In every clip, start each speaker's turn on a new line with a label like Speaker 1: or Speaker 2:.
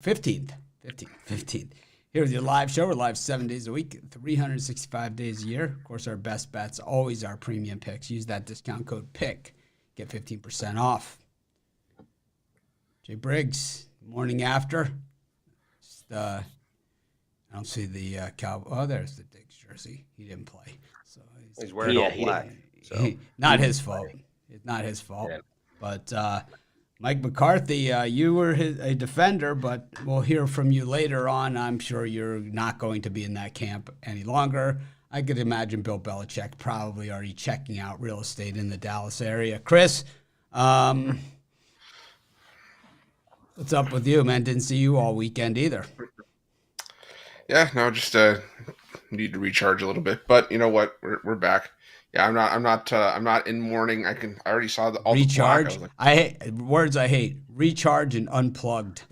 Speaker 1: 15th. Here with your live show. We're live 7 days a week, 365 days a year. Of course, our best bets, always our premium picks. Use that discount code PICK. Get 15% off. Jay Briggs, morning after. Just, I don't see the Cowboy. Oh, there's the Diggs jersey. He didn't play. So
Speaker 2: he's wearing all black.
Speaker 1: Not his fault. It's not his fault. Yeah. But Mike McCarthy, you were a defender, but we'll hear from you later on. I'm sure you're not going to be in that camp any longer. I could imagine Bill Belichick probably already checking out real estate in the Dallas area. Chris, what's up with you, man? Didn't see you all weekend either.
Speaker 3: Yeah, no, just need to recharge a little bit. But you know what? We're back. Yeah, I'm not in mourning. I already saw all
Speaker 1: recharge.
Speaker 3: The black.
Speaker 1: I hate words. I hate recharge and unplugged.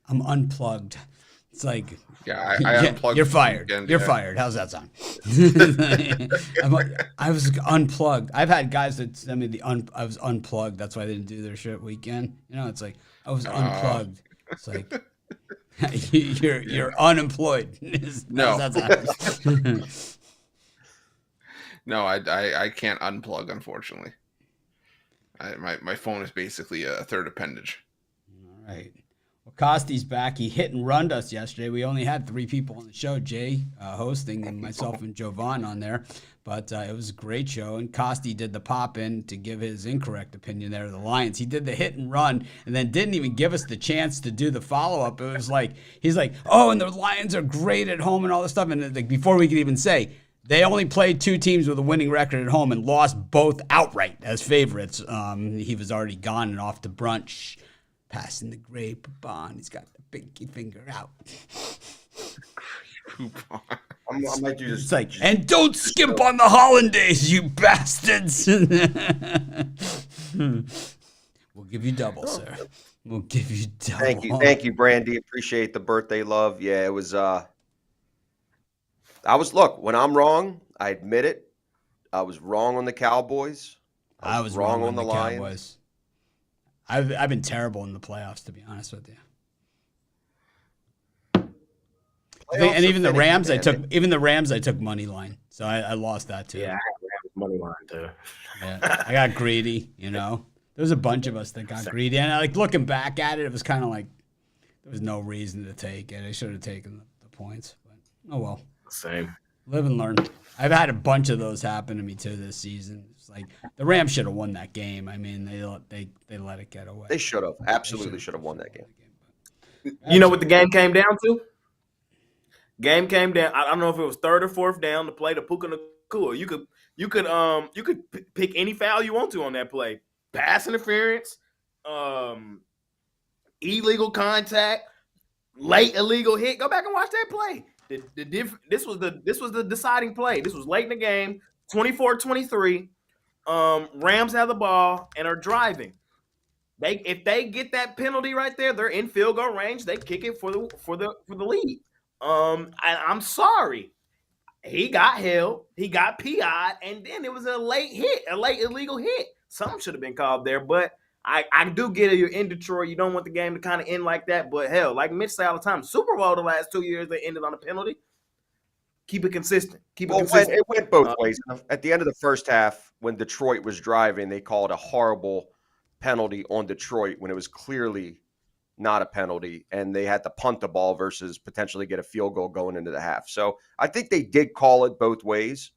Speaker 1: I'm unplugged. It's like
Speaker 3: I unplugged.
Speaker 1: You're fired. You're fired. How's that sound? I was unplugged. I've had guys that send me I was unplugged. That's why they didn't do their shit weekend. You know, it's like I was unplugged. It's like you're unemployed.
Speaker 3: No. No, I can't unplug, unfortunately. My phone is basically a third appendage.
Speaker 1: All right. Well, Costy's back. He hit and runned us yesterday. We only had 3 people on the show, Jay hosting, and myself and Jovan on there. But it was a great show. And Costy did the pop-in to give his incorrect opinion there of the Lions. He did the hit and run and then didn't even give us the chance to do the follow-up. It was like, he's like, oh, and the Lions are great at home and all this stuff. And like, before we could even say, they only played 2 teams with a winning record at home and lost both outright as favorites. He was already gone and off to brunch, passing the Grey Poupon. He's got the pinky finger out.
Speaker 2: I might do this.
Speaker 1: It's like, and don't skimp on the hollandaise, you bastards. We'll give you double, sir. We'll give you double.
Speaker 2: Thank you, Brandy. Appreciate the birthday love. Yeah, it was. Look, when I'm wrong, I admit it. I was wrong on the Cowboys.
Speaker 1: I was wrong on the Lions. Cowboys. I've been terrible in the playoffs, to be honest with you. And even the Rams, I took money line, so I lost that too.
Speaker 4: Yeah, I had Rams money line too.
Speaker 1: Yeah, I got greedy. You know, there was a bunch of us that got greedy, and like looking back at it, it was kind of like there was no reason to take it. I should have taken the points, but oh well.
Speaker 4: Same.
Speaker 1: Live and learn. I've had a bunch of those happen to me too this season. It's like the Rams should have won that game. I mean, they let it get away.
Speaker 2: They should have. Absolutely should have won that game.
Speaker 4: You know what the game came down to? Game came down. I don't know if it was 3rd or 4th down to play the Puka Nacua. You could pick any foul you want to on that play. Pass interference, illegal contact, late illegal hit. Go back and watch that play. This was the deciding play. This was late in the game, 24-23. Rams have the ball and are driving. If they get that penalty right there, they're in field goal range. They kick it for the lead. I'm sorry. He got held. He got PI'd, and then it was a late illegal hit. Something should have been called there, but I do get it. You're in Detroit. You don't want the game to kind of end like that, but hell, like Mitch say all the time, Super Bowl the last 2 years, they ended on a penalty. Keep it consistent.
Speaker 2: It went both ways. At the end of the first half, when Detroit was driving, they called a horrible penalty on Detroit when it was clearly not a penalty, and they had to punt the ball versus potentially get a field goal going into the half. So I think they did call it both ways.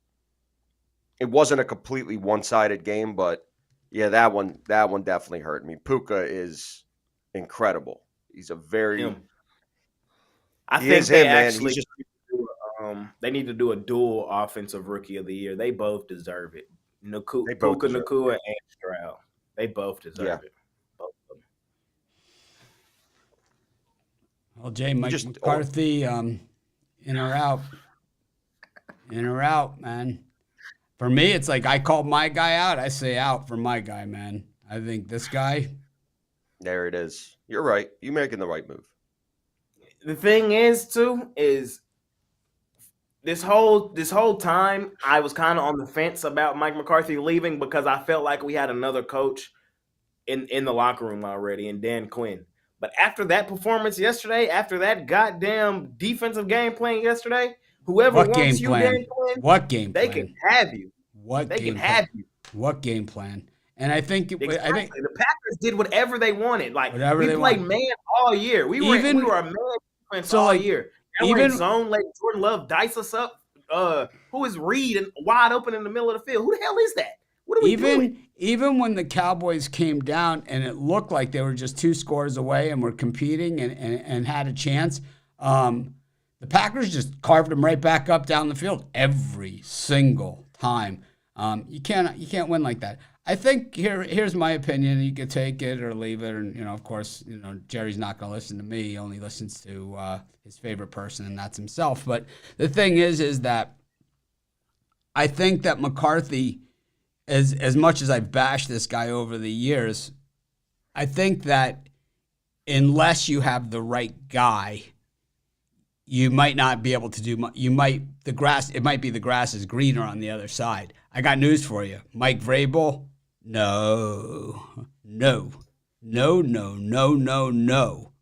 Speaker 2: It wasn't a completely one-sided game, but yeah, that one definitely hurt me. Puka is incredible. He's a very.
Speaker 4: I think they actually they need to do a dual offensive rookie of the year. They both deserve it. Puka Nacua and Stroud. They both deserve it. Both of them.
Speaker 1: Well, Jay, Mike McCarthy, in or out? In or out, man. For me, it's like I called my guy out. I say out for my guy, man. I think this guy.
Speaker 2: There it is. You're right. You're making the right move.
Speaker 4: The thing is, too, is this whole time I was kind of on the fence about Mike McCarthy leaving because I felt like we had another coach in the locker room already, and Dan Quinn. But after that performance yesterday, after that goddamn defensive game plan yesterday, whoever
Speaker 1: What
Speaker 4: wants
Speaker 1: game
Speaker 4: you
Speaker 1: plan?
Speaker 4: game plan,
Speaker 1: What game
Speaker 4: they
Speaker 1: plan?
Speaker 4: can have you.
Speaker 1: What
Speaker 4: They
Speaker 1: game
Speaker 4: can
Speaker 1: plan?
Speaker 4: have you.
Speaker 1: What game plan? And I think
Speaker 4: Exactly. The Packers did whatever they wanted. Like
Speaker 1: Whatever
Speaker 4: we
Speaker 1: they
Speaker 4: played
Speaker 1: want.
Speaker 4: man all year. We were a man defense all year. And we're in zone, let Jordan Love dice us up. Who is Reed and wide open in the middle of the field? Who the hell is that? What are we doing?
Speaker 1: Even when the Cowboys came down and it looked like they were just 2 scores away and were competing and had a chance, the Packers just carved them right back up down the field every single time. You can't win like that. I think here's my opinion. You could take it or leave it, and of course, Jerry's not going to listen to me. He only listens to his favorite person, and that's himself. But the thing is that I think that McCarthy, as much as I've bashed this guy over the years, I think that unless you have the right guy, you might not be able to do much. It might be the grass is greener on the other side. I got news for you. Mike Vrabel, no.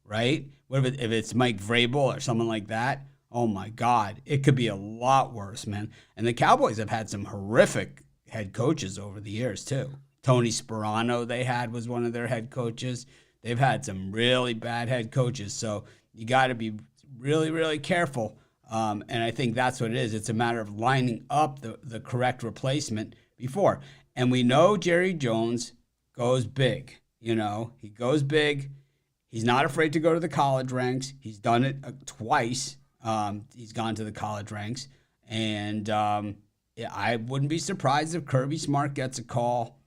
Speaker 1: Right? What if it's Mike Vrabel or someone like that? Oh my God, it could be a lot worse, man. And the Cowboys have had some horrific head coaches over the years too. Tony Sperano was one of their head coaches. They've had some really bad head coaches, so you got to be really, really careful. And I think that's what it is. It's a matter of lining up the correct replacement before. And we know Jerry Jones goes big. He goes big. He's not afraid to go to the college ranks. He's done it twice. He's gone to the college ranks. And I wouldn't be surprised if Kirby Smart gets a call.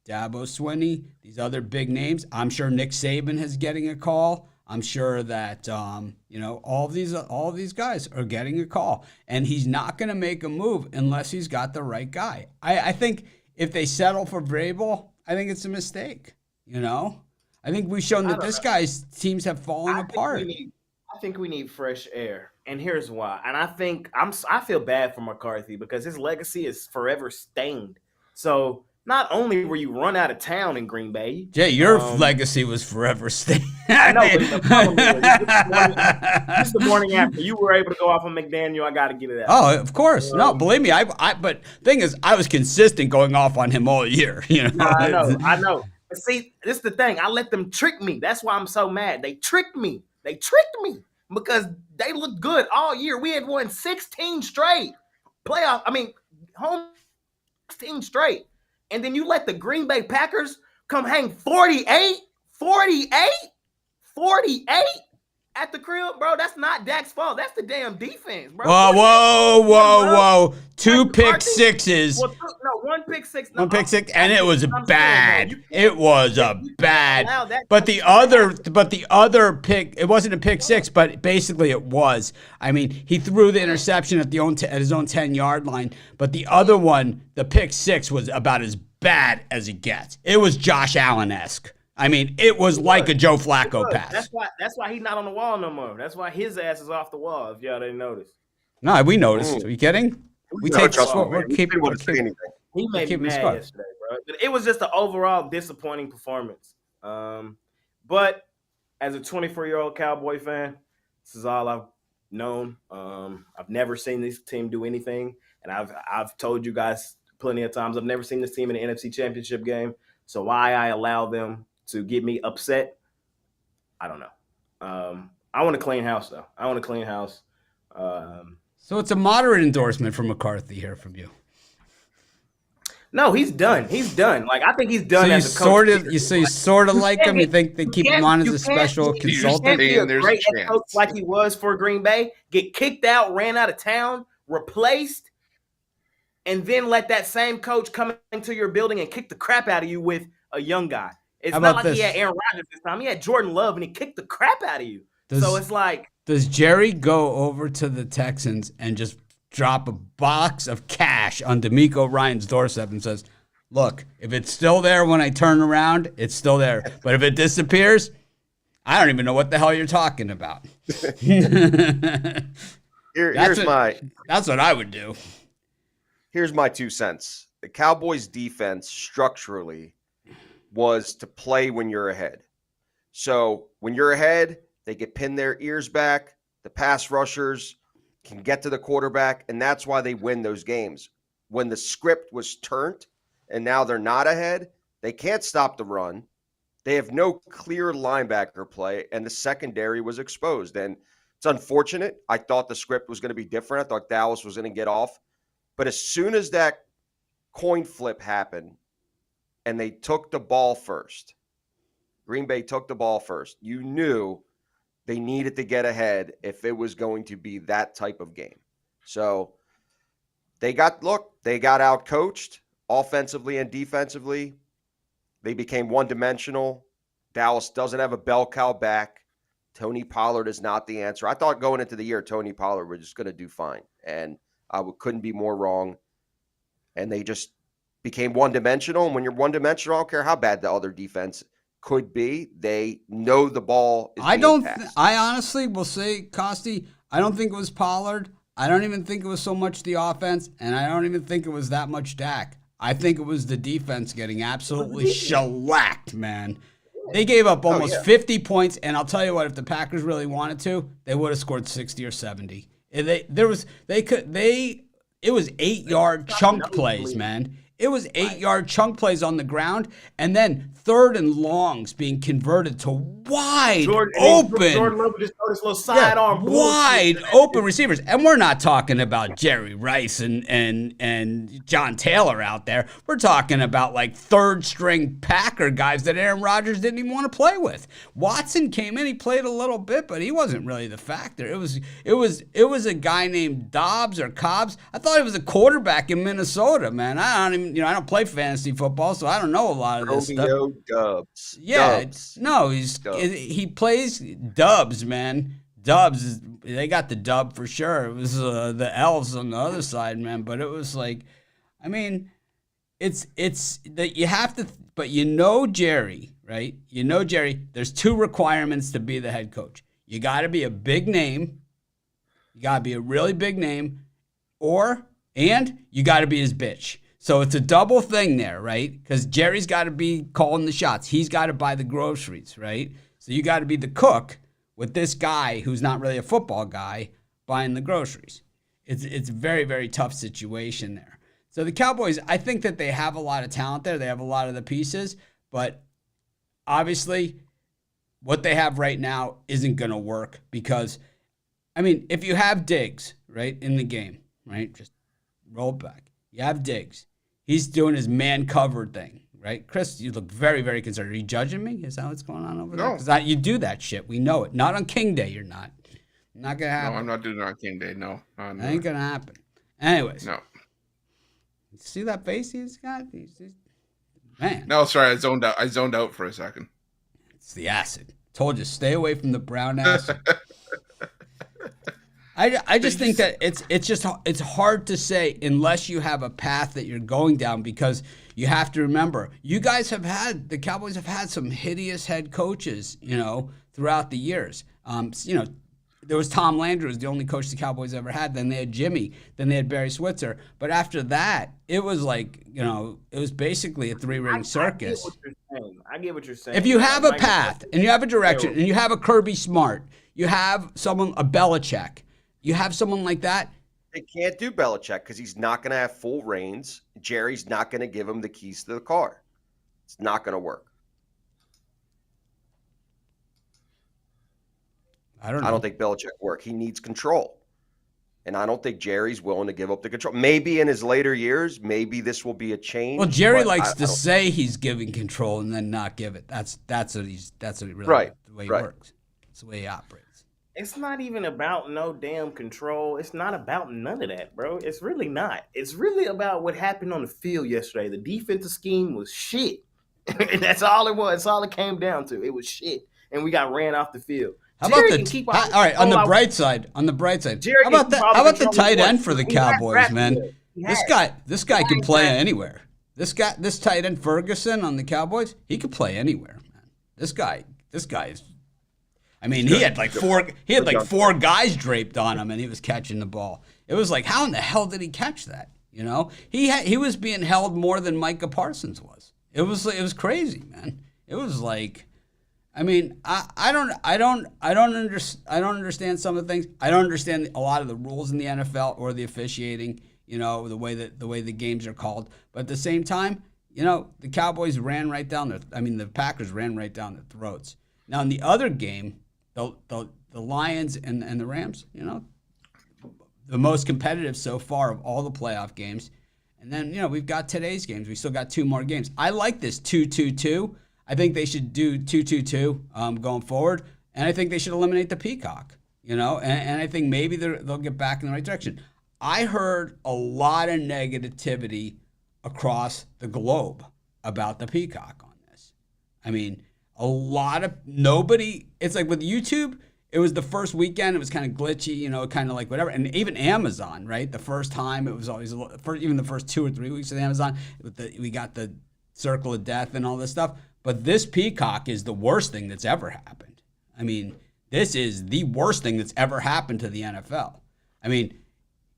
Speaker 1: Dabo Swinney, these other big names. I'm sure Nick Saban is getting a call. I'm sure that all these guys are getting a call, and he's not going to make a move unless he's got the right guy. I think if they settle for Vrabel, I think it's a mistake. I think we've shown that this guy's teams have fallen apart.
Speaker 4: I think we need fresh air, and here's why. And I think I feel bad for McCarthy because his legacy is forever stained. So not only were you run out of town in Green Bay,
Speaker 1: Jay, your legacy was forever stained.
Speaker 4: I know, but the problem is, just the morning after you were able to go off on McDaniel, I got to get it out.
Speaker 1: Oh, of course. No, believe me. But thing is, I was consistent going off on him all year.
Speaker 4: I know. But see, this is the thing. I let them trick me. That's why I'm so mad. They tricked me. Because they looked good all year. We had won 16 straight home 16 straight. And then you let the Green Bay Packers come hang 48 at the crib, bro. That's not Dak's fault. That's the damn defense, bro.
Speaker 1: Whoa. 2 pick sixes.
Speaker 4: Well, one pick six.
Speaker 1: One pick six, and it was bad. It was a bad. But the other pick, it wasn't a pick six, but basically it was. I mean, he threw the interception at his own 10-yard line, but the other one, the pick six, was about as bad as it gets. It was Josh Allen-esque. I mean, it was like a Joe Flacco pass.
Speaker 4: That's why he's not on the wall no more. That's why his ass is off the wall, if y'all didn't notice.
Speaker 1: No, we noticed. Are you kidding? We take the score. We're keeping
Speaker 4: He made me mad yesterday, bro. It was just an overall disappointing performance. But as a 24-year-old Cowboy fan, this is all I've known. I've never seen this team do anything, and I've told you guys plenty of times I've never seen this team in the NFC Championship game. So why I allow them to get me upset, I don't know. I want a clean house, though.
Speaker 1: So it's a moderate endorsement from McCarthy here from you.
Speaker 4: No, he's done. Like, I think he's done as a coach.
Speaker 1: You sort of like him? You think they keep him on as a special consultant?
Speaker 4: He can't be a great head coach like he was for Green Bay, get kicked out, ran out of town, replaced, and then let that same coach come into your building and kick the crap out of you with a young guy. It's not like he had Aaron Rodgers this time. He had Jordan Love, and he kicked the crap out of you. So it's like...
Speaker 1: Does Jerry go over to the Texans and just drop a box of cash on DeMeco Ryan's doorstep and says, look, if it's still there when I turn around, it's still there. But if it disappears, I don't even know what the hell you're talking about. That's what I would do.
Speaker 2: Here's my 2 cents. The Cowboys defense structurally was to play when you're ahead. So when you're ahead, they get pinned their ears back. The pass rushers can get to the quarterback, and that's why they win those games. When the script was turned and now they're not ahead, they can't stop the run. They have no clear linebacker play, and the secondary was exposed. And it's unfortunate. I thought the script was going to be different. I thought Dallas was going to get off. But as soon as that coin flip happened and they took the ball first, Green Bay took the ball first, you knew they needed to get ahead if it was going to be that type of game. So they got out coached offensively and defensively. They became one-dimensional. Dallas doesn't have a bell cow back. Tony Pollard is not the answer. I thought going into the year, Tony Pollard was just going to do fine, and I couldn't be more wrong. And they just became one-dimensional. And when you're one-dimensional, I don't care how bad the other defense could be. They know the ball is being passed.
Speaker 1: I honestly will say, Costi, I don't think it was Pollard. I don't even think it was so much the offense, and I don't even think it was that much Dak. I think it was the defense getting absolutely shellacked, man. They gave up almost 50 points, and I'll tell you what, if the Packers really wanted to, they would have scored 60 or 70. It was 8-yard chunk plays, man. It was 8-yard chunk plays on the ground, and then third and longs being converted to wide open.
Speaker 4: Jordan Love just throw this little sidearm
Speaker 1: wide open receivers. And we're not talking about Jerry Rice and John Taylor out there. We're talking about like third-string Packer guys that Aaron Rodgers didn't even want to play with. Watson came in, he played a little bit, but he wasn't really the factor. It was a guy named Dobbs or Cobbs. I thought he was a quarterback in Minnesota, man. I don't play fantasy football, so I don't know a lot of this stuff.
Speaker 2: Dubs.
Speaker 1: Yeah,
Speaker 2: Dubs.
Speaker 1: no,
Speaker 2: Dubs.
Speaker 1: he plays Dubs, man. Dubs, they got the dub for sure. It was the Elves on the other side, man. But it was like, I mean, it's that you have to, but Jerry, right? Jerry. There's two requirements to be the head coach. You got to be a big name. You got to be a really big name, and you got to be his bitch. So it's a double thing there, right? Because Jerry's got to be calling the shots. He's got to buy the groceries, right? So you got to be the cook with this guy who's not really a football guy buying the groceries. It's a very, very tough situation there. So the Cowboys, I think that they have a lot of talent there. They have a lot of the pieces, but obviously what they have right now isn't going to work because, I mean, if you have Diggs, right, in the game, right, just roll it back. You have Diggs. He's doing his man-covered thing, right? Chris, you look very, very concerned. Are you judging me? Is that what's going on over there?
Speaker 3: No.
Speaker 1: Because you do that shit. We know it. Not on King Day, you're not. Not going to happen.
Speaker 3: No, I'm not doing it on King Day. No.
Speaker 1: That ain't going to happen. Anyways.
Speaker 3: No.
Speaker 1: See that face he's got? Man.
Speaker 3: No, sorry. I zoned out for a second.
Speaker 1: It's the acid. Told you, stay away from the brown acid. I just think that it's hard to say unless you have a path that you're going down because you have to remember the Cowboys have had some hideous head coaches, throughout the years. There was Tom Landry, was the only coach the Cowboys ever had. Then they had Jimmy. Then they had Barry Switzer. But after that, it was like, it was basically a three-ring circus.
Speaker 4: I get what you're saying.
Speaker 1: If you have a path and you have a direction and you have a Kirby Smart, you have a Belichick, you have someone like that.
Speaker 2: They can't do Belichick because he's not going to have full reins. Jerry's not going to give him the keys to the car. It's not going to work.
Speaker 1: I don't
Speaker 2: think Belichick work. He needs control. And I don't think Jerry's willing to give up the control. Maybe in his later years, maybe this will be a change.
Speaker 1: Well, Jerry likes to say he's giving control and then not give it. That's what he really
Speaker 2: right.
Speaker 1: The way he works. It's the way he operates.
Speaker 4: It's not even about no damn control. It's not about none of that, bro. It's really not. It's really about what happened on the field yesterday. The defensive scheme was shit. And that's all it was. That's all it came down to. It was shit. And we got ran off the field.
Speaker 1: How about on the bright side, how about the tight end for the Cowboys, man? This guy can play anywhere. This tight end Ferguson on the Cowboys, he could play anywhere, man. This guy is. I mean, he had like four guys draped on him, and he was catching the ball. It was like, how in the hell did he catch that? He was being held more than Micah Parsons was. It was crazy, man. It was like, I mean, I don't understand some of the things. I don't understand a lot of the rules in the NFL or the officiating. You know, the way the games are called. But at the same time, you know, the Cowboys ran right down the Packers ran right down their throats. Now in the other game, the Lions and the Rams, you know, the most competitive so far of all the playoff games. And then, you know, we've got today's games. We still got 2 more games. I like this 2-2-2. I think they should do 2-2-2 going forward. And I think they should eliminate the Peacock, you know, and I think maybe they'll get back in the right direction. I heard a lot of negativity across the globe about the Peacock on this. I mean, it's like with YouTube, it was the first weekend, it was kind of glitchy, you know, kind of like whatever. And even Amazon, right? The first time, it was always, even the first 2 or 3 weeks of Amazon, we got the circle of death and all this stuff. But this Peacock is the worst thing that's ever happened. I mean, this is the worst thing that's ever happened to the NFL. I mean,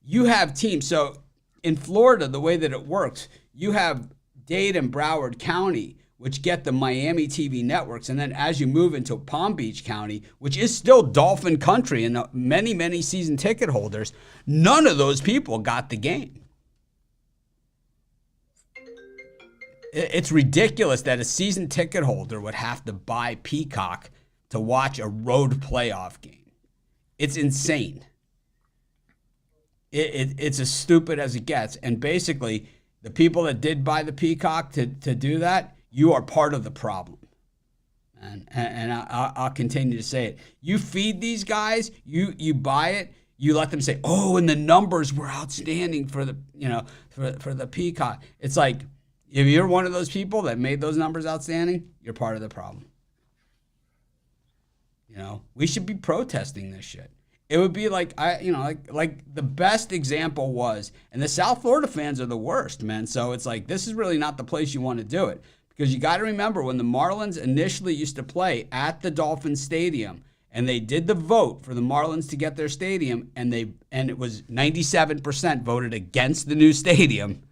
Speaker 1: you have teams. So in Florida, the way that it works, you have Dade and Broward County, which get the Miami TV networks. And then as you move into Palm Beach County, which is still Dolphin country and many, many season ticket holders, none of those people got the game. It's ridiculous that a season ticket holder would have to buy Peacock to watch a road playoff game. It's insane. It's as stupid as it gets. And basically, the people that did buy the Peacock to do that, you are part of the problem. And I'll continue to say it. You feed these guys, you buy it, you let them say, oh, and the numbers were outstanding for the, you know, for the Peacock. It's like, if you're one of those people that made those numbers outstanding, you're part of the problem. You know, we should be protesting this shit. It would be like the best example was, and the South Florida fans are the worst, man. So it's like, this is really not the place you want to do it, because you got to remember when the Marlins initially used to play at the Dolphin Stadium, and they did the vote for the Marlins to get their stadium, and it was 97% voted against the new stadium.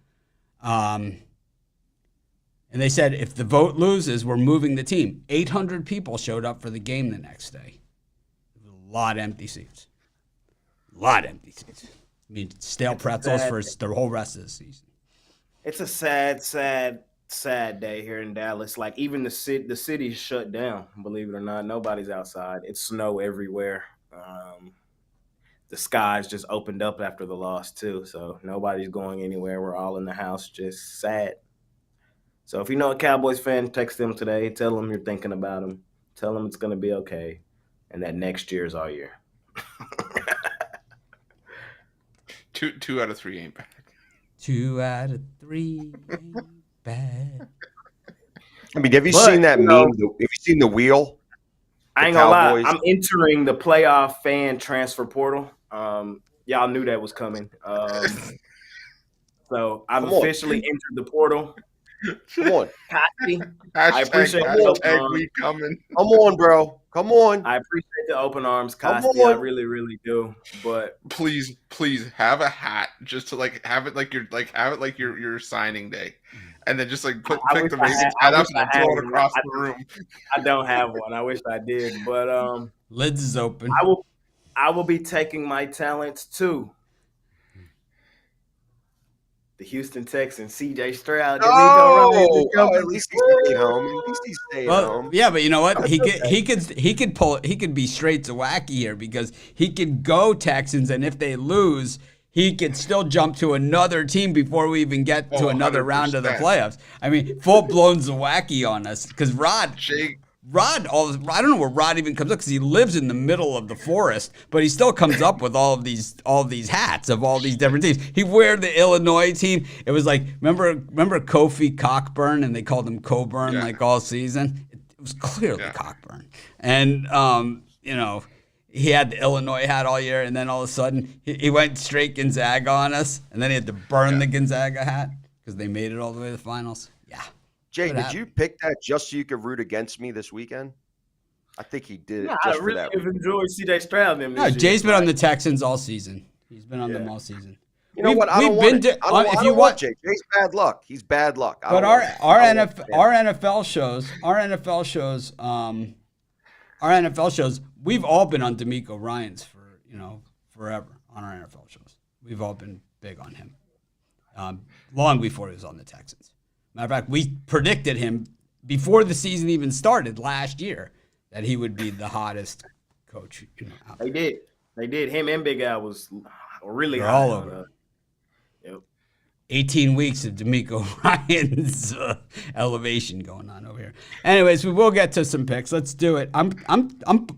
Speaker 1: And they said, if the vote loses, we're moving the team. 800 people showed up for the game the next day. A lot of empty seats. I mean, stale pretzels for the whole rest of the season.
Speaker 4: It's a sad day here in Dallas. Like, even the city's shut down, believe it or not. Nobody's outside. It's snow everywhere. The skies just opened up after the loss, too. So nobody's going anywhere. We're all in the house, just sad. So if you know a Cowboys fan, text them today. Tell them you're thinking about them. Tell them it's going to be okay. And that next year is our year.
Speaker 3: Two out of 3 ain't bad.
Speaker 1: 2 out of 3 ain't bad.
Speaker 2: I mean, have you seen that meme? Have you seen the wheel?
Speaker 4: I ain't gonna lie. I'm entering the playoff fan transfer portal. Y'all knew that was coming. So I've officially entered the portal.
Speaker 2: Come on.
Speaker 4: I appreciate
Speaker 3: we coming.
Speaker 2: Come on, bro. Come on.
Speaker 4: I appreciate the open arms, Costi. I really, really do. But
Speaker 3: please have a hat just to have it like your signing day. And then just pick the Ravens hat up and throw it across the room.
Speaker 4: I don't have one. I wish I did. But
Speaker 1: lids is open.
Speaker 4: I will be taking my talents to the Houston Texans, C.J. Stroud.
Speaker 2: At least he stayed home.
Speaker 1: Yeah, but you know what? He could be straight to wacky here, because he could go Texans, and if they lose, he could still jump to another team before we even get to another 100%. Round of the playoffs. I mean, full blown Zawacki on us, because Rod, I don't know where Rod even comes up, because he lives in the middle of the forest, but he still comes up with all of these hats of all these different teams. He wear the Illinois team. It was like, remember Kofi Cockburn, and they called him Coburn all season. It was clearly Cockburn, and you know, he had the Illinois hat all year, and then all of a sudden he went straight Gonzaga on us, and then he had to burn the Gonzaga hat because they made it all the way to the finals. Yeah.
Speaker 2: Jay, did you pick that just so you could root against me this weekend? I think he did it just for that.
Speaker 4: I really enjoyed C.J. Stroud.
Speaker 1: Jay's been on the Texans all season. He's been on them all season.
Speaker 2: You know what? I don't want Jay. Jay's bad luck. He's bad luck.
Speaker 1: But our NFL shows, our NFL shows, we've all been on D'Amico Ryans for, forever on our NFL shows. We've all been big on him. Long before he was on the Texans. Matter of fact, we predicted him before the season even started last year that he would be the hottest coach. Out there.
Speaker 4: They did. Him and Big Al was really
Speaker 1: They're
Speaker 4: high
Speaker 1: all
Speaker 4: on,
Speaker 1: over.
Speaker 4: Yep.
Speaker 1: 18 weeks of D'Amico Ryan's elevation going on over here. Anyways, we will get to some picks. Let's do it. I'm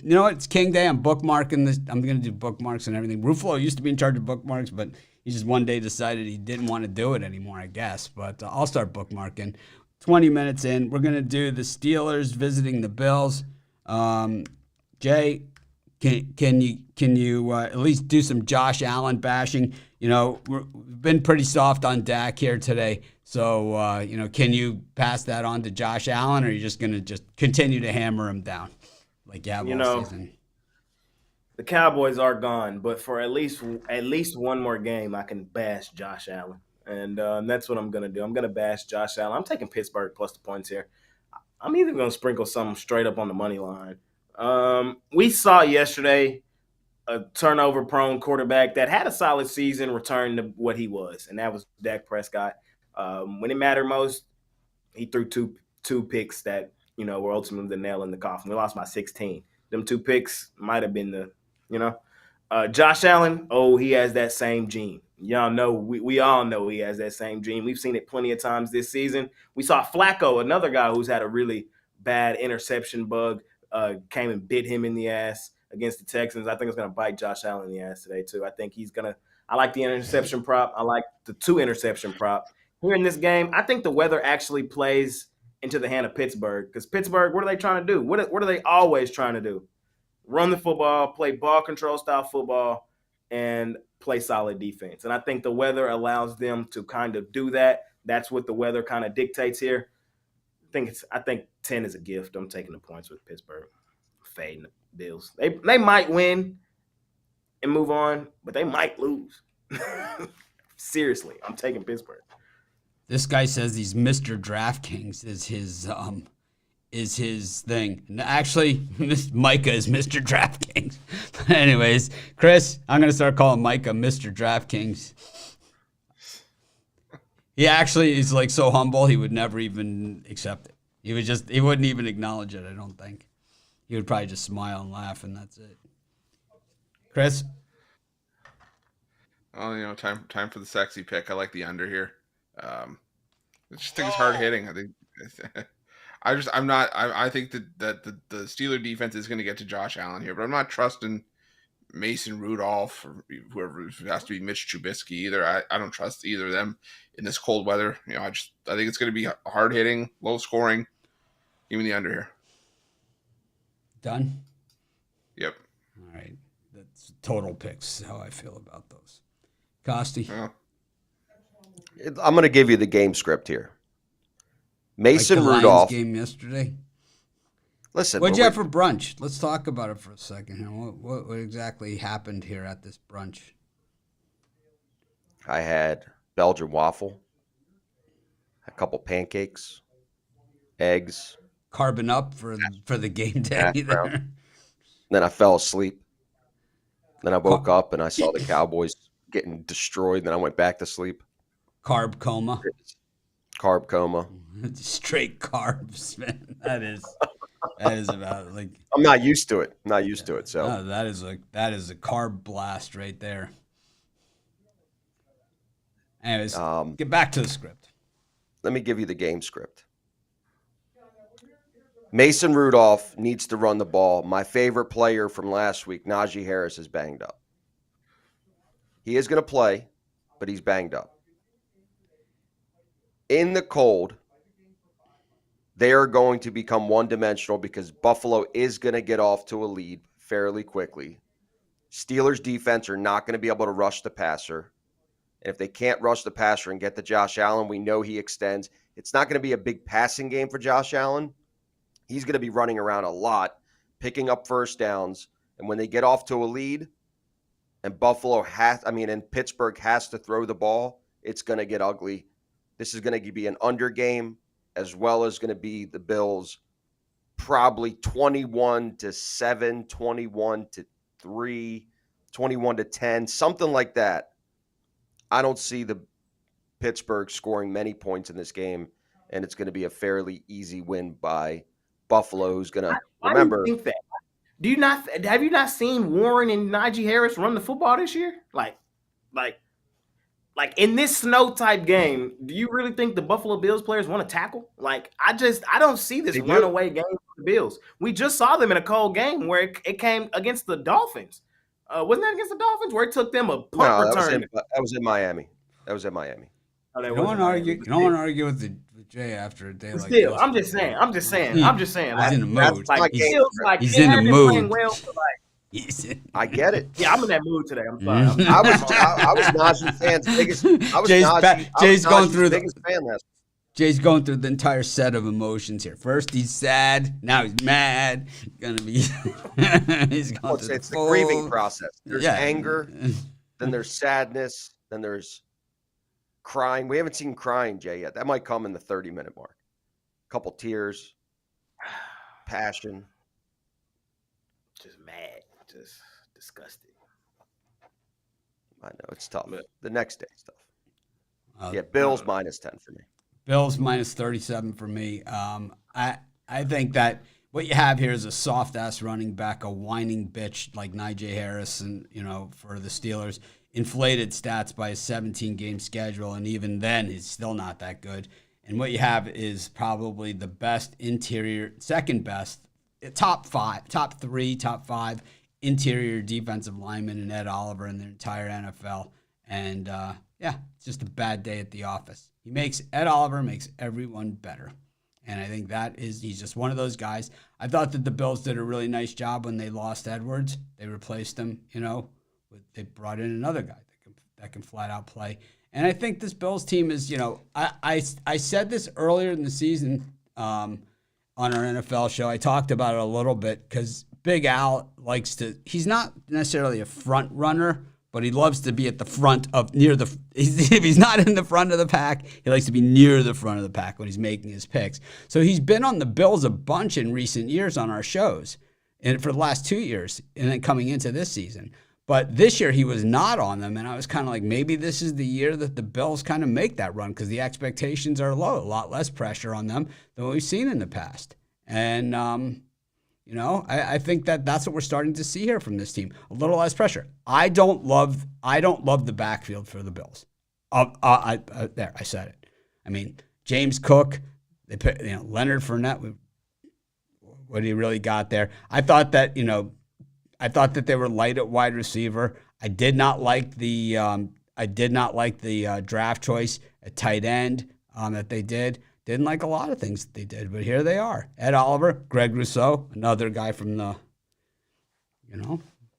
Speaker 1: you know what? It's King Day. I'm bookmarking this. I'm going to do bookmarks and everything. Ruffolo used to be in charge of bookmarks, but he just one day decided he didn't want to do it anymore, I guess. But I'll start bookmarking. 20 minutes in, we're going to do the Steelers visiting the Bills. Jay, can you at least do some Josh Allen bashing? We've been pretty soft on Dak here today. So, can you pass that on to Josh Allen, or are you just going to just continue to hammer him down like you have all season?
Speaker 4: The Cowboys are gone, but for at least one more game, I can bash Josh Allen. And that's what I'm going to do. I'm going to bash Josh Allen. I'm taking Pittsburgh plus the points here. I'm even going to sprinkle something straight up on the money line. We saw yesterday a turnover-prone quarterback that had a solid season return to what he was, and that was Dak Prescott. When it mattered most, he threw two picks that were ultimately the nail in the coffin. We lost by 16. Them 2 picks might have been the Josh Allen. He has that same gene. Y'all know we all know he has that same gene. We've seen it plenty of times this season. We saw Flacco, another guy who's had a really bad interception bug, came and bit him in the ass against the Texans. I think it's going to bite Josh Allen in the ass today, too. I think he's going to – I like the interception prop. I like the 2 interception prop. Here in this game, I think the weather actually plays into the hand of Pittsburgh, because Pittsburgh, what are they trying to do? What are they always trying to do? Run the football, play ball control style football, and play solid defense. And I think the weather allows them to kind of do that. That's what the weather kind of dictates here. I think 10 is a gift. I'm taking the points with Pittsburgh. Fading the Bills. They might win and move on, but they might lose. Seriously, I'm taking Pittsburgh.
Speaker 1: This guy says he's Mr. DraftKings is his thing. And actually, Micah is Mr. DraftKings. Anyways, Chris, I'm going to start calling Micah Mr. DraftKings. He actually is like so humble, he would never even accept it. He wouldn't even acknowledge it, I don't think. He would probably just smile and laugh, and that's it. Chris?
Speaker 3: Oh, time for the sexy pick. I like the under here. I just think it's hard hitting. I think I think that the Steeler defense is going to get to Josh Allen here, but I'm not trusting Mason Rudolph or whoever has to be Mitch Trubisky either. I don't trust either of them in this cold weather. I think it's going to be hard hitting, low scoring. Give me the under here.
Speaker 1: Done?
Speaker 3: Yep.
Speaker 1: All right. That's total picks, how I feel about those. Costi?
Speaker 3: Yeah.
Speaker 2: I'm going to give you the game script here. Mason
Speaker 1: like the
Speaker 2: Rudolph.
Speaker 1: Lions game yesterday.
Speaker 2: Listen,
Speaker 1: What'd you have for brunch? Let's talk about it for a second here. What exactly happened here at this brunch?
Speaker 2: I had Belgian waffle, a couple pancakes, eggs.
Speaker 1: Carbon up for the game day there.
Speaker 2: Then I fell asleep. Then I woke up and I saw the Cowboys getting destroyed. Then I went back to sleep.
Speaker 1: Carb coma.
Speaker 2: Carb coma.
Speaker 1: Straight carbs, man. That is about like.
Speaker 2: I'm not used to it. So
Speaker 1: no, that is a carb blast right there. Anyways, get back to the script.
Speaker 2: Let me give you the game script. Mason Rudolph needs to run the ball. My favorite player from last week, Najee Harris, is banged up. He is going to play, but he's banged up. In the cold, they are going to become one-dimensional because Buffalo is going to get off to a lead fairly quickly. Steelers defense are not going to be able to rush the passer. And if they can't rush the passer and get to Josh Allen, we know he extends. It's not going to be a big passing game for Josh Allen. He's going to be running around a lot, picking up first downs. And when they get off to a lead and Pittsburgh has to throw the ball, it's going to get ugly. This is going to be an under game as well as going to be the Bills probably 21-7, 21-3, 21-10, something like that. I don't see the Pittsburgh scoring many points in this game, and it's going to be a fairly easy win by Buffalo, who's going to remember.
Speaker 4: Why do you think that? Have you not seen Warren and Najee Harris run the football this year? Like in this snow type game, do you really think the Buffalo Bills players want to tackle? Like, I don't see this runaway game for the Bills. We just saw them in a cold game where it came against the Dolphins. Wasn't that against the Dolphins where it took them a punt return?
Speaker 2: That was in Miami. Oh,
Speaker 1: you don't want to argue with Jay after a day like this.
Speaker 4: I'm just saying.
Speaker 1: He's in the mood.
Speaker 2: He's
Speaker 1: in the mood.
Speaker 2: I get it.
Speaker 4: Yeah, I'm in that mood today. I'm sorry.
Speaker 2: I was Najee fans' biggest.
Speaker 1: Jay's going through
Speaker 2: the biggest fan last.
Speaker 1: Jay's going through the entire set of emotions here. First he's sad, now he's mad. He's going through
Speaker 2: the grieving process. There's anger, then there's sadness, then there's crying. We haven't seen crying, Jay, yet. That might come in the 30-minute mark. A couple tears, passion.
Speaker 4: Just mad, just disgusted.
Speaker 2: I know, it's tough. The next day stuff. Bills -10 for me.
Speaker 1: Bills -37 for me. I think that what you have here is a soft-ass running back, a whining bitch like Najee Harris, and for the Steelers. Inflated stats by a 17-game schedule, and even then, he's still not that good. And what you have is probably the best interior, second best, top 5 interior defensive lineman in Ed Oliver in the entire NFL. And it's just a bad day at the office. Ed Oliver makes everyone better. And I think he's just one of those guys. I thought that the Bills did a really nice job when they lost Edwards. They replaced him, they brought in another guy that can flat out play. And I think this Bills team is, I said this earlier in the season on our NFL show. I talked about it a little bit because Big Al he's not necessarily a front runner, but he loves to be at the front if he's not in the front of the pack, he likes to be near the front of the pack when he's making his picks. So he's been on the Bills a bunch in recent years on our shows, and for the last 2 years, and then coming into this season. But this year he was not on them, and I was kind of like, maybe this is the year that the Bills kind of make that run because the expectations are low, a lot less pressure on them than what we've seen in the past. And, I think that's what we're starting to see here from this team, a little less pressure. I don't love the backfield for the Bills. I said it. I mean, James Cook, they put, Leonard Fournette, what he really got there. I thought that they were light at wide receiver. I did not like the draft choice at tight end that they did. Didn't like a lot of things that they did, but here they are. Ed Oliver, Greg Rousseau, another guy from the,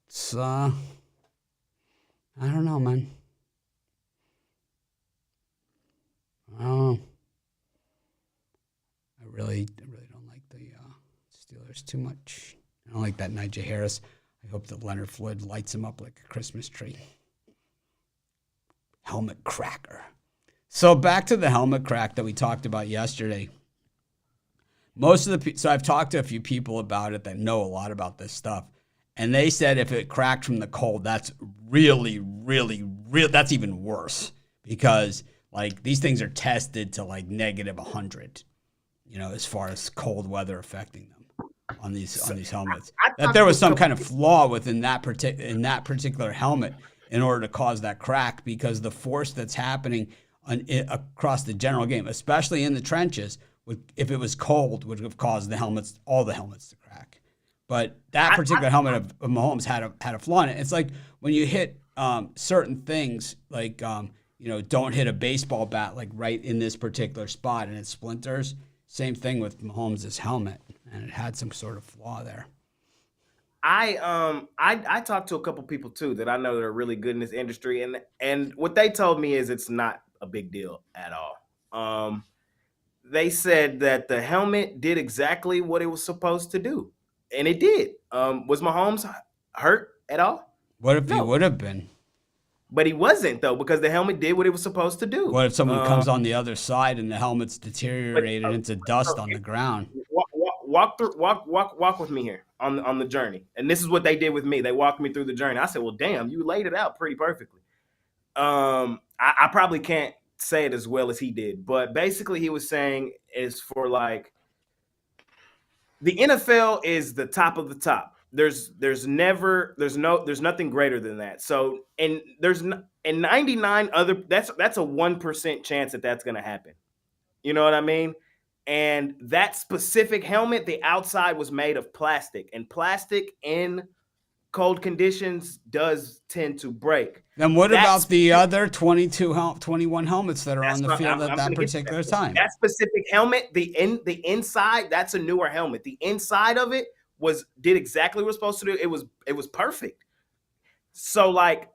Speaker 1: it's I don't know, man. I don't know. I really don't like the Steelers too much. I don't like that Najee Harris. I hope that Leonard Floyd lights him up like a Christmas tree. Helmet cracker. So back to the helmet crack that we talked about yesterday. So I've talked to a few people about it that know a lot about this stuff. And they said if it cracked from the cold, that's really, really, that's even worse. Because these things are tested to -100, as far as cold weather affecting them on these helmets. That there was some kind of flaw within that particular helmet in order to cause that crack, because the force that's happening across the general game, especially in the trenches, if it was cold, would have caused all the helmets to crack. But that particular helmet of Mahomes had a flaw in it. It's like when you hit certain things, don't hit a baseball bat right in this particular spot and it splinters. Same thing with Mahomes' helmet, and it had some sort of flaw there.
Speaker 4: I talked to a couple people too that I know that are really good in this industry, and what they told me is it's not a big deal at all. They said that the helmet did exactly what it was supposed to do, and it did. Was Mahomes hurt at all?
Speaker 1: What if he would have been?
Speaker 4: But he wasn't, though, because the helmet did what it was supposed to do.
Speaker 1: What if someone comes on the other side and the helmet's deteriorated into dust on the ground?
Speaker 4: walk with me here on the journey. And this is what they did with me. They walked me through the journey. I said, well, damn, you laid it out pretty perfectly. I probably can't say it as well as he did, but basically he was saying is for like the NFL is the top of the top. There's nothing greater than that. So and there's and 99 other that's a 1% chance that that's going to happen. You know what I mean? And that specific helmet, the outside was made of plastic, and plastic in cold conditions does tend to break.
Speaker 1: Then what about the other 21 helmets that are on the field at that particular time?
Speaker 4: That specific helmet, the inside, that's a newer helmet. The inside of it did exactly what it was supposed to do. It was perfect. So like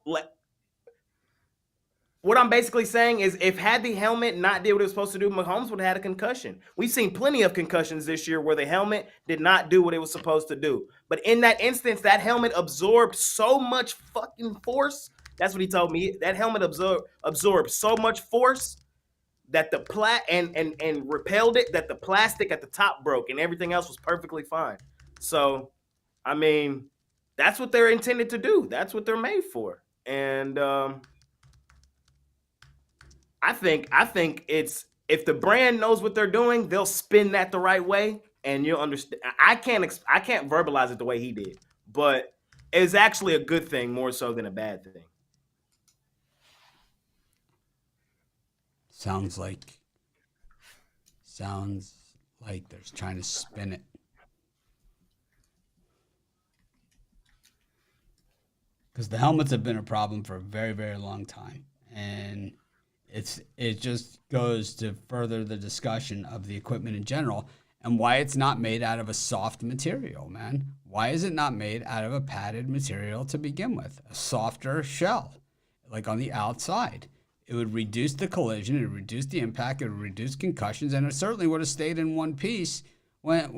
Speaker 4: what I'm basically saying is if had the helmet not did what it was supposed to do, Mahomes would have had a concussion. We've seen plenty of concussions this year where the helmet did not do what it was supposed to do. But in that instance, that helmet absorbed so much fucking force. That's what he told me. That helmet absorbed so much force that the and repelled it, that the plastic at the top broke and everything else was perfectly fine. So, I mean, that's what they're intended to do. That's what they're made for. And I think it's if the brand knows what they're doing, they'll spin that the right way, and you'll understand. I can't verbalize it the way he did, but it's actually a good thing more so than a bad thing.
Speaker 1: Sounds like they're trying to spin it. Because the helmets have been a problem for a very, very long time, and it just goes to further the discussion of the equipment in general and why it's not made out of a soft material, man. Why is it not made out of a padded material to begin with? A softer shell, like on the outside. It would reduce the collision, it would reduce the impact, it would reduce concussions, and it certainly would have stayed in one piece when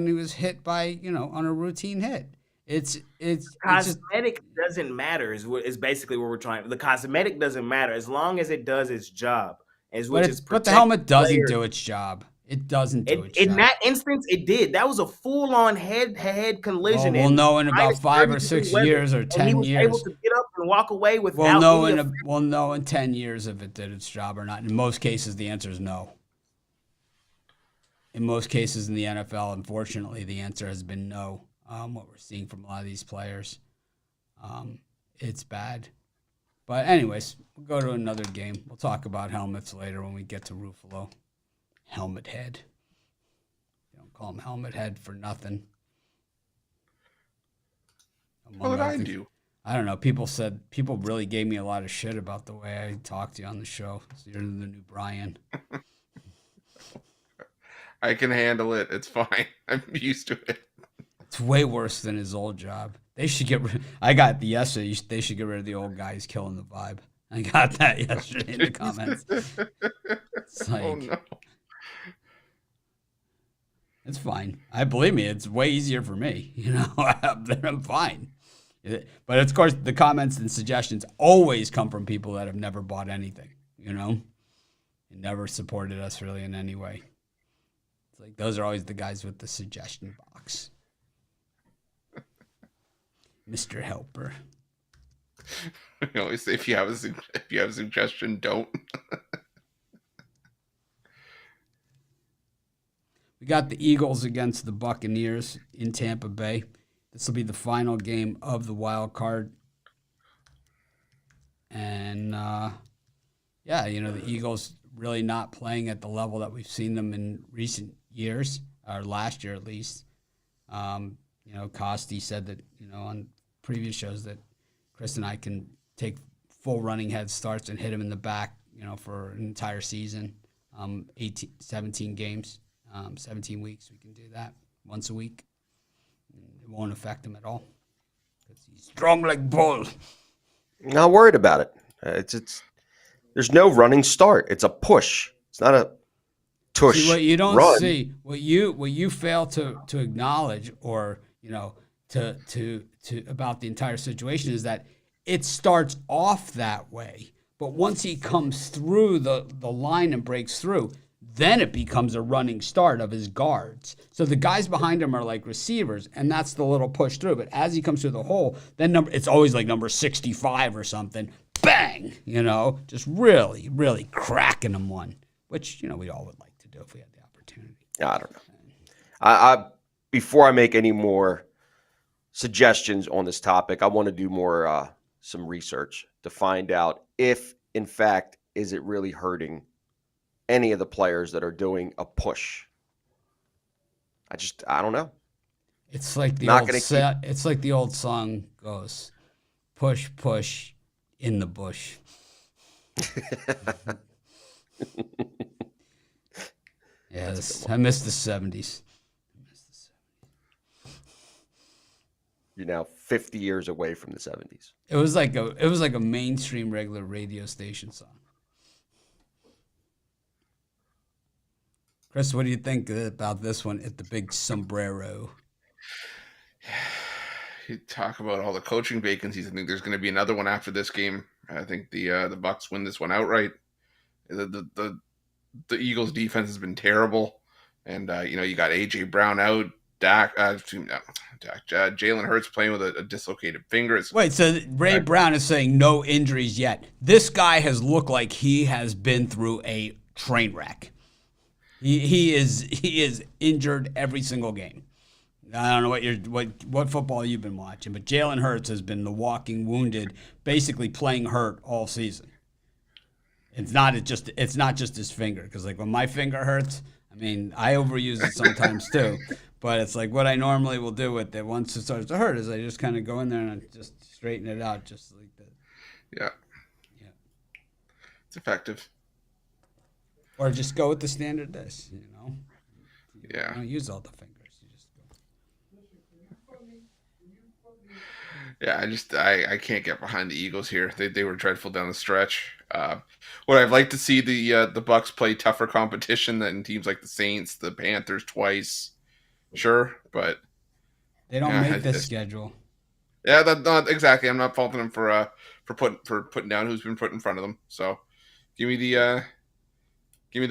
Speaker 1: he was hit by, on a routine hit. It's
Speaker 4: cosmetic doesn't matter is basically what we're trying. The cosmetic doesn't matter as long as it does its job.
Speaker 1: But the helmet doesn't do its job. It doesn't do its job.
Speaker 4: In that instance, it did. That was a full-on head-to-head collision.
Speaker 1: We'll know in about 5 or 6 years or 10 years. He was
Speaker 4: able to get up and walk away without.
Speaker 1: We'll know in 10 years if it did its job or not. In most cases, the answer is no. In most cases in the NFL, unfortunately, the answer has been no. What we're seeing from a lot of these players, it's bad. But anyways, we'll go to another game. We'll talk about helmets later when we get to Ruffolo. Helmet head. You don't call him helmet head for nothing.
Speaker 3: What did I do?
Speaker 1: I don't know. People really gave me a lot of shit about the way I talked to you on the show. So you're the new Brian.
Speaker 3: I can handle it. It's fine. I'm used to it.
Speaker 1: It's way worse than his old job. They should get rid. I got the yesterday. They should get rid of the old guy. He's killing the vibe. I got that yesterday in the comments. It's like,
Speaker 3: oh no.
Speaker 1: It's fine. Believe me, it's way easier for me. I'm fine. But of course, the comments and suggestions always come from people that have never bought anything. And never supported us really in any way. It's like those are always the guys with the suggestion box. Mr. Helper.
Speaker 3: I always say if you have a suggestion, don't.
Speaker 1: We got the Eagles against the Buccaneers in Tampa Bay. This will be the final game of the wild card. And the Eagles really not playing at the level that we've seen them in recent years, or last year at least. Costi said that, on previous shows that Chris and I can take full running head starts and hit him in the back, for an entire season, 17 games, 17 weeks. We can do that once a week. It won't affect him at all because he's strong like bull.
Speaker 2: Not worried about it. It's there's no running start. It's a push. It's not a tush.
Speaker 1: See, what you don't
Speaker 2: run.
Speaker 1: see, what you fail to acknowledge, or to about the entire situation is that it starts off that way, but once he comes through the line and breaks through, then it becomes a running start of his guards. So the guys behind him are like receivers, and that's the little push through. But as he comes through the hole, then it's always like number 65 or something. Bang! Just really, really cracking him one, which, we all would like to do if we had the opportunity.
Speaker 2: I don't know. I before I make any more suggestions on this topic, I want to do more some research to find out if, in fact, is it really hurting any of the players that are doing a push. I don't know.
Speaker 1: It's like the it's like the old song goes, push, push in the bush. Yes, I miss the 70s.
Speaker 2: You're now 50 years away from the 70s.
Speaker 1: It was like a mainstream regular radio station song. Chris, what do you think about this one at the big sombrero?
Speaker 3: You talk about all the coaching vacancies. I think there's going to be another one after this game. I think the Bucks win this one outright. The Eagles' defense has been terrible, and you got AJ Brown out. Jalen Hurts playing with a dislocated finger.
Speaker 1: Wait, so Ray Brown is saying no injuries yet. This guy has looked like he has been through a train wreck. He is injured every single game. I don't know what football you've been watching, but Jalen Hurts has been the walking wounded, basically playing hurt all season. It's not just his finger, because like when my finger hurts, I mean I overuse it sometimes too. But it's like what I normally will do with it once it starts to hurt is I just kind of go in there and I just straighten it out just like that.
Speaker 3: Yeah. It's effective.
Speaker 1: Or just go with the standard dish,
Speaker 3: Yeah.
Speaker 1: You don't use all the fingers. You just go.
Speaker 3: Yeah, I can't get behind the Eagles here. They were dreadful down the stretch. What I'd like to see the Bucks play tougher competition than teams like the Saints, the Panthers twice. Sure, but
Speaker 1: they don't make this schedule.
Speaker 3: Yeah, that's not exactly. I'm not faulting them for putting down who's been put in front of them. So, give me the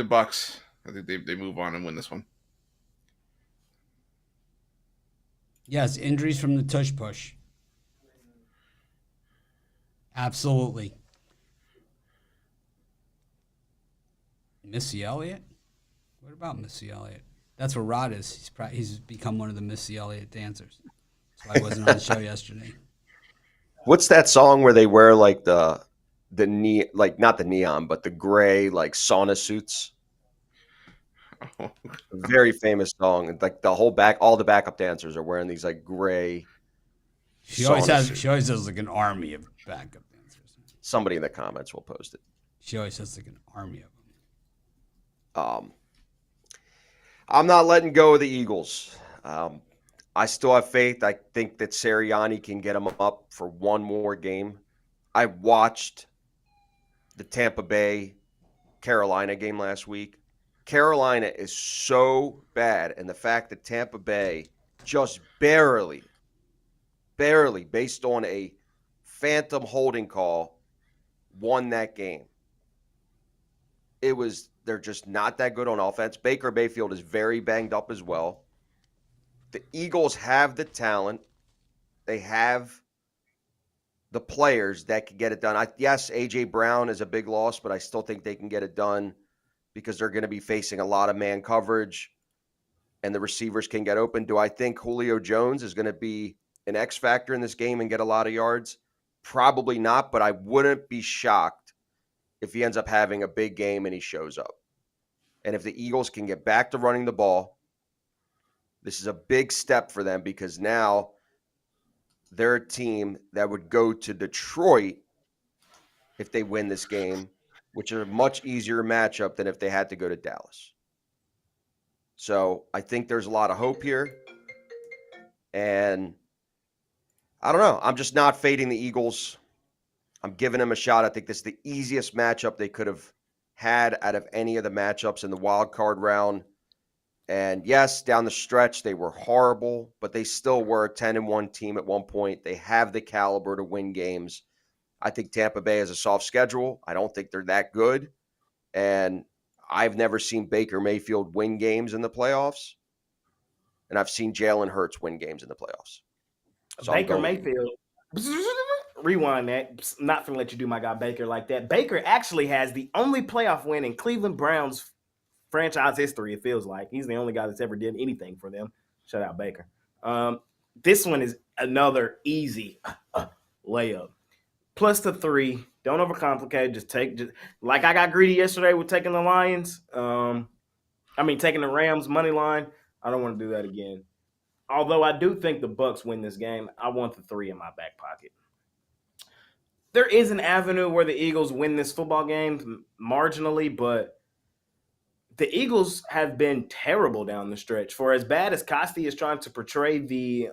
Speaker 3: Bucks. I think they move on and win this one.
Speaker 1: Yes, injuries from the tush push. Absolutely. Missy Elliott? What about Missy Elliott? That's where Rod is. He's become one of the Missy Elliott dancers. That's why I wasn't on the show yesterday.
Speaker 2: What's that song where they wear like the not the neon, but the gray like sauna suits? Very famous song. Like all the backup dancers are wearing these like gray.
Speaker 1: She always has like an army of backup dancers.
Speaker 2: Somebody in the comments will post it.
Speaker 1: She always has like an army of them.
Speaker 2: I'm not letting go of the Eagles. I still have faith. I think that Sirianni can get them up for one more game. I watched the Tampa Bay Carolina game last week. Carolina is so bad, and the fact that Tampa Bay just barely, based on a phantom holding call, won that game. They're just not that good on offense. Baker Mayfield is very banged up as well. The Eagles have the talent. They have the players that can get it done. Yes, A.J. Brown is a big loss, but I still think they can get it done because they're going to be facing a lot of man coverage and the receivers can get open. Do I think Julio Jones is going to be an X factor in this game and get a lot of yards? Probably not, but I wouldn't be shocked if he ends up having a big game and he shows up. And if the Eagles can get back to running the ball, this is a big step for them because now they're a team that would go to Detroit if they win this game, which is a much easier matchup than if they had to go to Dallas. So I think there's a lot of hope here. And I don't know. I'm just not fading the Eagles. I'm giving them a shot. I think this is the easiest matchup they could have had out of any of the matchups in the wild card round. And yes, down the stretch, they were horrible, but they still were a 10-1 team at one point. They have the caliber to win games. I think Tampa Bay has a soft schedule. I don't think they're that good. And I've never seen Baker Mayfield win games in the playoffs, and I've seen Jalen Hurts win games in the playoffs. So
Speaker 4: Baker Mayfield. Rewind that. Not gonna let you do my guy Baker like that. Baker actually has the only playoff win in Cleveland Browns franchise history. It feels like he's the only guy that's ever did anything for them. Shout out Baker. This one is another easy layup. Plus the 3. Don't overcomplicate. Just like I got greedy yesterday with taking the Lions. Taking the Rams money line. I don't want to do that again. Although I do think the Bucks win this game, I want the 3 in my back pocket. There is an avenue where the Eagles win this football game marginally, but the Eagles have been terrible down the stretch. For as bad as Costi is trying to portray the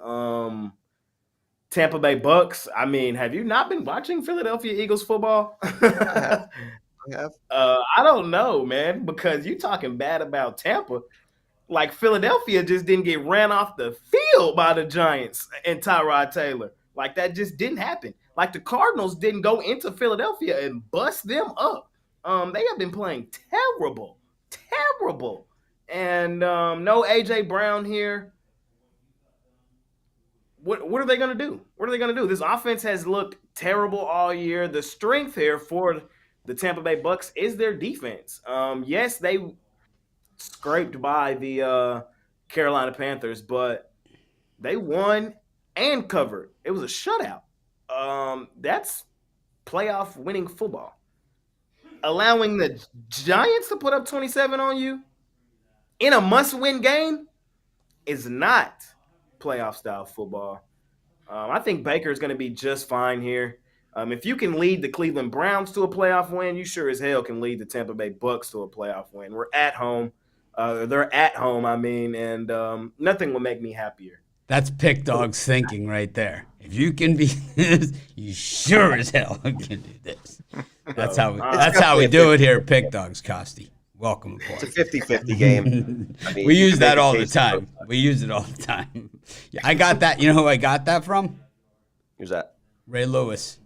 Speaker 4: Tampa Bay Bucks, have you not been watching Philadelphia Eagles football?
Speaker 2: I have.
Speaker 4: I don't know, man, because you're talking bad about Tampa. Like Philadelphia just didn't get ran off the field by the Giants and Tyrod Taylor. Like that just didn't happen. Like the Cardinals didn't go into Philadelphia and bust them up. They have been playing terrible. And no AJ Brown here. What are they going to do? What are they going to do? This offense has looked terrible all year. The strength here for the Tampa Bay Bucks is their defense. Yes, they scraped by the Carolina Panthers, but they won and covered. It was a shutout. That's playoff winning football. Allowing the Giants to put up 27 on you in a must-win game is not playoff style football. I think Baker is going to be just fine here. If you can lead the Cleveland Browns to a playoff win, you sure as hell can lead the Tampa Bay Bucks to a playoff win. We're at home. They're at home, and nothing will make me happier.
Speaker 1: That's Pick Dog's thinking right there. If you can be this, you sure as hell can do this. That's how we do it here at Pick Dogs, Costi. Welcome aboard.
Speaker 2: It's a 50-50 game.
Speaker 1: We use that all the time. We use it all the time. Yeah, I got that. You know who I got that from?
Speaker 2: Who's that?
Speaker 1: Ray Lewis.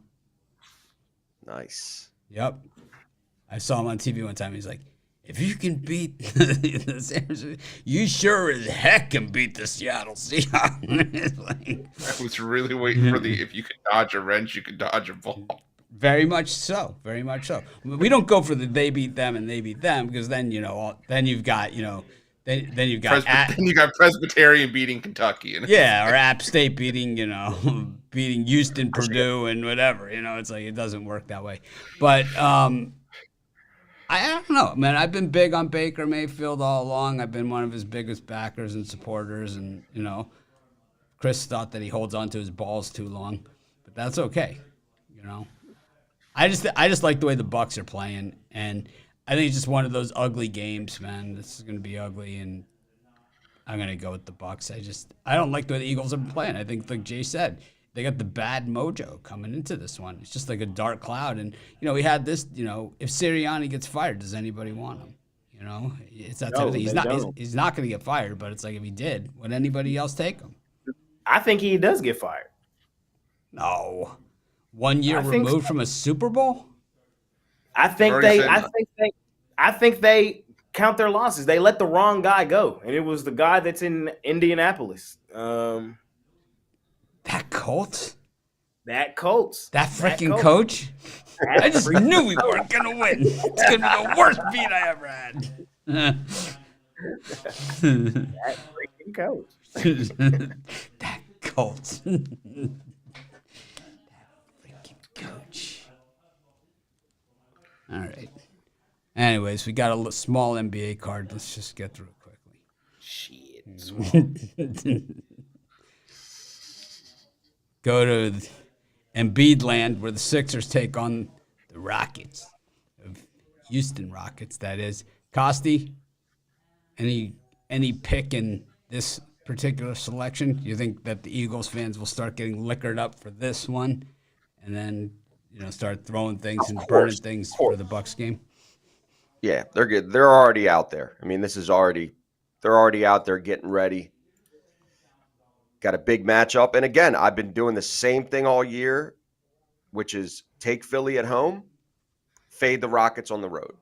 Speaker 2: Nice.
Speaker 1: Yep. I saw him on TV one time. He's like, if you can beat the San Francisco, you sure as heck can beat the Seattle Seahawks.
Speaker 3: I was really waiting for if you could dodge a wrench, you could dodge a ball.
Speaker 1: Very much so. Very much so. We don't go for the they beat them and they beat them because then then you've got then you've got
Speaker 3: you got Presbyterian beating Kentucky.
Speaker 1: Or App State beating beating Houston, Purdue, and whatever. It's like it doesn't work that way. But I don't know, man. I've been big on Baker Mayfield all along. I've been one of his biggest backers and supporters, and Chris thought that he holds on to his balls too long, but that's okay. I just like the way the Bucks are playing, and I think it's just one of those ugly games, man. This is going to be ugly, and I'm going to go with the Bucks. I don't like the way the Eagles are playing. I think, like Jay said, they got the bad mojo coming into this one. It's just like a dark cloud, and we had this. If Sirianni gets fired, does anybody want him? It's that type of thing. He's not going to get fired, but it's like if he did, would anybody else take him?
Speaker 4: I think he does get fired.
Speaker 1: No. 1 year removed from a Super Bowl?
Speaker 4: I think they count their losses. They let the wrong guy go, and it was the guy that's in Indianapolis.
Speaker 1: That Colts?
Speaker 4: That
Speaker 1: freaking coach? I just knew we weren't going to win. It's going to be the worst beat I ever had.
Speaker 4: That freaking coach.
Speaker 1: That Colts. Coach. All right. Anyways, we got a small NBA card. Let's just get through it quickly.
Speaker 4: Shit.
Speaker 1: Go to Embiid land where the Sixers take on the Rockets. Houston Rockets, that is. Costi, any pick in this particular selection? Do you think that the Eagles fans will start getting liquored up for this one? And then, start throwing things and burning things for the Bucks game?
Speaker 2: Yeah, they're good. They're already out there. They're already out there getting ready. Got a big matchup. And again, I've been doing the same thing all year, which is take Philly at home, fade the Rockets on the road.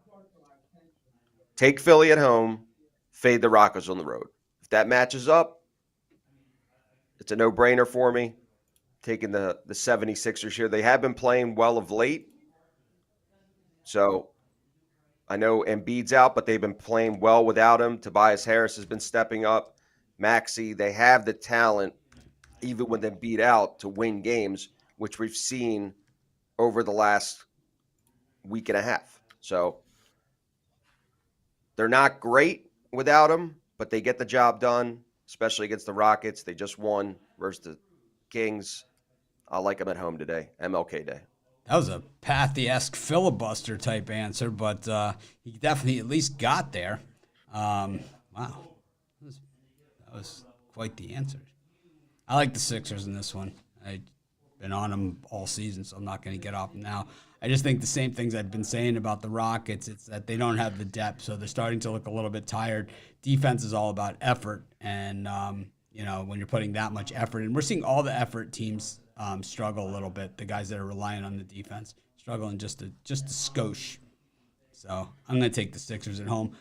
Speaker 2: take Philly at home, fade the Rockets on the road. If that matches up, it's a no-brainer for me. Taking the 76ers here. They have been playing well of late. So I know Embiid's out, but they've been playing well without him. Tobias Harris has been stepping up. Maxey, they have the talent, even when they're beat out, to win games, which we've seen over the last week and a half. So they're not great without him, but they get the job done, especially against the Rockets. They just won versus the Kings. I like them at home today, MLK Day.
Speaker 1: That was a Pathy-esque filibuster type answer, but he definitely at least got there. Wow. That was quite the answer. I like the Sixers in this one. I've been on them all season, so I'm not going to get off them now. I just think the same things I've been saying about the Rockets. It's that they don't have the depth, so they're starting to look a little bit tired. Defense is all about effort, and when you're putting that much effort, and we're seeing all the effort teams struggle a little bit. The guys that are relying on the defense struggling just a skosh. So I'm going to take the Sixers at home.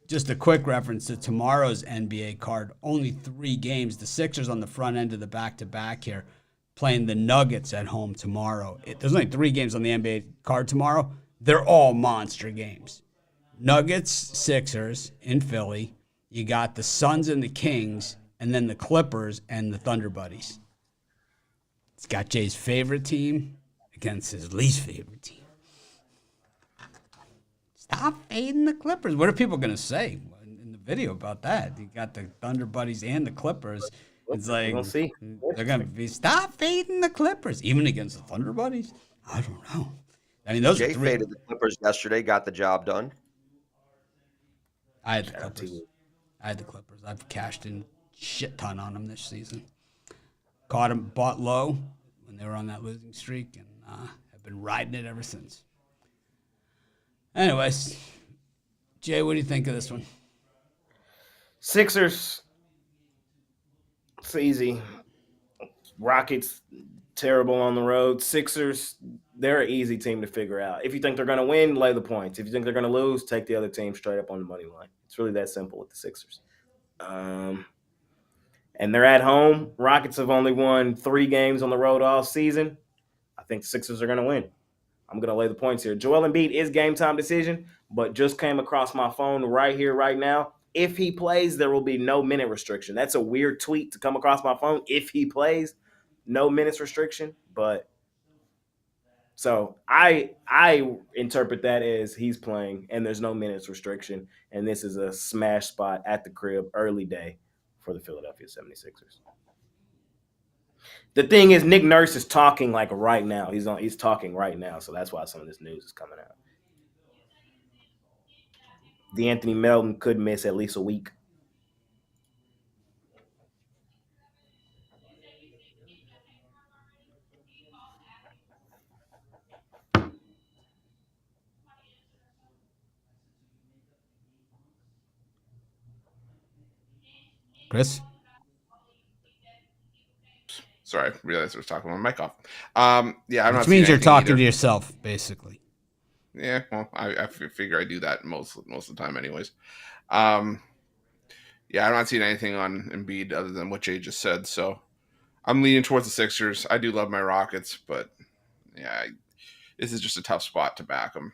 Speaker 1: Just a quick reference to tomorrow's NBA card. Only 3 games. The Sixers on the front end of the back-to-back here, playing the Nuggets at home tomorrow. There's only 3 games on the NBA card tomorrow. They're all monster games. Nuggets, Sixers in Philly. You got the Suns and the Kings, and then the Clippers and the Thunder Buddies. It's got Jay's favorite team against his least favorite team. Stop fading the Clippers. What are people going to say in the video about that? You got the Thunder Buddies and the Clippers. It's like
Speaker 4: we'll see.
Speaker 1: They're going to be, stop fading the Clippers, even against the Thunder Buddies. I don't know. I mean, those
Speaker 2: Jay
Speaker 1: are 3.
Speaker 2: faded the Clippers yesterday, got the job done.
Speaker 1: I had the Clippers. I've cashed in shit ton on them this season. Caught them, bought low when they were on that losing streak, and have been riding it ever since. Anyways, Jay, what do you think of this one?
Speaker 4: Sixers, it's easy. Rockets, terrible on the road. Sixers, they're an easy team to figure out. If you think they're going to win, lay the points. If you think they're going to lose, take the other team straight up on the money line. It's really that simple with the Sixers. And they're at home. Rockets have only won 3 games on the road all season. I think the Sixers are going to win. I'm going to lay the points here. Joel Embiid is game time decision, but just came across my phone right here, right now. If he plays, there will be no minute restriction. That's a weird tweet to come across my phone. If he plays, no minutes restriction. But so I interpret that as he's playing and there's no minutes restriction. And this is a smash spot at the crib, early day for the Philadelphia 76ers. The thing is, Nick Nurse is talking like right now. He's talking right now, so that's why some of this news is coming out. D'Anthony Melton could miss at least a week.
Speaker 1: Chris?
Speaker 3: Sorry, I realized I was talking on my mic off. I'm not.
Speaker 1: Which means you're talking to yourself, basically.
Speaker 3: Yeah, well, I figure I do that most of the time, anyways. I'm not seeing anything on Embiid other than what Jay just said. So I'm leaning towards the Sixers. I do love my Rockets, but this is just a tough spot to back them.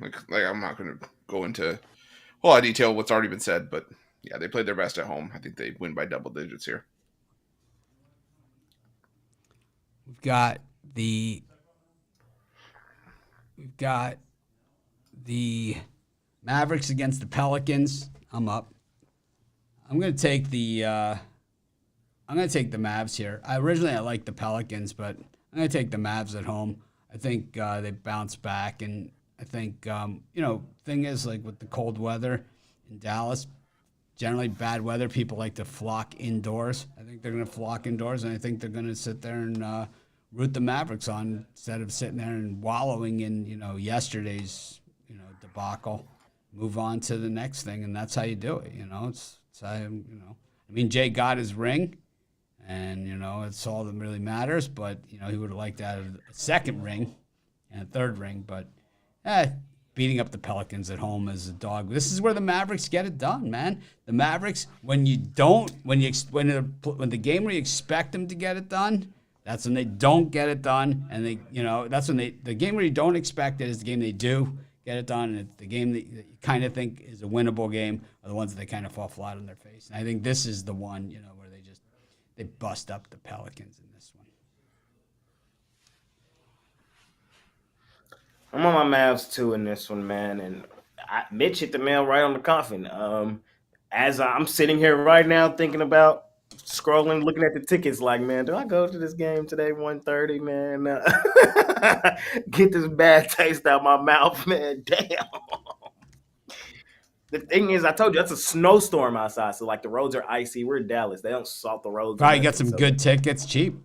Speaker 3: I'm not going to go into a whole lot of detail what's already been said, but yeah, they played their best at home. I think they win by double digits here.
Speaker 1: We've got the Mavericks against the Pelicans. I'm up. I'm gonna take the Mavs here. I liked the Pelicans, but I'm gonna take the Mavs at home. I think they bounce back, and I think thing is, like with the cold weather in Dallas, generally bad weather, people like to flock indoors. I think they're gonna flock indoors, and I think they're gonna sit there and root the Mavericks on instead of sitting there and wallowing in yesterday's debacle. Move on to the next thing, and that's how you do it. It's how I mean, Jay got his ring, and it's all that really matters. But he would have liked to have a second ring and a third ring. But beating up the Pelicans at home as a dog. This is where the Mavericks get it done, man. The Mavericks, when the game where you expect them to get it done, that's when they don't get it done, and that's when the game where you don't expect it is the game they do get it done, and the game that you kind of think is a winnable game are the ones that they kind of fall flat on their face. And I think this is the one, where they bust up the Pelicans in this one.
Speaker 4: I'm on my Mavs too in this one, man. And Mitch hit the nail right on the coffin. As I'm sitting here right now thinking about scrolling, looking at the tickets, like, man, do I go to this game today, 1:30, man? Get this bad taste out my mouth, man. Damn. The thing is, I told you, that's a snowstorm outside. So, like, the roads are icy. We're in Dallas. They don't salt the roads.
Speaker 1: Probably got some good tickets cheap.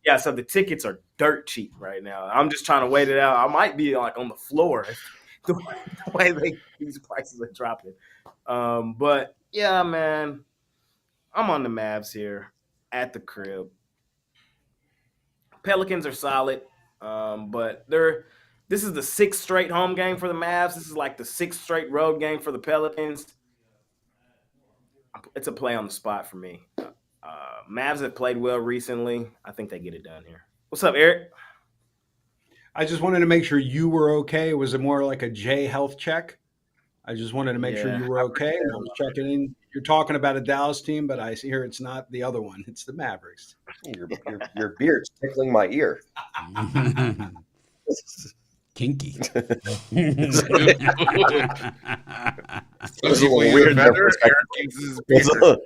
Speaker 4: Yeah, so the tickets are dirt cheap right now. I'm just trying to wait it out. I might be, like, on the floor the way these prices are dropping. But, yeah, man, I'm on the Mavs here at the crib. Pelicans are solid, but this is the 6th straight home game for the Mavs. This is like the 6th straight road game for the Pelicans. It's a play on the spot for me. Mavs have played well recently. I think they get it done here. What's up, Eric?
Speaker 5: I just wanted to make sure you were okay. Was it more like a J health check? I just wanted to make sure you were okay. I was checking in. You're talking about a Dallas team, but I hear it's not the other one. It's the Mavericks.
Speaker 2: Your beard's tickling my ear.
Speaker 1: Kinky.
Speaker 2: It was a little weird there for a second.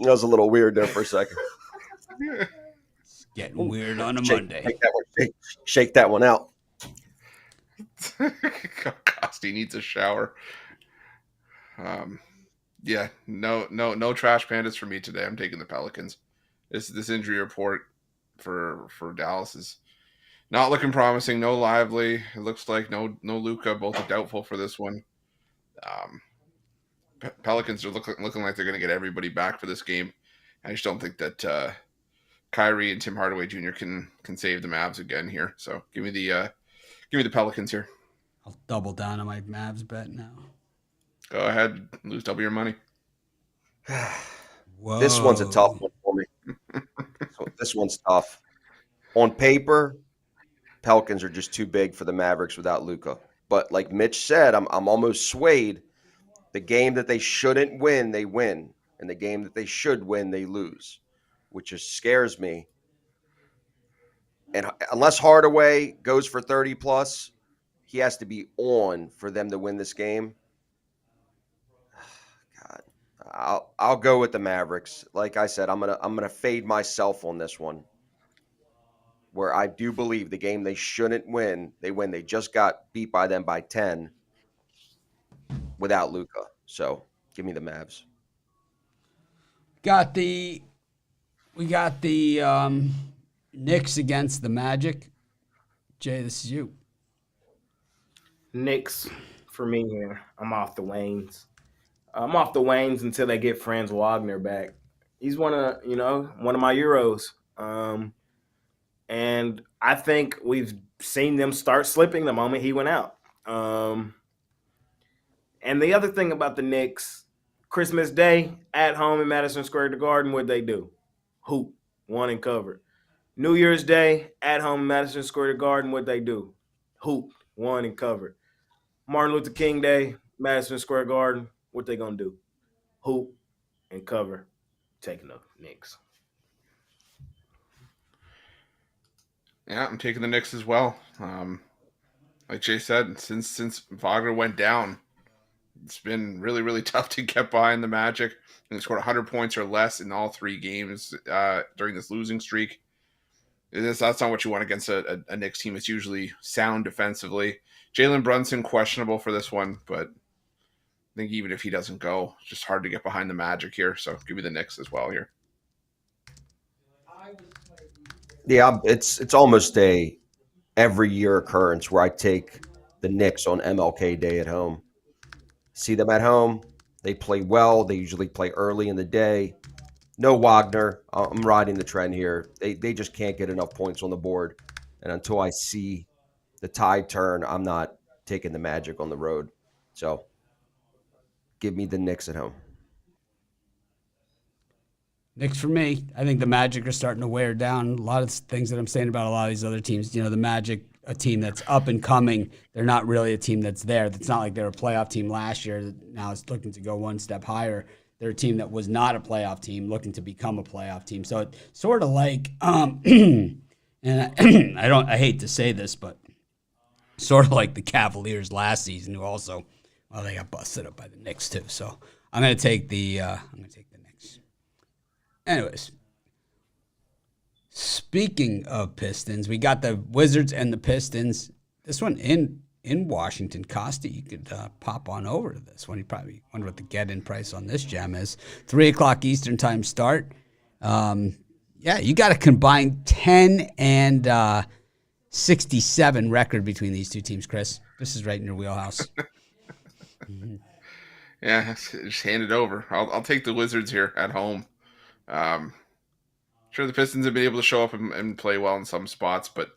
Speaker 2: That was a little weird there for a second.
Speaker 1: It's getting weird on a Monday.
Speaker 2: Shake that one out.
Speaker 3: Costi needs a shower. Yeah, no trash pandas for me today. I'm taking the Pelicans. This injury report for Dallas is not looking promising. No Lively. It looks like no Luka. Both are doubtful for this one. Pelicans are looking like they're going to get everybody back for this game. I just don't think that Kyrie and Tim Hardaway Jr. can save the Mavs again here. So give me the Pelicans here.
Speaker 1: I'll double down on my Mavs bet now.
Speaker 3: Go ahead, lose double your money.
Speaker 1: Whoa.
Speaker 2: This one's a tough one for me. This one's tough. On paper, Pelicans are just too big for the Mavericks without Luka. But like Mitch said, I'm almost swayed. The game that they shouldn't win, they win. And the game that they should win, they lose, which just scares me. And unless Hardaway goes for 30+, he has to be on for them to win this game. God, I'll go with the Mavericks. Like I said, I'm gonna fade myself on this one. Where I do believe the game they shouldn't win, they win. They just got beat by them by 10 without Luka. So give me the Mavs.
Speaker 1: We got the Knicks against the Magic. Jay, this is you.
Speaker 4: Knicks for me here. I'm off the Waynes. I'm off the Waynes until they get Franz Wagner back. He's one of my Euros. And I think we've seen them start slipping the moment he went out. And the other thing about the Knicks, Christmas Day at home in Madison Square Garden, what'd they do? Hoop, won and covered. New Year's Day at home in Madison Square Garden, what'd they do? Hoop, won and covered. Martin Luther King Day, Madison Square Garden, what they gonna do? Hoop and cover. Taking the Knicks.
Speaker 3: Yeah, I'm taking the Knicks as well. Like Jay said, since Wagner went down, it's been really, really tough to get behind the Magic. And they scored 100 points or less in all 3 games during this losing streak. That's not what you want against a Knicks team. It's usually sound defensively. Jalen Brunson, questionable for this one, but I think even if he doesn't go, it's just hard to get behind the Magic here. So give me the Knicks as well here.
Speaker 2: Yeah, it's almost a every year occurrence where I take the Knicks on MLK Day at home. See them at home. They play well. They usually play early in the day. No Wagner. I'm riding the trend here. They just can't get enough points on the board. And until I see the tide turn, I'm not taking the Magic on the road. So give me the Knicks at home.
Speaker 1: Knicks for me. I think the Magic are starting to wear down. A lot of things that I'm saying about a lot of these other teams. You know, the Magic, a team that's up and coming. They're not really a team that's there. It's not like they're a playoff team last year. Now it's looking to go one step higher. They're a team that was not a playoff team, looking to become a playoff team. So it's sort of like, and I hate to say this, but sort of like the Cavaliers last season, who also, well, they got busted up by the Knicks too. So I'm going to take the Knicks. Anyways, speaking of Pistons, we got the Wizards and the Pistons. This one in Washington. Costa, you could pop on over to this one. You probably wonder what the get-in price on this gem is. 3 o'clock Eastern time start. Yeah, you got a combined 10 and 67 record between these two teams, Chris. This is right in your wheelhouse.
Speaker 3: Yeah, just hand it over. I'll take the Wizards here at home. Sure, the Pistons have been able to show up and play well in some spots, but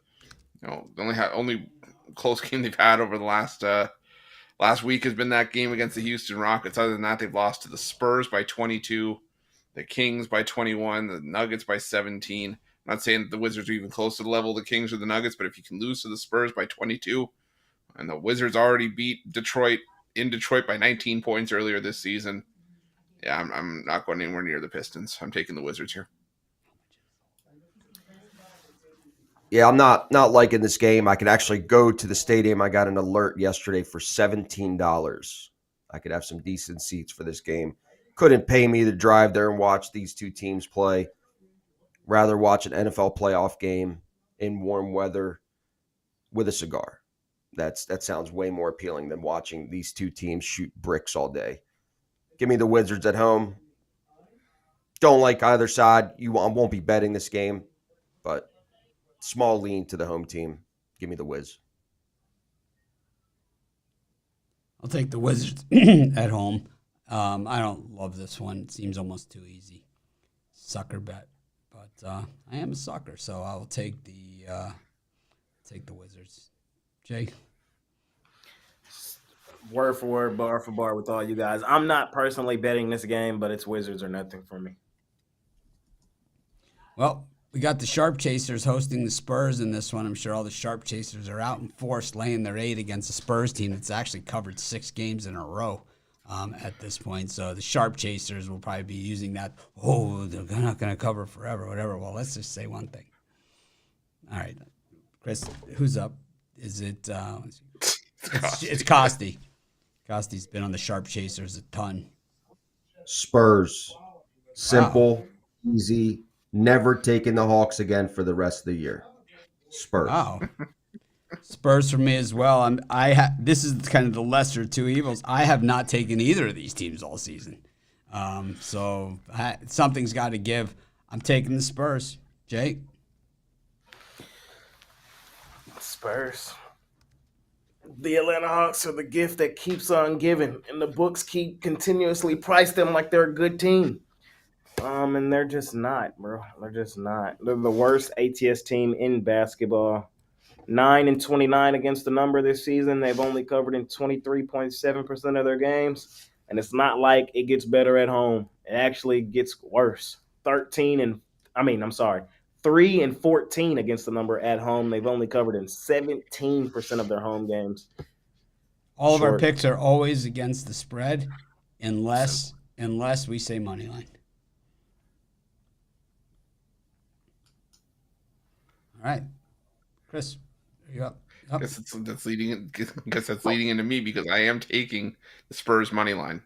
Speaker 3: you know, the only close game they've had over the last week has been that game against the Houston Rockets. Other than that, they've lost to the Spurs by 22, the Kings by 21, the Nuggets by 17. I'm not saying that the Wizards are even close to the level of the Kings or the Nuggets, but if you can lose to the Spurs by 22, and the Wizards already beat Detroit by 19 points earlier this season. Yeah, I'm not going anywhere near the Pistons. I'm taking the Wizards here.
Speaker 2: Yeah, I'm not liking this game. I could actually go to the stadium. I got an alert yesterday for $17. I could have some decent seats for this game. Couldn't pay me to drive there and watch these two teams play. Rather watch an NFL playoff game in warm weather with a cigar. That sounds way more appealing than watching these two teams shoot bricks all day. Give me the Wizards at home. Don't like either side. I won't be betting this game, but small lean to the home team. Give me the Wiz.
Speaker 1: I'll take the Wizards at home. I don't love this one. It seems almost too easy. Sucker bet. But I am a sucker, so I'll take the Wizards. Jay?
Speaker 4: Word for word, bar for bar with all you guys. I'm not personally betting this game, but it's Wizards or nothing for me.
Speaker 1: Well, we got the Sharp Chasers hosting the Spurs in this one. I'm sure all the Sharp Chasers are out in force laying their 8 against the Spurs team that's actually covered 6 games in a row at this point. So the Sharp Chasers will probably be using that, they're not going to cover forever, whatever. Well, let's just say one thing. All right. Chris, who's up? Is it it's Costi. Costi's been on the Sharp Chasers a ton.
Speaker 2: Spurs. Simple, easy. Never taking the Hawks again for the rest of the year. Spurs.
Speaker 1: Wow. Spurs for me as well. This is kind of the lesser of two evils. I have not taken either of these teams all season. So something's got to give. I'm taking the Spurs. Jake?
Speaker 4: Spurs. The Atlanta Hawks are the gift that keeps on giving, and the books keep continuously price them like they're a good team. And they're just not, bro. They're just not. They're the worst ATS team in basketball. 9-29 against the number this season. They've only covered in 23.7% of their games. And it's not like it gets better at home. It actually gets worse. 3 and 14 against the number at home. They've only covered in 17% of their home games.
Speaker 1: All of our picks are always against the spread unless we say money line. All right. Chris, are you up?
Speaker 3: I guess that's leading into me because I am taking the Spurs money line.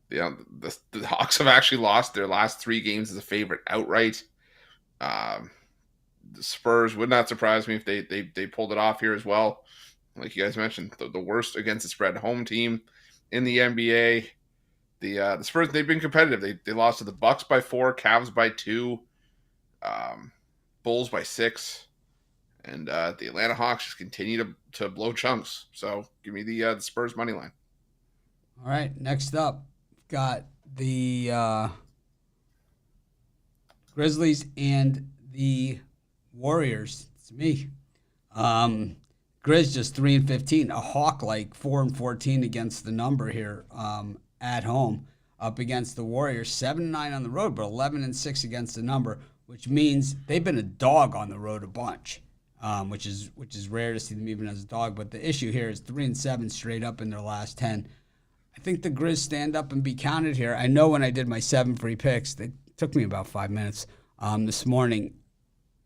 Speaker 3: The Hawks have actually lost their last 3 games as a favorite outright. The Spurs would not surprise me if they pulled it off here as well. Like you guys mentioned, the worst against the spread home team in the NBA. The Spurs, they've been competitive. They lost to the Bucks by 4, Cavs by 2, Bulls by 6. And the Atlanta Hawks just continue to blow chunks. So give me the Spurs money line.
Speaker 1: All right. Next up, got the Grizzlies and the Warriors. It's me. Grizz just 3-15. A Hawk like 4-14 against the number here at home, up against the Warriors. 7-9 on the road, but 11-6 against the number, which means they've been a dog on the road a bunch, which is rare to see them even as a dog. But the issue here is 3-7 straight up in their last 10. I think the Grizz stand up and be counted here. I know when I did my 7 free picks, it took me about 5 minutes this morning.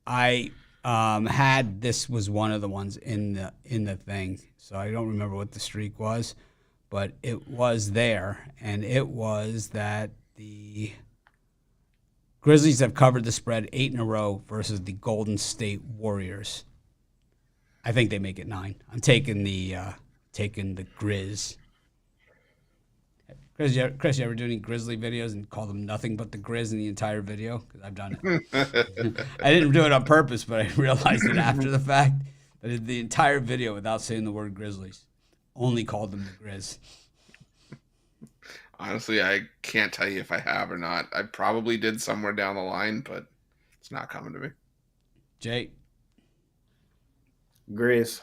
Speaker 1: I had this was one of the ones in the thing, so I don't remember what the streak was, but it was there, and it was that the Grizzlies have covered the spread 8 in a row versus the Golden State Warriors. I think they make it 9. I'm taking the Grizz. Chris, you ever do any Grizzly videos and call them nothing but the Grizz in the entire video? Because I've done it. I didn't do it on purpose, but I realized it after the fact. That I did the entire video without saying the word Grizzlies. Only called them the Grizz.
Speaker 3: Honestly, I can't tell you if I have or not. I probably did somewhere down the line, but it's not coming to me.
Speaker 1: Jay?
Speaker 4: Grizz.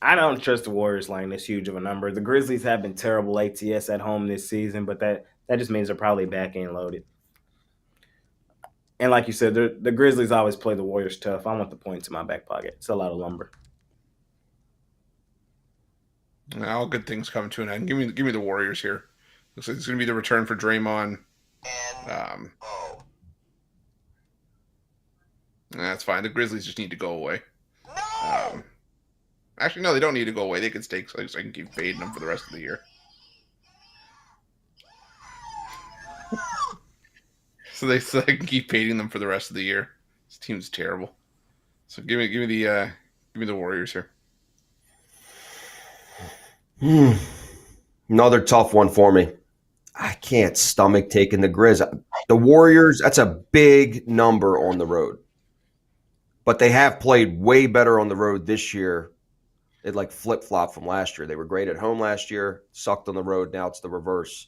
Speaker 4: I don't trust the Warriors laying this huge of a number. The Grizzlies have been terrible ATS at home this season, but that just means they're probably back end loaded. And like you said, the Grizzlies always play the Warriors tough. I want the points in my back pocket. It's a lot of lumber.
Speaker 3: All good things come to an end. Give me the Warriors here. Looks like it's going to be the return for Draymond. That's fine. The Grizzlies just need to go away. Actually, no, they don't need to go away. They can stay so I can keep fading them for the rest of the year. so I can keep fading them for the rest of the year. This team's terrible. So give me the Warriors here.
Speaker 2: Another tough one for me. I can't stomach taking the Grizz. The Warriors, that's a big number on the road. But they have played way better on the road this year. It like flip-flop from last year. They were great at home last year, sucked on the road. Now it's the reverse.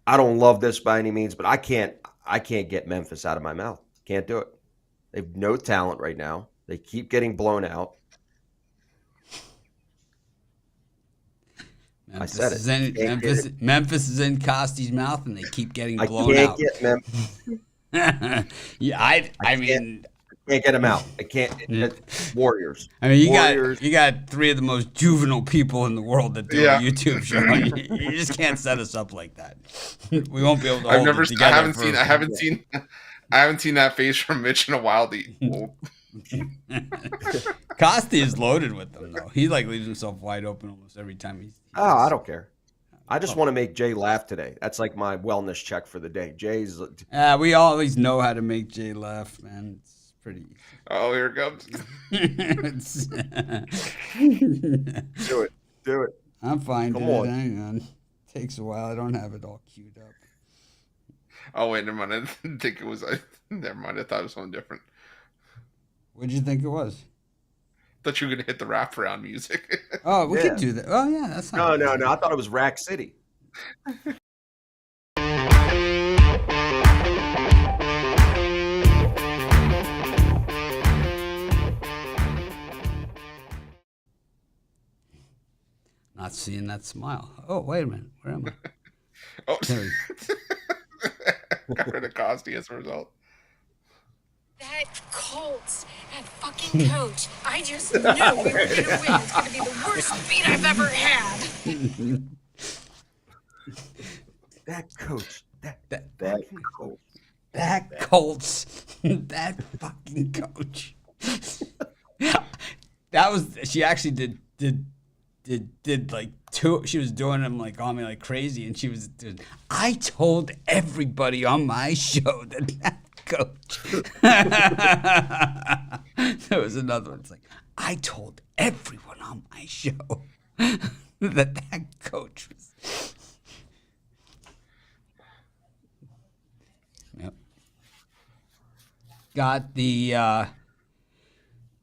Speaker 2: I don't love this by any means, but I can't get Memphis out of my mouth. Can't do it. They have no talent right now. They keep getting blown out.
Speaker 1: Memphis
Speaker 2: I said
Speaker 1: it. Memphis is in Costy's mouth, and they keep getting blown out.
Speaker 2: I can't get Memphis.
Speaker 1: Yeah, I mean,
Speaker 2: can't get them out. I can't. Warriors.
Speaker 1: I mean,
Speaker 2: Warriors.
Speaker 1: you got 3 of the most juvenile people in the world that do a YouTube show. You just can't set us up like that. We won't be able to. I
Speaker 3: haven't seen that face from Mitch in a while.
Speaker 1: Costi is loaded with them though. He like leaves himself wide open almost every time he's.
Speaker 2: I don't care. I just want to make Jay laugh today. That's like my wellness check for the day. Jay's.
Speaker 1: We always know how to make Jay laugh, man. It's pretty.
Speaker 3: Oh, here it comes.
Speaker 2: Do it.
Speaker 1: I'm fine.
Speaker 2: Come on.
Speaker 1: Hang on. Takes a while. I don't have it all queued up.
Speaker 3: Oh wait, never mind. I didn't think it was. Never mind. I thought it was something different.
Speaker 1: What did you think it was?
Speaker 3: Thought you were gonna hit the wraparound music.
Speaker 1: Oh, we could do that. Oh yeah, that's not
Speaker 2: No. I thought it was Rack City.
Speaker 1: Not seeing that smile. Oh, wait a minute. Where am I?
Speaker 3: Oh,
Speaker 1: There
Speaker 3: got rid of Costi as a result.
Speaker 6: That Colts, that fucking coach. I just knew we were going to win. It's going to be the worst beat I've ever had.
Speaker 2: That coach.
Speaker 1: That Colts. That fucking coach. That was. She actually did like 2. She was doing them like on me like crazy, and she was. I told everybody on my show that coach. There was another one. It's like, I told everyone on my show that coach was. Yep. Got the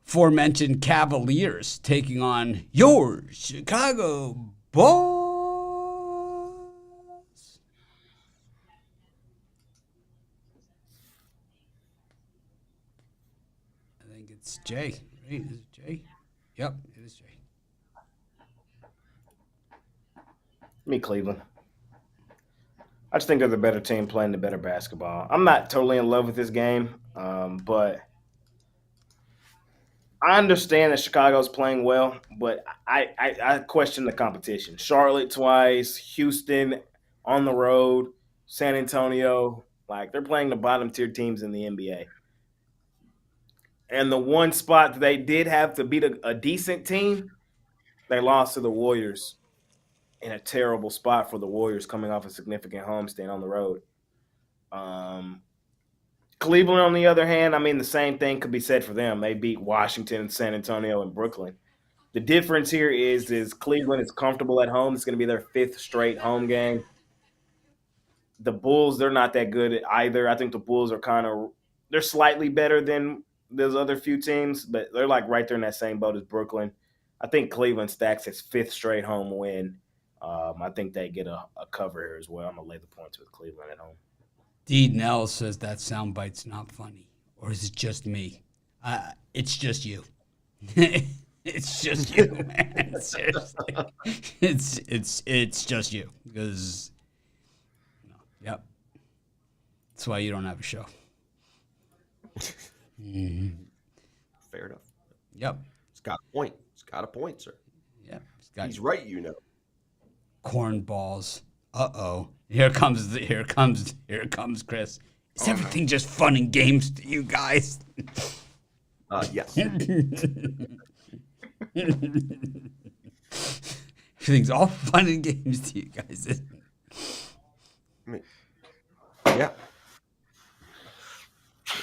Speaker 1: aforementioned Cavaliers taking on your Chicago Bulls. I think think it's Jay. Right? Is it Jay? Yep, it is Jay.
Speaker 4: Me, Cleveland. I just think they're the better team playing the better basketball. I'm not totally in love with this game, but I understand that Chicago's playing well, but I question the competition. Charlotte twice, Houston on the road, San Antonio. Like, they're playing the bottom tier teams in the NBA. And the one spot that they did have to beat a decent team, they lost to the Warriors in a terrible spot for the Warriors coming off a significant homestand on the road. Cleveland, on the other hand, I mean, the same thing could be said for them. They beat Washington, San Antonio, and Brooklyn. The difference here is Cleveland is comfortable at home. It's going to be their 5th straight home game. The Bulls, they're not that good either. I think the Bulls are they're slightly better than those other few teams, but they're like right there in that same boat as Brooklyn. I think Cleveland stacks its 5th straight home win. I think they get a cover here as well. I'm going to lay the points with Cleveland at home.
Speaker 1: D. Nell says that soundbite's not funny. Or is it just me? It's just you. It's just you, man. Seriously. It's just you. Because, yep. That's why you don't have a show.
Speaker 2: Fair enough.
Speaker 1: Yep.
Speaker 2: It's got a point. It's got a point, sir.
Speaker 1: Yep.
Speaker 2: He's right, you know.
Speaker 1: Cornballs. Uh-oh. Here comes Chris. Is everything just fun and games to you guys?
Speaker 2: Yes.
Speaker 1: Everything's all fun and games to you guys, isn't it?
Speaker 2: I mean, yeah.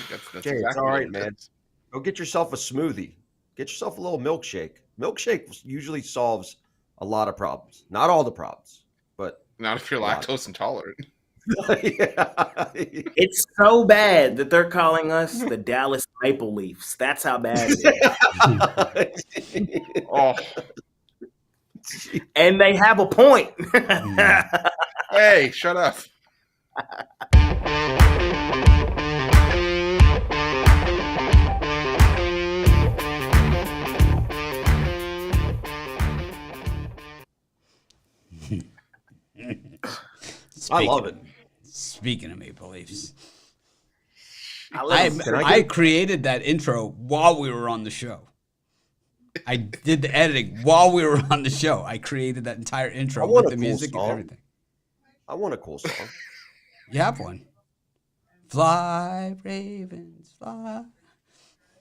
Speaker 3: That's
Speaker 2: Jay, it's all right, man. Go get yourself a smoothie. Get yourself a little milkshake. Milkshake usually solves a lot of problems. Not all the problems, but
Speaker 3: not if you're lactose intolerant.
Speaker 2: Yeah.
Speaker 4: It's so bad that they're calling us the Dallas Maple Leafs. That's how bad it is.
Speaker 3: Oh,
Speaker 4: And they have a point.
Speaker 3: hey, shut up.
Speaker 2: I love it.
Speaker 1: Speaking of Maple Leafs,
Speaker 4: I
Speaker 1: I created that intro while we were on the show. I did the editing while we were on the show. I created that entire intro with the music and everything.
Speaker 2: I want a cool song.
Speaker 1: You have one. Fly, Ravens, fly.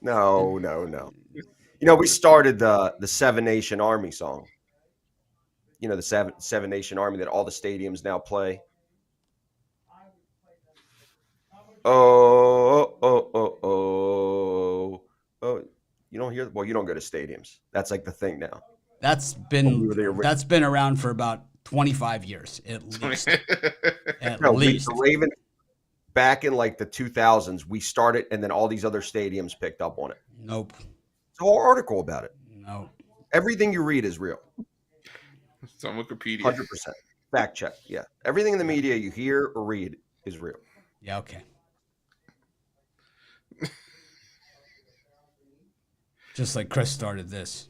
Speaker 2: No. You know, we started the Seven Nation Army song. You know, the Seven Nation Army that all the stadiums now play. Oh. You don't hear? Well, you don't go to stadiums. That's like the thing now.
Speaker 1: That's been around for about 25 years at least.
Speaker 2: The Ravens back in like the 2000s, we started, and then all these other stadiums picked up on it.
Speaker 1: Nope.
Speaker 2: It's a whole article about it.
Speaker 1: Nope.
Speaker 2: Everything you read is real.
Speaker 3: It's on Wikipedia.
Speaker 2: 100%. Fact check. Yeah. Everything in the media you hear or read is real.
Speaker 1: Yeah, okay. Just like Chris started this.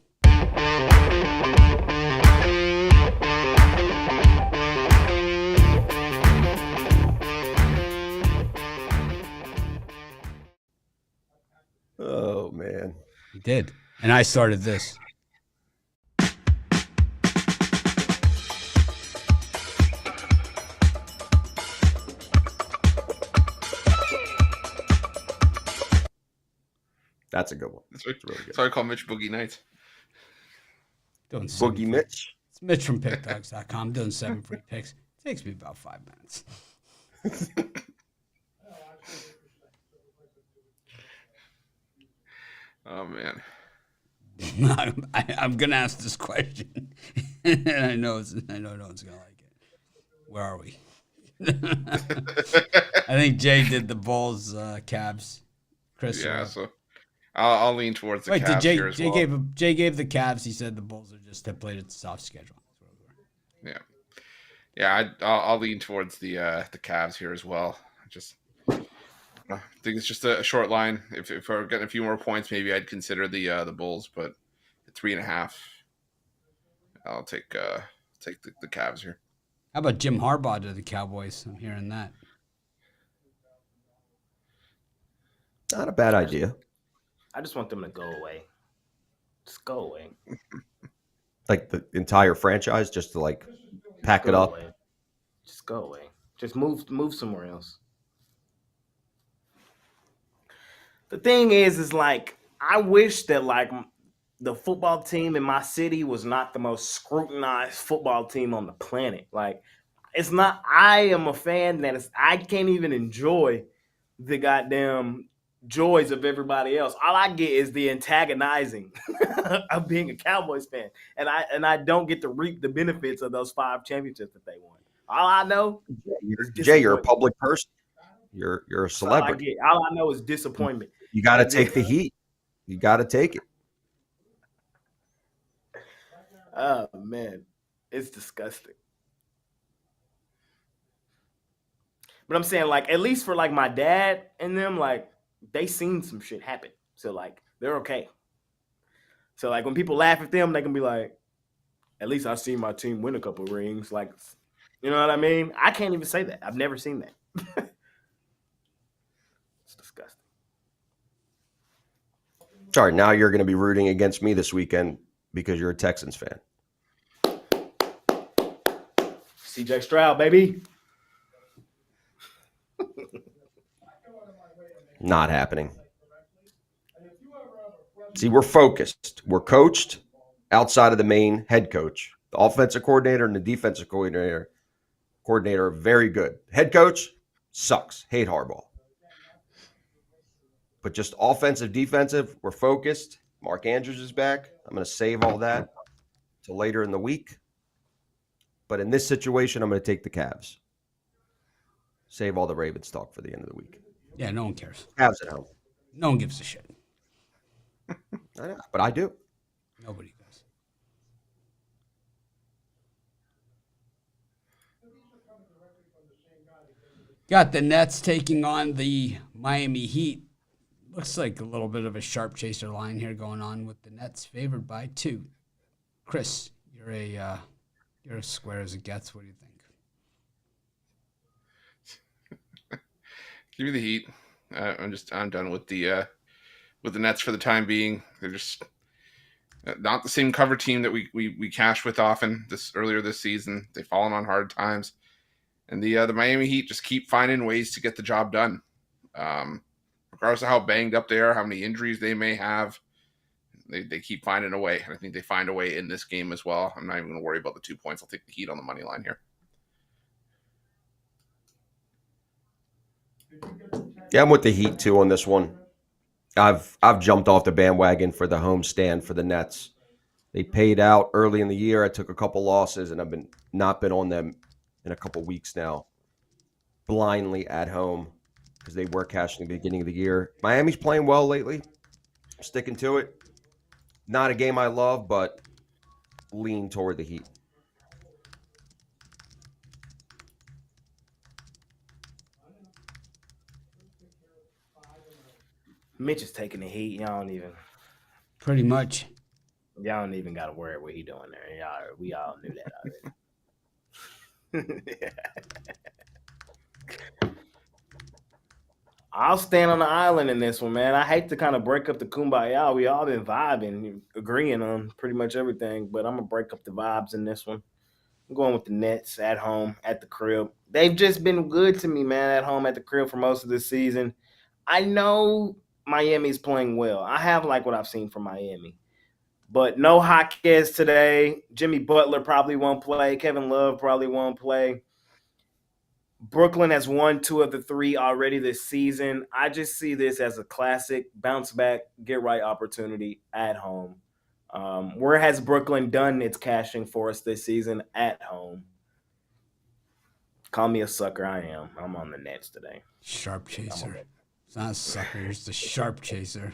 Speaker 2: Oh, man.
Speaker 1: He did. And I started this.
Speaker 2: That's a good one.
Speaker 3: That's really
Speaker 2: good.
Speaker 3: So I call Mitch Boogie Nights.
Speaker 1: Doing
Speaker 2: Boogie Mitch.
Speaker 1: It's Mitch from PickDogs.com. Doing 7 free picks. Takes me about 5 minutes.
Speaker 3: Oh man.
Speaker 1: I'm gonna ask this question, and I know no one's gonna like it. Where are we? I think Jay did the Bulls, Cavs. Chris,
Speaker 3: Yeah, so I'll lean towards the
Speaker 1: wait.
Speaker 3: Cavs
Speaker 1: Did Jay?
Speaker 3: here as
Speaker 1: Jay
Speaker 3: well.
Speaker 1: gave the Cavs. He said the Bulls are just have played a soft schedule.
Speaker 3: Yeah. I'll lean towards the Cavs here as well. Just I think it's just a short line. If I were getting a few more points, maybe I'd consider the Bulls, but at 3.5, I'll take the Cavs here.
Speaker 1: How about Jim Harbaugh to the Cowboys? I'm hearing that.
Speaker 2: Not a bad idea.
Speaker 4: I just want them to go away. Just go away.
Speaker 2: Like the entire franchise, just to like pack it up.
Speaker 4: Away. Just go away. Just move somewhere else. The thing is like I wish that like the football team in my city was not the most scrutinized football team on the planet. Like it's not. I am a fan that I can't even enjoy the goddamn joys of everybody else. All I get is the antagonizing of being a Cowboys fan, and I don't get to reap the benefits of those 5 championships that they won. All I know,
Speaker 2: Jay, you're a public person. You're a celebrity.
Speaker 4: All I know is disappointment.
Speaker 2: You got to take the heat. You got to take it.
Speaker 4: Oh man, it's disgusting. But I'm saying, like, at least for like my dad and them, like they seen some shit happen, so like they're okay. So like when people laugh at them, they can be like, at least I've seen my team win a couple rings. Like, you know what I mean? I can't even say that. I've never seen that. It's disgusting.
Speaker 2: Sorry, now you're going to be rooting against me this weekend because you're a Texans fan.
Speaker 4: CJ Stroud, baby.
Speaker 2: Not happening. See, we're focused. We're coached outside of the main head coach. The offensive coordinator and the defensive coordinator are very good. Head coach sucks. Hate Harbaugh. But just offensive, defensive, we're focused. Mark Andrews is back. I'm going to save all that till later in the week. But in this situation, I'm going to take the Cavs. Save all the Ravens talk for the end of the week.
Speaker 1: Yeah, no one cares.
Speaker 2: Cavs at home.
Speaker 1: No one gives a shit.
Speaker 2: I know, but I do.
Speaker 1: Nobody does. Got the Nets taking on the Miami Heat. Looks like a little bit of a sharp chaser line here going on with the Nets favored by 2. Chris, you're a square as it gets. What do you think?
Speaker 3: Give me the Heat. I'm done with the Nets for the time being. They're just not the same cover team that we cashed with often earlier this season. They've fallen on hard times, and the Miami Heat just keep finding ways to get the job done. Regardless of how banged up they are, how many injuries they may have, they keep finding a way. And I think they find a way in this game as well. I'm not even going to worry about the 2 points. I'll take the Heat on the money line here.
Speaker 2: Yeah, I'm with the Heat too on this one. I've jumped off the bandwagon for the home stand for the Nets. They paid out early in the year. I took a couple losses, and I've not been on them in a couple weeks now. Blindly at home because they were cashing at the beginning of the year. Miami's playing well lately. I'm sticking to it. Not a game I love, but lean toward the Heat.
Speaker 4: Mitch is taking the Heat. Y'all don't even got to worry what he doing there. We all knew that already. I'll stand on the island in this one, man. I hate to kind of break up the kumbaya. We all been vibing, agreeing on pretty much everything, but I'm going to break up the vibes in this one. I'm going with the Nets at home, at the crib. They've just been good to me, man, at home, at the crib for most of this season. I know Miami's playing well. I have liked what I've seen from Miami. But no Jaquez today. Jimmy Butler probably won't play. Kevin Love probably won't play. Brooklyn has won 2 of the 3 already this season. I just see this as a classic bounce back, get right opportunity at home. Where has Brooklyn done its cashing for us this season? At home. Call me a sucker. I am. I'm on the Nets today.
Speaker 1: Sharp chaser. It's not a sucker. It's the sharp chaser.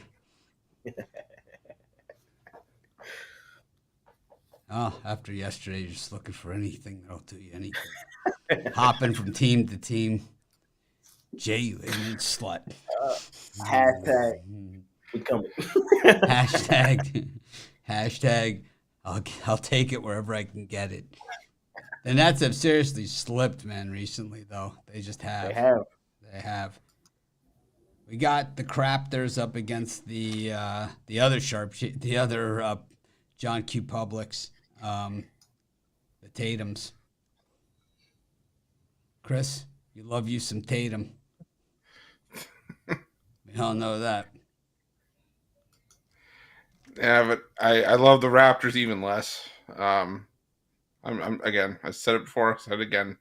Speaker 1: Oh, after yesterday, you're just looking for anything that'll do you anything. Hopping from team to team. Jay, you ignorant slut.
Speaker 4: Hashtag we coming.
Speaker 1: Hashtag I'll take it wherever I can get it. The Nets have seriously slipped, man, recently, though. They just have. They have. We got the Raptors up against the other John Q. Publics, the Tatums. Chris, you love you some Tatum. We all know that.
Speaker 3: Yeah, but I love the Raptors even less. I'm again. I said it before. I said it again.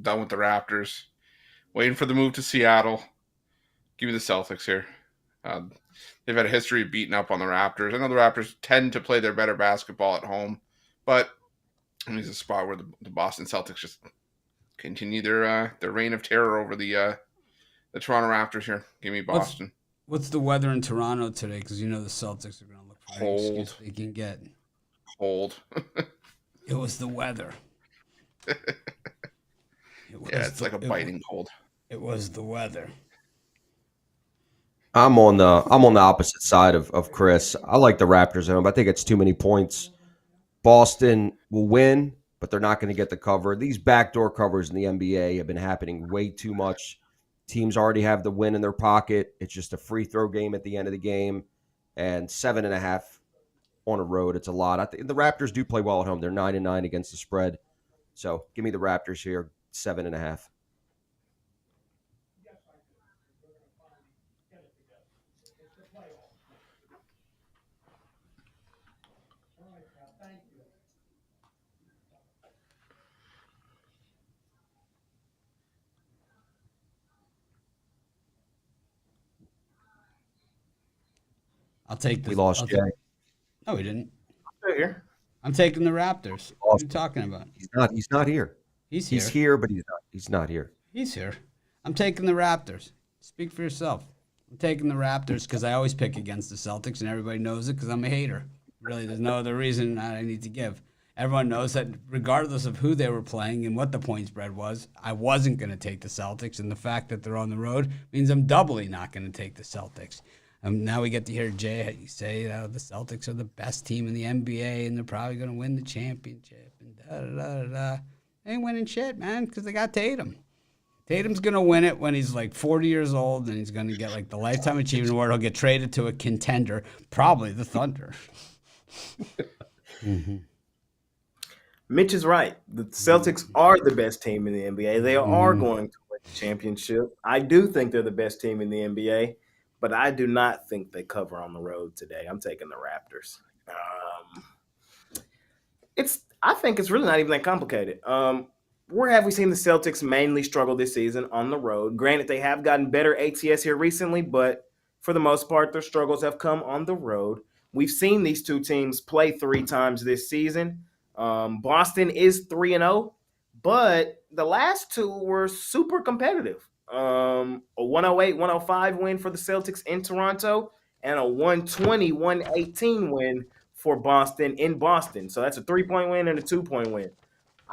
Speaker 3: Done with the Raptors. Waiting for the move to Seattle. Give me the Celtics here. They've had a history of beating up on the Raptors. I know the Raptors tend to play their better basketball at home, but it's a spot where the Boston Celtics just continue their reign of terror over the Toronto Raptors here. Give me Boston.
Speaker 1: What's the weather in Toronto today? Because you know the Celtics are going to look for any excuse they can get.
Speaker 3: Cold.
Speaker 1: It was the weather.
Speaker 3: It's like a biting cold.
Speaker 1: It was the weather.
Speaker 2: I'm on the opposite side of Chris. I like the Raptors at home. I think it's too many points. Boston will win, but they're not going to get the cover. These backdoor covers in the NBA have been happening way too much. Teams already have the win in their pocket. It's just a free throw game at the end of the game, and 7.5 on a road. It's a lot. I think the Raptors do play well at home. They're 9-9 against the spread. So give me the Raptors here, 7.5.
Speaker 1: I'll take this.
Speaker 2: We lost Jay.
Speaker 1: No, we didn't.
Speaker 4: Right here.
Speaker 1: I'm taking the Raptors. What are you talking about?
Speaker 2: He's not here.
Speaker 1: He's here.
Speaker 2: He's here, but he's not here.
Speaker 1: He's here. I'm taking the Raptors. Speak for yourself. I'm taking the Raptors because I always pick against the Celtics, and everybody knows it because I'm a hater. Really, there's no other reason I need to give. Everyone knows that regardless of who they were playing and what the point spread was, I wasn't going to take the Celtics, and the fact that they're on the road means I'm doubly not going to take the Celtics. Now we get to hear Jay say the Celtics are the best team in the NBA, and they're probably going to win the championship, and da-da-da-da-da. They ain't winning shit, man, because they got Tatum. Tatum's going to win it when he's like 40 years old, and he's going to get like the Lifetime Achievement Award. He'll get traded to a contender, probably the Thunder.
Speaker 4: Mm-hmm. Mitch is right. The Celtics are the best team in the NBA. They are going to win the championship. I do think they're the best team in the NBA, but I do not think they cover on the road today. I'm taking the Raptors. I think it's really not even that complicated. Where have we seen the Celtics mainly struggle this season? On the road. Granted, they have gotten better ATS here recently, but for the most part, their struggles have come on the road. We've seen these two teams play 3 times this season. Boston is 3-0, but the last 2 were super competitive. A 108-105 win for the Celtics in Toronto and a 120-118 win for Boston in Boston. So that's a 3-point win and a 2-point win.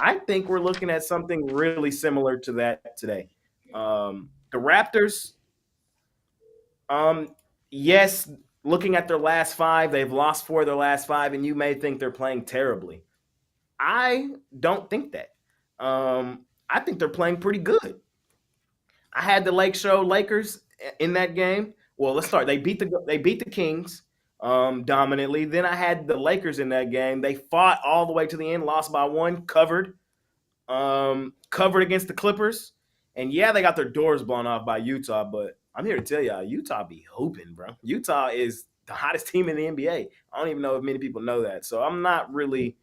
Speaker 4: I think we're looking at something really similar to that today. The Raptors, yes, looking at their last 5, they've lost 4 of their last 5, and you may think they're playing terribly. I don't think that. I think they're playing pretty good. I had the Lake Show Lakers in that game. Well, let's start. They beat the Kings dominantly. Then I had the Lakers in that game. They fought all the way to the end, lost by 1, covered against the Clippers. And yeah, they got their doors blown off by Utah, but I'm here to tell y'all, Utah be hooping, bro. Utah is the hottest team in the NBA. I don't even know if many people know that. So I'm not really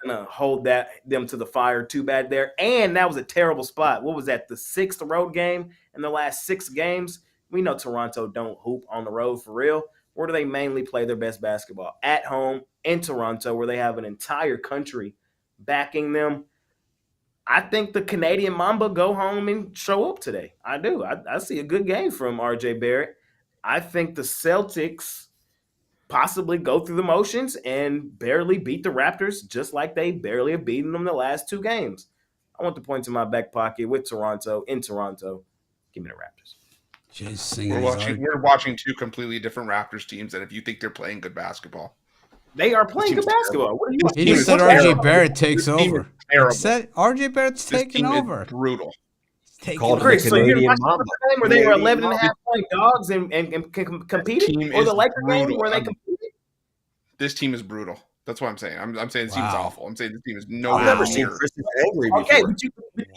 Speaker 4: gonna hold them to the fire too bad there. And that was a terrible spot. What was that? The 6th road game in the last 6 games. We know Toronto don't hoop on the road for real. Where do they mainly play their best basketball? At home in Toronto, where they have an entire country backing them. I think the Canadian Mamba go home and show up today. I do. I see a good game from RJ Barrett. I think the Celtics possibly go through the motions and barely beat the Raptors, just like they barely have beaten them the last 2 games. I want the points in my back pocket with Toronto in Toronto. Give me the Raptors.
Speaker 1: Jay's singing
Speaker 3: We're watching two completely different Raptors teams, and if you think they're playing good basketball,
Speaker 4: they are playing good basketball. What are you?
Speaker 1: He just said RJ Barrett takes over.
Speaker 3: Terrible.
Speaker 1: He said RJ Barrett's
Speaker 3: This
Speaker 1: taking
Speaker 3: team is
Speaker 1: over.
Speaker 3: brutal.
Speaker 2: Called
Speaker 1: over.
Speaker 4: Chris, so you're
Speaker 2: Canadian
Speaker 4: watching
Speaker 2: Mamba.
Speaker 4: the game where they were
Speaker 2: Canadian
Speaker 4: 11 and a half point dogs and competed,
Speaker 3: Team
Speaker 4: or the
Speaker 3: is
Speaker 4: Lakers game
Speaker 3: brutal.
Speaker 4: where they competed?
Speaker 3: This team is brutal. That's what I'm saying. I'm saying this team is
Speaker 1: Wow.
Speaker 3: awful. I'm saying this team is no
Speaker 2: I've never seen
Speaker 3: near.
Speaker 2: Chris angry before.
Speaker 4: Okay, but you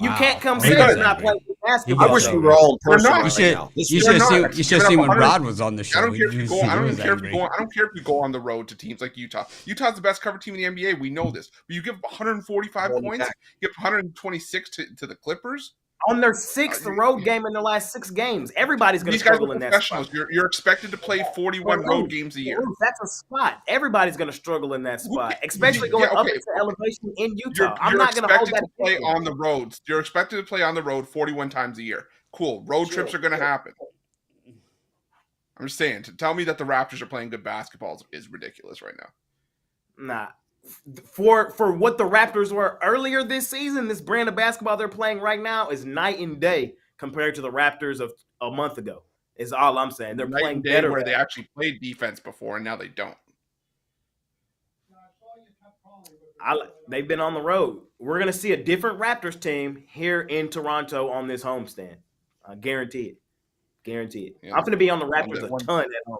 Speaker 1: Wow.
Speaker 4: can't come
Speaker 1: He
Speaker 4: say
Speaker 1: got
Speaker 4: it's
Speaker 1: it,
Speaker 4: not
Speaker 1: man.
Speaker 4: playing
Speaker 1: He
Speaker 4: basketball.
Speaker 2: I
Speaker 1: got
Speaker 2: wish
Speaker 1: it.
Speaker 2: we were all in person
Speaker 3: not.
Speaker 1: You
Speaker 2: right
Speaker 1: should
Speaker 2: now.
Speaker 1: you
Speaker 2: This
Speaker 1: should
Speaker 2: is-
Speaker 3: They're
Speaker 1: see
Speaker 3: not.
Speaker 1: you should
Speaker 3: They're
Speaker 1: see
Speaker 3: up
Speaker 1: when
Speaker 3: 100.
Speaker 1: Rod was on the show.
Speaker 3: I don't care if you go. I don't
Speaker 1: was
Speaker 3: even care if you
Speaker 1: angry.
Speaker 3: go. I don't care if you go on the road to teams like Utah. Utah's the best cover team in the NBA. We know this. But you give 145
Speaker 2: Well,
Speaker 3: points. You give 126 to the Clippers.
Speaker 4: On their sixth road game in their last 6 games, everybody's going to
Speaker 3: These guys
Speaker 4: struggle
Speaker 3: are
Speaker 4: in that
Speaker 3: professionals.
Speaker 4: spot.
Speaker 3: You're expected to play 41 road games a year.
Speaker 4: That's a spot. Everybody's going to struggle in that spot, especially going up into elevation in Utah. I'm not going to hold
Speaker 3: expected
Speaker 4: that
Speaker 3: to play
Speaker 4: against you.
Speaker 3: on the roads. You're expected to play on the road 41 times a year. Cool. Road trips are going to happen. I'm just saying. To tell me that the Raptors are playing good basketball is ridiculous right now.
Speaker 4: Nah. For what the Raptors were earlier this season, this brand of basketball they're playing right now is night and day compared to the Raptors of a month ago. Is all I'm saying. They're
Speaker 3: Night
Speaker 4: playing
Speaker 3: and day
Speaker 4: better.
Speaker 3: where they actually played defense before, and now they don't.
Speaker 4: They've been on the road. We're going to see a different Raptors team here in Toronto on this homestand. I guarantee it. Guarantee it.
Speaker 3: Yeah.
Speaker 4: I'm going to be on the Raptors a ton at home.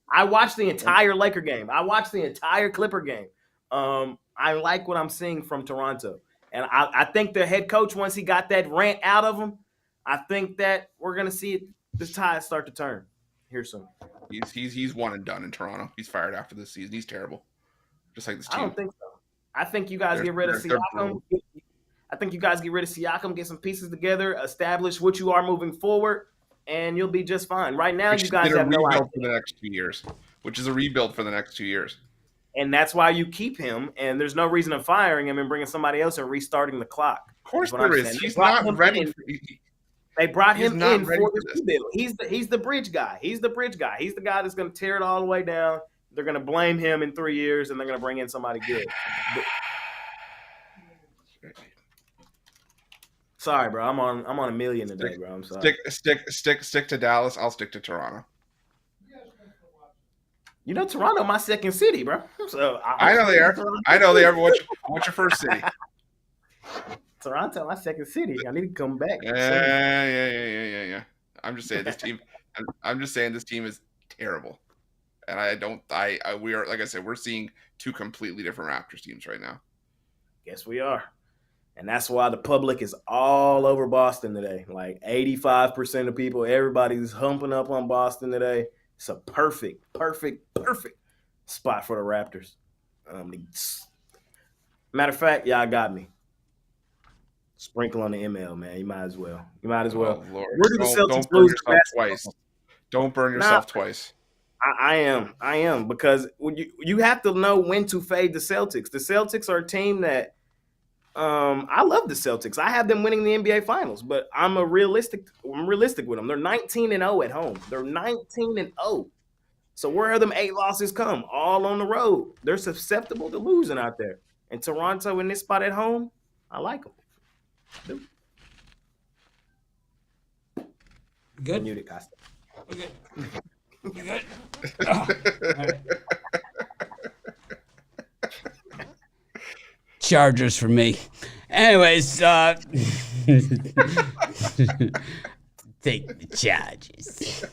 Speaker 4: I watched the entire Laker game. I watched the entire Clipper game. I like what I'm seeing from Toronto. And I think the head coach, once he got that rant out of him, I think that we're going to see this tide start to turn here soon.
Speaker 3: He's one and done in Toronto. He's fired after this season. He's terrible. Just like this team.
Speaker 4: I don't think so. I think you guys get rid of Siakam. I think you guys get rid of Siakam, get some pieces together, establish what you are moving forward, and you'll be just fine. Right now, you guys have no idea.
Speaker 3: For the next 2 years, which is a rebuild for the next 2 years.
Speaker 4: And that's why you keep him, and there's no reason of firing him and bringing somebody else and restarting the clock.
Speaker 3: Of course there is. He's not ready.
Speaker 4: They brought him in for
Speaker 3: for
Speaker 4: this rebuild. He's the bridge guy. He's the bridge guy. He's the guy that's going to tear it all the way down. They're going to blame him in 3 years, and they're going to bring in somebody good. Sorry, bro. I'm on a million today, bro. I'm sorry.
Speaker 3: Stick to Dallas. I'll stick to Toronto.
Speaker 4: You know, Toronto, my second city, bro. So
Speaker 3: I know they are. I know they are. What's your first city?
Speaker 4: Toronto, my second city. I need to come back.
Speaker 3: Yeah. I'm just saying this team. I'm just saying this team is terrible, and we are, like I said, we're seeing two completely different Raptors teams right now.
Speaker 4: Yes, we are. And that's why the public is all over Boston today. Like 85% of people, everybody's humping up on Boston today. It's a perfect spot for the Raptors. Matter of fact, y'all got me. Sprinkle on the ML, man. You might as well.
Speaker 3: Oh, Lord.
Speaker 4: Where do the Celtics
Speaker 3: don't burn
Speaker 4: lose
Speaker 3: yourself twice. Don't burn yourself twice.
Speaker 4: I am because when you have to know when to fade the Celtics. The Celtics are a team that I love the Celtics. I have them winning the NBA Finals, but I'm realistic with them. They're 19-0 at home. They're 19-0. So where are them 8 losses come? All on the road. They're susceptible to losing out there. And Toronto in this spot at home, I like them.
Speaker 1: Good.
Speaker 4: Mute it, Costa.
Speaker 1: Okay. You good? Chargers for me. Anyways, take the Chargers.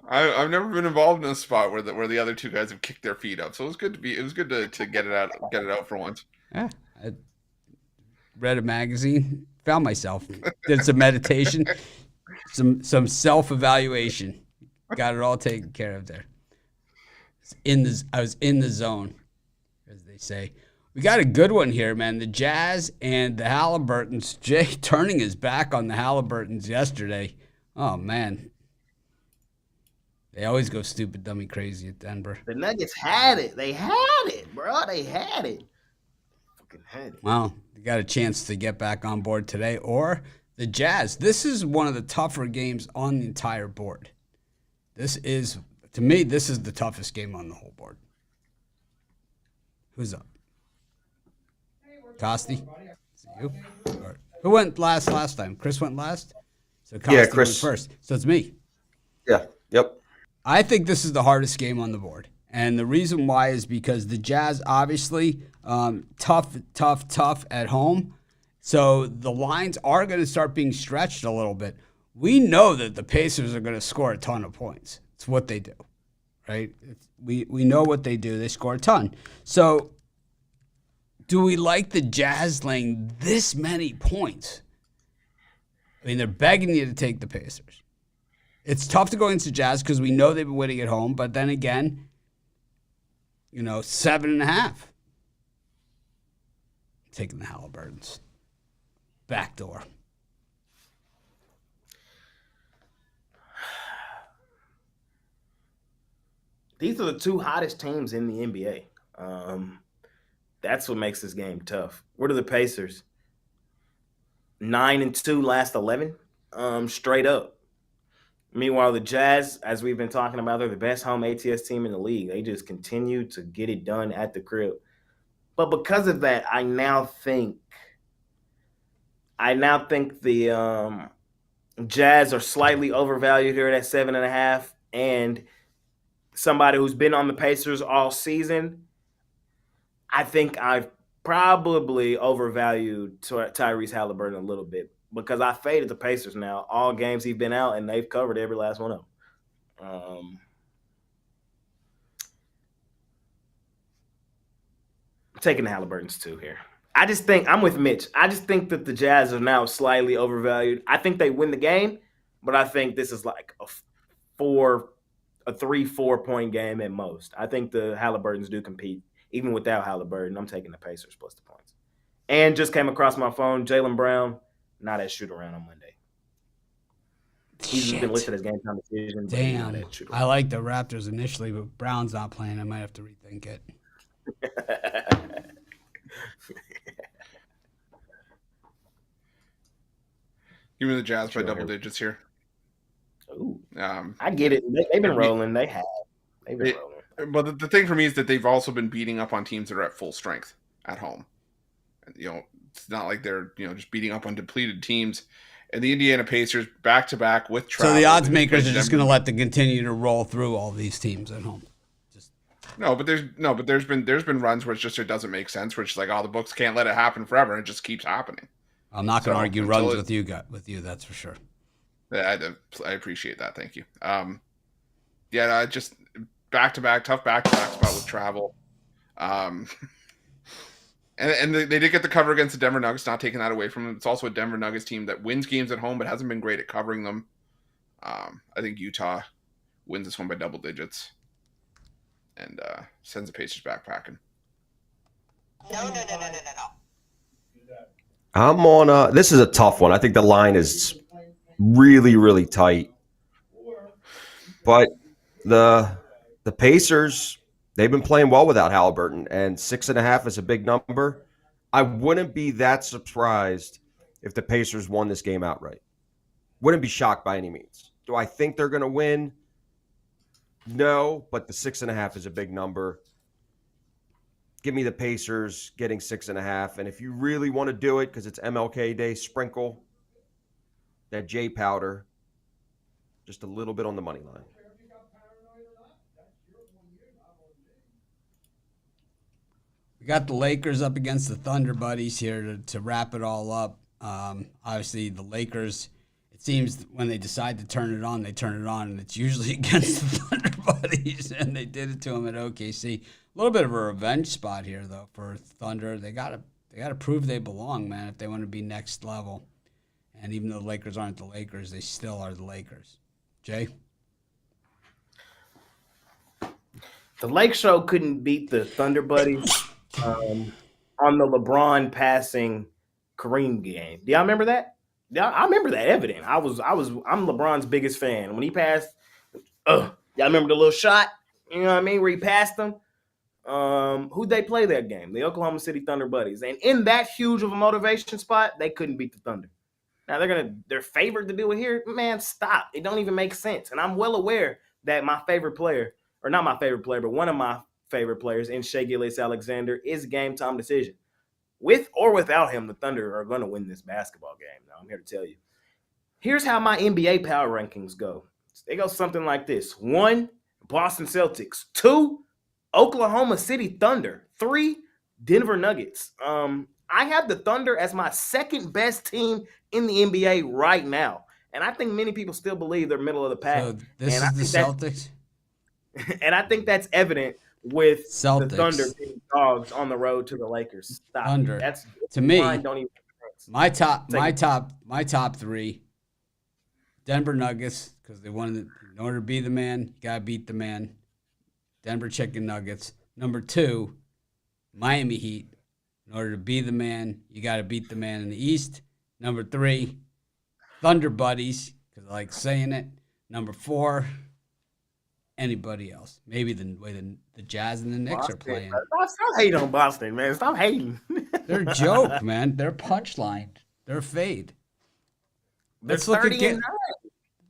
Speaker 3: I've never been involved in a spot where the other two guys have kicked their feet up, so it was good to get it out for once.
Speaker 1: Yeah, I read a magazine, found myself, did some meditation, some self-evaluation, got it all taken care of there. I was in the zone, as they say. We got a good one here, man. The Jazz and the Halliburtons. Jay turning his back on the Halliburtons yesterday. Oh, man. They always go stupid, dummy, crazy at Denver.
Speaker 4: The Nuggets had it. They had it, bro. They had it. Fucking had it.
Speaker 1: Well, you got a chance to get back on board today. Or the Jazz. This is one of the tougher games on the entire board. To me, this is the toughest game on the whole board. Who's up? Costi? You? Or, who went last time? Chris went last? So
Speaker 2: Yeah,
Speaker 1: Costa
Speaker 2: Chris.
Speaker 1: went first. So it's me.
Speaker 2: Yeah. Yep.
Speaker 1: I think this is the hardest game on the board. And the reason why is because the Jazz, obviously, tough at home. So the lines are going to start being stretched a little bit. We know that the Pacers are going to score a ton of points. It's what they do, right? We know what they do. They score a ton. So do we like the Jazz laying this many points? I mean, they're begging you to take the Pacers. It's tough to go against the Jazz because we know they've been winning at home. But then again, 7.5. Taking the Halliburtons. Backdoor.
Speaker 4: These are the two hottest teams in the NBA. That's what makes this game tough. What are the Pacers? 9-2 last 11, straight up. Meanwhile, the Jazz, as we've been talking about, they're the best home ATS team in the league. They just continue to get it done at the crib. But because of that, I now think the Jazz are slightly overvalued here at 7.5, and somebody who's been on the Pacers all season, I think I've probably overvalued Tyrese Halliburton a little bit because I faded the Pacers now. All games he's been out, and they've covered every last one of them. I'm taking the Halliburtons too here. I just think I'm with Mitch. I just think that the Jazz are now slightly overvalued. I think they win the game, but I think this is like a 3-4 point game at most. I think the Halliburtons do compete. Even without Halliburton, I'm taking the Pacers plus the points. And just came across my phone, Jaylen Brown, not at shoot-around on Monday. He's been listed as game-time decision.
Speaker 1: Damn. I like the Raptors initially, but Brown's not playing. I might have to rethink it.
Speaker 3: Give me the Jazz by double digits here.
Speaker 4: Ooh, I get it. They've been rolling. They've been rolling.
Speaker 3: But the thing for me is that they've also been beating up on teams that are at full strength at home. It's not like they're just beating up on depleted teams. And the Indiana Pacers back-to-back with travel.
Speaker 1: So the odds makers are just going to let them continue to roll through all these teams at home.
Speaker 3: But there's been runs where it doesn't make sense. Where it's like, the books can't let it happen forever, and it just keeps happening.
Speaker 1: I'm not going to argue runs with you. That's for sure.
Speaker 3: I appreciate that. Thank you. Just back-to-back, tough back-to-back spot with travel. And they did get the cover against the Denver Nuggets, not taking that away from them. It's also a Denver Nuggets team that wins games at home but hasn't been great at covering them. I think Utah wins this one by double digits and sends the Pacers backpacking.
Speaker 6: No.
Speaker 2: I'm on this is a tough one. I think the line is really, really tight. But the Pacers, they've been playing well without Halliburton, and 6.5 is a big number. I wouldn't be that surprised if the Pacers won this game outright. Wouldn't be shocked by any means. Do I think they're going to win? No, but the 6.5 is a big number. Give me the Pacers getting 6.5. And if you really want to do it because it's MLK Day, sprinkle that J powder just a little bit on the money line.
Speaker 1: We got the Lakers up against the Thunder buddies here to wrap it all up. Obviously, the Lakers, it seems when they decide to turn it on, they turn it on, and it's usually against the Thunder buddies, and they did it to them at OKC. A little bit of a revenge spot here, though, for Thunder. They gotta prove they belong, man, if they want to be next level. And even though the Lakers aren't the Lakers, they still are the Lakers. Jay?
Speaker 4: The Lake Show couldn't beat the Thunder buddies on the LeBron passing Kareem game. Do y'all remember that? Yeah, I remember that evident. I'm LeBron's biggest fan. When he passed, y'all remember the little shot? You know what I mean? Where he passed them? Who'd they play that game? The Oklahoma City Thunder buddies. And in that huge of a motivation spot, they couldn't beat the Thunder. Now they're favored to do it here. Man, stop. It don't even make sense. And I'm well aware that my favorite player, or not my favorite player, but one of my favorite players in Shai Gilgeous-Alexander is game time decision. with or without him, the Thunder are going to win this basketball game. Now, I'm here to tell you. Here's how my NBA power rankings go. They go something like this. 1, Boston Celtics. 2, Oklahoma City Thunder. 3, Denver Nuggets. I have the Thunder as my second best team in the NBA right now. And I think many people still believe they're middle of the pack.
Speaker 1: So this is the Celtics?
Speaker 4: And I think that's evident with
Speaker 1: Celtics.
Speaker 4: the Thunder being dogs on the road to the Lakers. Stop.
Speaker 1: Thunder.
Speaker 4: That's
Speaker 1: to me,
Speaker 4: don't even
Speaker 1: my top 3, Denver Nuggets, because they wanted in order to be the man, you gotta beat the man. Denver Chicken Nuggets. Number 2, Miami Heat. In order to be the man, you got to beat the man in the East. Number 3, Thunder Buddies, because I like saying it. Number 4, anybody else. Maybe the way the Jazz and the Knicks are playing.
Speaker 4: Stop hating on Boston, man. Stop hating.
Speaker 1: They're a joke, man. They're punchline. They're fade. Let's look at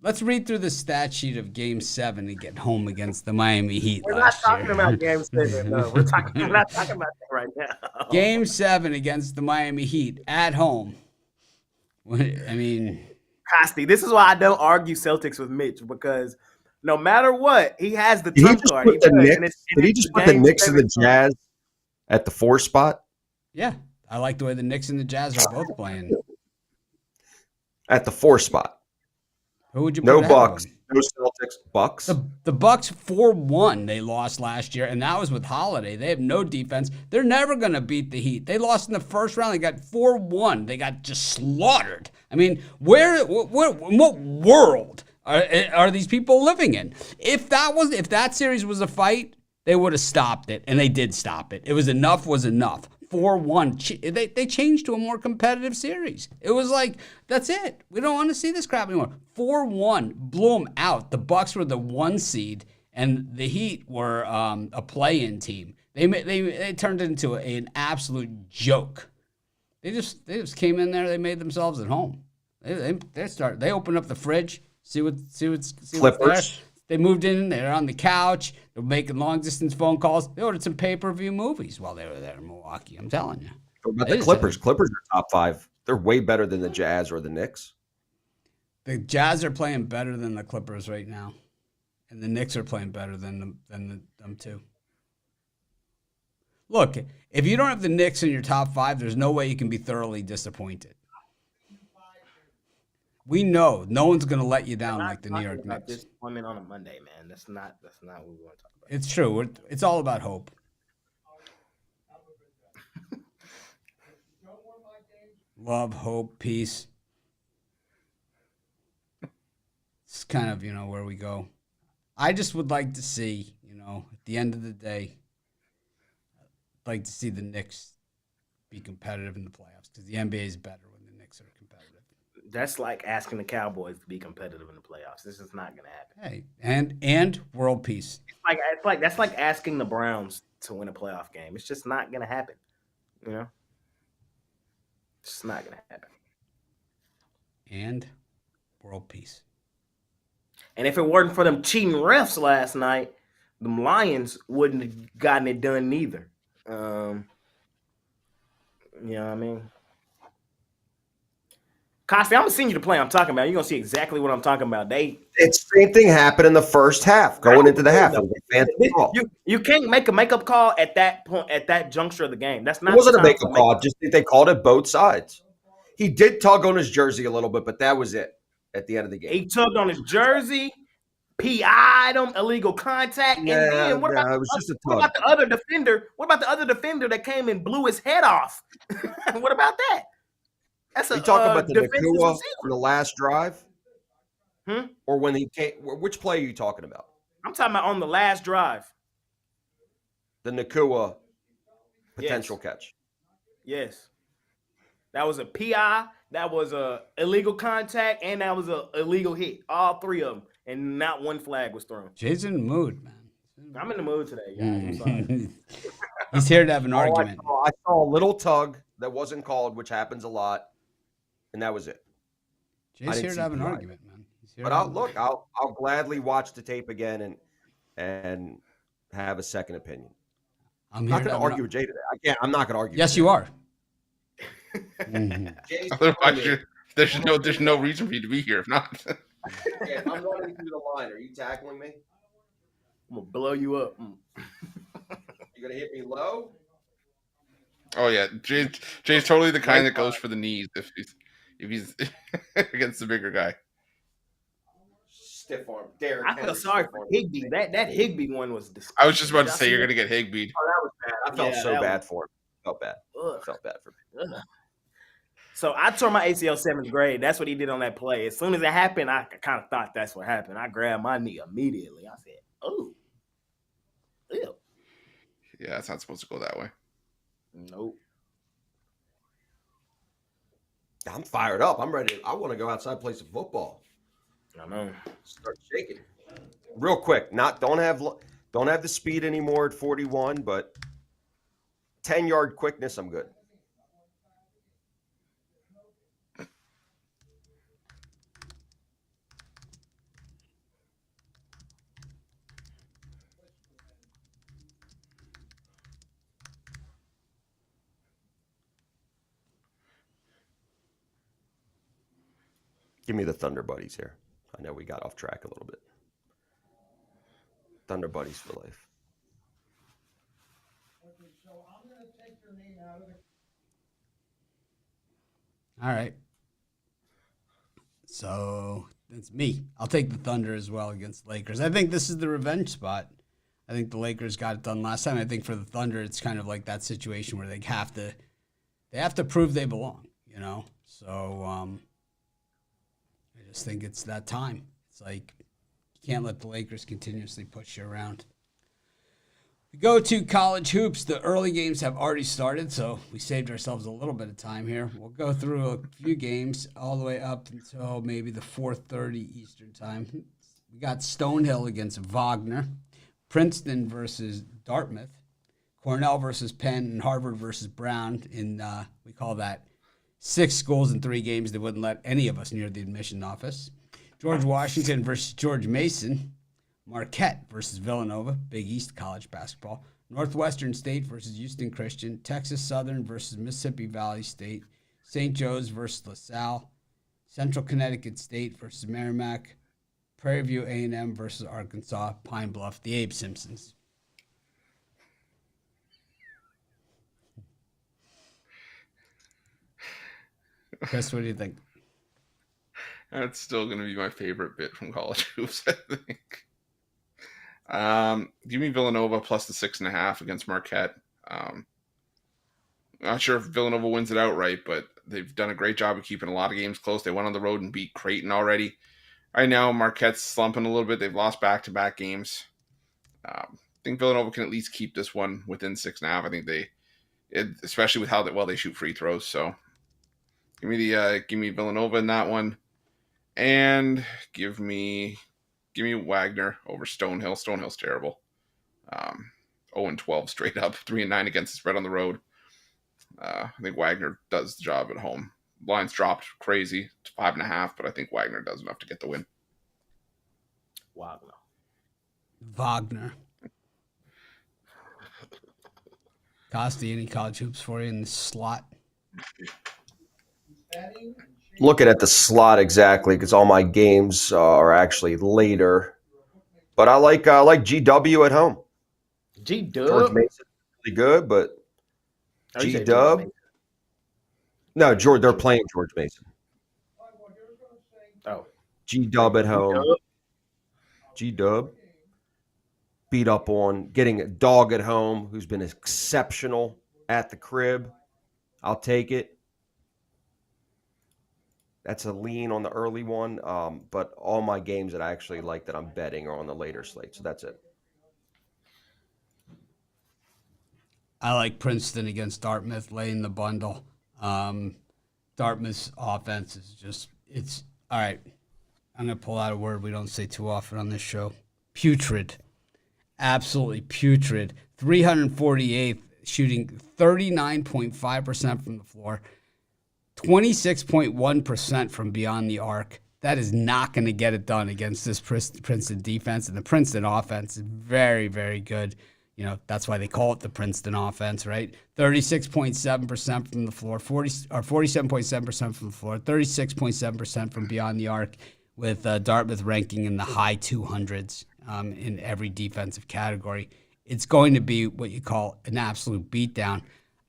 Speaker 1: Let's read through the stat sheet of Game 7 and get home against the Miami Heat.
Speaker 4: We're not talking about Game 7. No, we're not talking about that right now.
Speaker 1: Game 7 against the Miami Heat at home. I mean,
Speaker 4: Costi, this is why I don't argue Celtics with Mitch, because no matter what, he has the trump card.
Speaker 2: Did he just put the Knicks and the Jazz at the 4 spot?
Speaker 1: Yeah, I like the way the Knicks and the Jazz are both playing.
Speaker 2: At the 4 spot.
Speaker 1: Who would you put
Speaker 2: No
Speaker 1: ahead
Speaker 2: Bucks.
Speaker 1: of them?
Speaker 2: No Celtics. Bucks.
Speaker 1: The Bucks 4-1 they lost last year, and that was with Holiday. They have no defense. They're never going to beat the Heat. They lost in the first round. They got 4-1. They got just slaughtered. I mean, in what world are these people living in? If that series was a fight, they would have stopped it, and they did stop it. It was enough. 4-1. They changed to a more competitive series. It was like, that's it. We don't want to see this crap anymore. 4-1, blew them out. The Bucks were the 1 seed, and the Heat were a play-in team. They turned it into an absolute joke. They just came in there. They made themselves at home. They opened up the fridge, see what's there. They moved in. They're on the couch. They're making long-distance phone calls. They ordered some pay-per-view movies while they were there in Milwaukee. I'm telling you.
Speaker 2: What about the Clippers? Clippers are top 5. They're way better than the Jazz or the Knicks.
Speaker 1: The Jazz are playing better than the Clippers right now, and the Knicks are playing better than them too. Look, if you don't have the Knicks in your top 5, there's no way you can be thoroughly disappointed. We know no one's going to let you down like the New York Knicks.
Speaker 4: Disappointment on a Monday, man. That's not what we want to talk about.
Speaker 1: It's true. It's all about hope. Love, hope, peace. It's kind of, where we go. I just would like to see, at the end of the day, I'd like to see the Knicks be competitive in the playoffs because the NBA is better when the Knicks are competitive.
Speaker 4: That's like asking the Cowboys to be competitive in the playoffs. This is not going to happen.
Speaker 1: Hey, and world peace.
Speaker 4: It's like that's like asking the Browns to win a playoff game. It's just not going to happen. It's just not going to happen.
Speaker 1: And world peace.
Speaker 4: And if it weren't for them cheating refs last night, the Lions wouldn't have gotten it done neither. You know what I mean? Costi, I'm going to send you the play I'm talking about. You're going to see exactly what I'm talking about.
Speaker 2: It's the same thing happened in the first half, going into the half.
Speaker 4: You can't make a makeup call at that point, at that juncture of the game. That's not.
Speaker 2: It wasn't a makeup call. Just they called it both sides. He did tug on his jersey a little bit, but that was it at the end of the game.
Speaker 4: He tugged on his jersey, PI'd him, illegal contact. And then what about the other defender? What about the other defender that came and blew his head off? What about that? That's
Speaker 2: you talking about the Nakua on the last drive? Or when he came? Which play are you talking about?
Speaker 4: I'm talking about on the last drive.
Speaker 2: The Nakua potential catch.
Speaker 4: Yes. That was a PI, that was a illegal contact, and that was a illegal hit. All 3 of them. And not one flag was thrown.
Speaker 1: Jay's in the mood, man.
Speaker 4: I'm in the mood today, guys. I'm sorry.
Speaker 1: He's here to have an argument.
Speaker 2: I saw a little tug that wasn't called, which happens a lot. And that was it.
Speaker 1: Jay's here to have an argument, man.
Speaker 2: But I'll gladly watch the tape again and have a second opinion. I'm not going to argue with Jay today. I'm not going to argue.
Speaker 1: Yes, you are.
Speaker 2: Jay's
Speaker 3: Otherwise,
Speaker 2: telling me,
Speaker 3: there's no reason for you to be here if not.
Speaker 2: yeah, if I'm running through the line, are you tackling me?
Speaker 4: I'm gonna blow you up.
Speaker 2: You gonna hit me low?
Speaker 3: Oh yeah, Jay's totally the kind that goes for the knees if he's against the bigger guy.
Speaker 2: Stiff arm. Derek
Speaker 4: I feel
Speaker 2: Henry,
Speaker 4: sorry
Speaker 2: stiff
Speaker 4: for
Speaker 2: arm.
Speaker 4: Higbee. That Higbee one was disgusting.
Speaker 3: I was just about to say
Speaker 4: Did
Speaker 3: you're
Speaker 4: y'all
Speaker 3: gonna get Higbeed.
Speaker 4: see that? Oh, that was bad.
Speaker 2: I felt
Speaker 4: Yeah,
Speaker 2: so
Speaker 4: that
Speaker 2: bad
Speaker 4: was-
Speaker 2: for him. Felt bad.
Speaker 4: Ugh.
Speaker 2: Felt bad for me.
Speaker 4: Ugh. So I tore my ACL 7th grade. That's what he did on that play. As soon as it happened, I kind of thought that's what happened. I grabbed my knee immediately. I said, "Oh, ew."
Speaker 3: Yeah, it's not supposed to go that way.
Speaker 4: Nope.
Speaker 2: I'm fired up. I'm ready. I want to go outside and play some football.
Speaker 4: I know.
Speaker 2: Start shaking. Real quick. Don't have the speed anymore at 41, but 10-yard quickness. I'm good. Give me the Thunder Buddies here. I know we got off track a little bit. Thunder Buddies for life.
Speaker 1: All right. So it's me. I'll take the Thunder as well against the Lakers. I think this is the revenge spot. I think the Lakers got it done last time. I think for the Thunder, it's kind of like that situation where they have to prove they belong, you know? So I just think it's that time. It's like you can't let the Lakers continuously push you around. We go to college hoops. The early games have already started, so we saved ourselves a little bit of time here. We'll go through a few games all the way up until maybe the 4:30 Eastern time. We got Stonehill against Wagner, Princeton versus Dartmouth, Cornell versus Penn, and Harvard versus Brown. We call that 6 schools in 3 games. They wouldn't let any of us near the admission office. George Washington versus George Mason. Marquette versus Villanova, Big East college basketball. Northwestern State versus Houston Christian. Texas Southern versus Mississippi Valley State. St. Joe's versus LaSalle. Central Connecticut State versus Merrimack. Prairie View A&M versus Arkansas. Pine Bluff, the Abe Simpsons. Chris, what do you think?
Speaker 3: That's still going to be my favorite bit from college hoops, I think. Give me Villanova plus the 6.5 against Marquette. Not sure if Villanova wins it outright, but they've done a great job of keeping a lot of games close. They went on the road and beat Creighton already. Right now, Marquette's slumping a little bit. They've lost back-to-back games. I think Villanova can at least keep this one within 6.5. I think especially with how well they shoot free throws. So give me Villanova in that one, and give me Wagner over Stonehill. Stonehill's terrible. 0-12 straight up, 3-9 against the spread on the road. I think Wagner does the job at home. Line's dropped crazy to 5.5, but I think Wagner does enough to get the win.
Speaker 1: Wagner. Costi, any college hoops for you in the slot?
Speaker 2: Looking at the slot exactly because all my games are actually later. But I like GW at home. George
Speaker 4: G-Dub.
Speaker 2: Mason really good, but
Speaker 4: Oh, you said
Speaker 2: G-Dub.
Speaker 4: George Mason.
Speaker 2: No, they're playing George Mason.
Speaker 4: Oh.
Speaker 2: G-Dub at home.
Speaker 4: G-Dub.
Speaker 2: G-Dub. Beat up on getting a dog at home who's been exceptional at the crib. I'll take it. That's a lean on the early one. But all my games that I actually like that I'm betting are on the later slate. So that's it.
Speaker 1: I like Princeton against Dartmouth, laying the bundle. Dartmouth's offense is it's all right. I'm going to pull out a word we don't say too often on this show. Putrid. Absolutely putrid. 348th, shooting 39.5% from the floor, 26.1% from beyond the arc. That is not going to get it done against this Princeton defense. And the Princeton offense is very, very good. That's why they call it the Princeton offense, right? 36.7% from the floor, 47.7% from the floor, 36.7% from beyond the arc, with Dartmouth ranking in the high 200s in every defensive category. It's going to be what you call an absolute beatdown.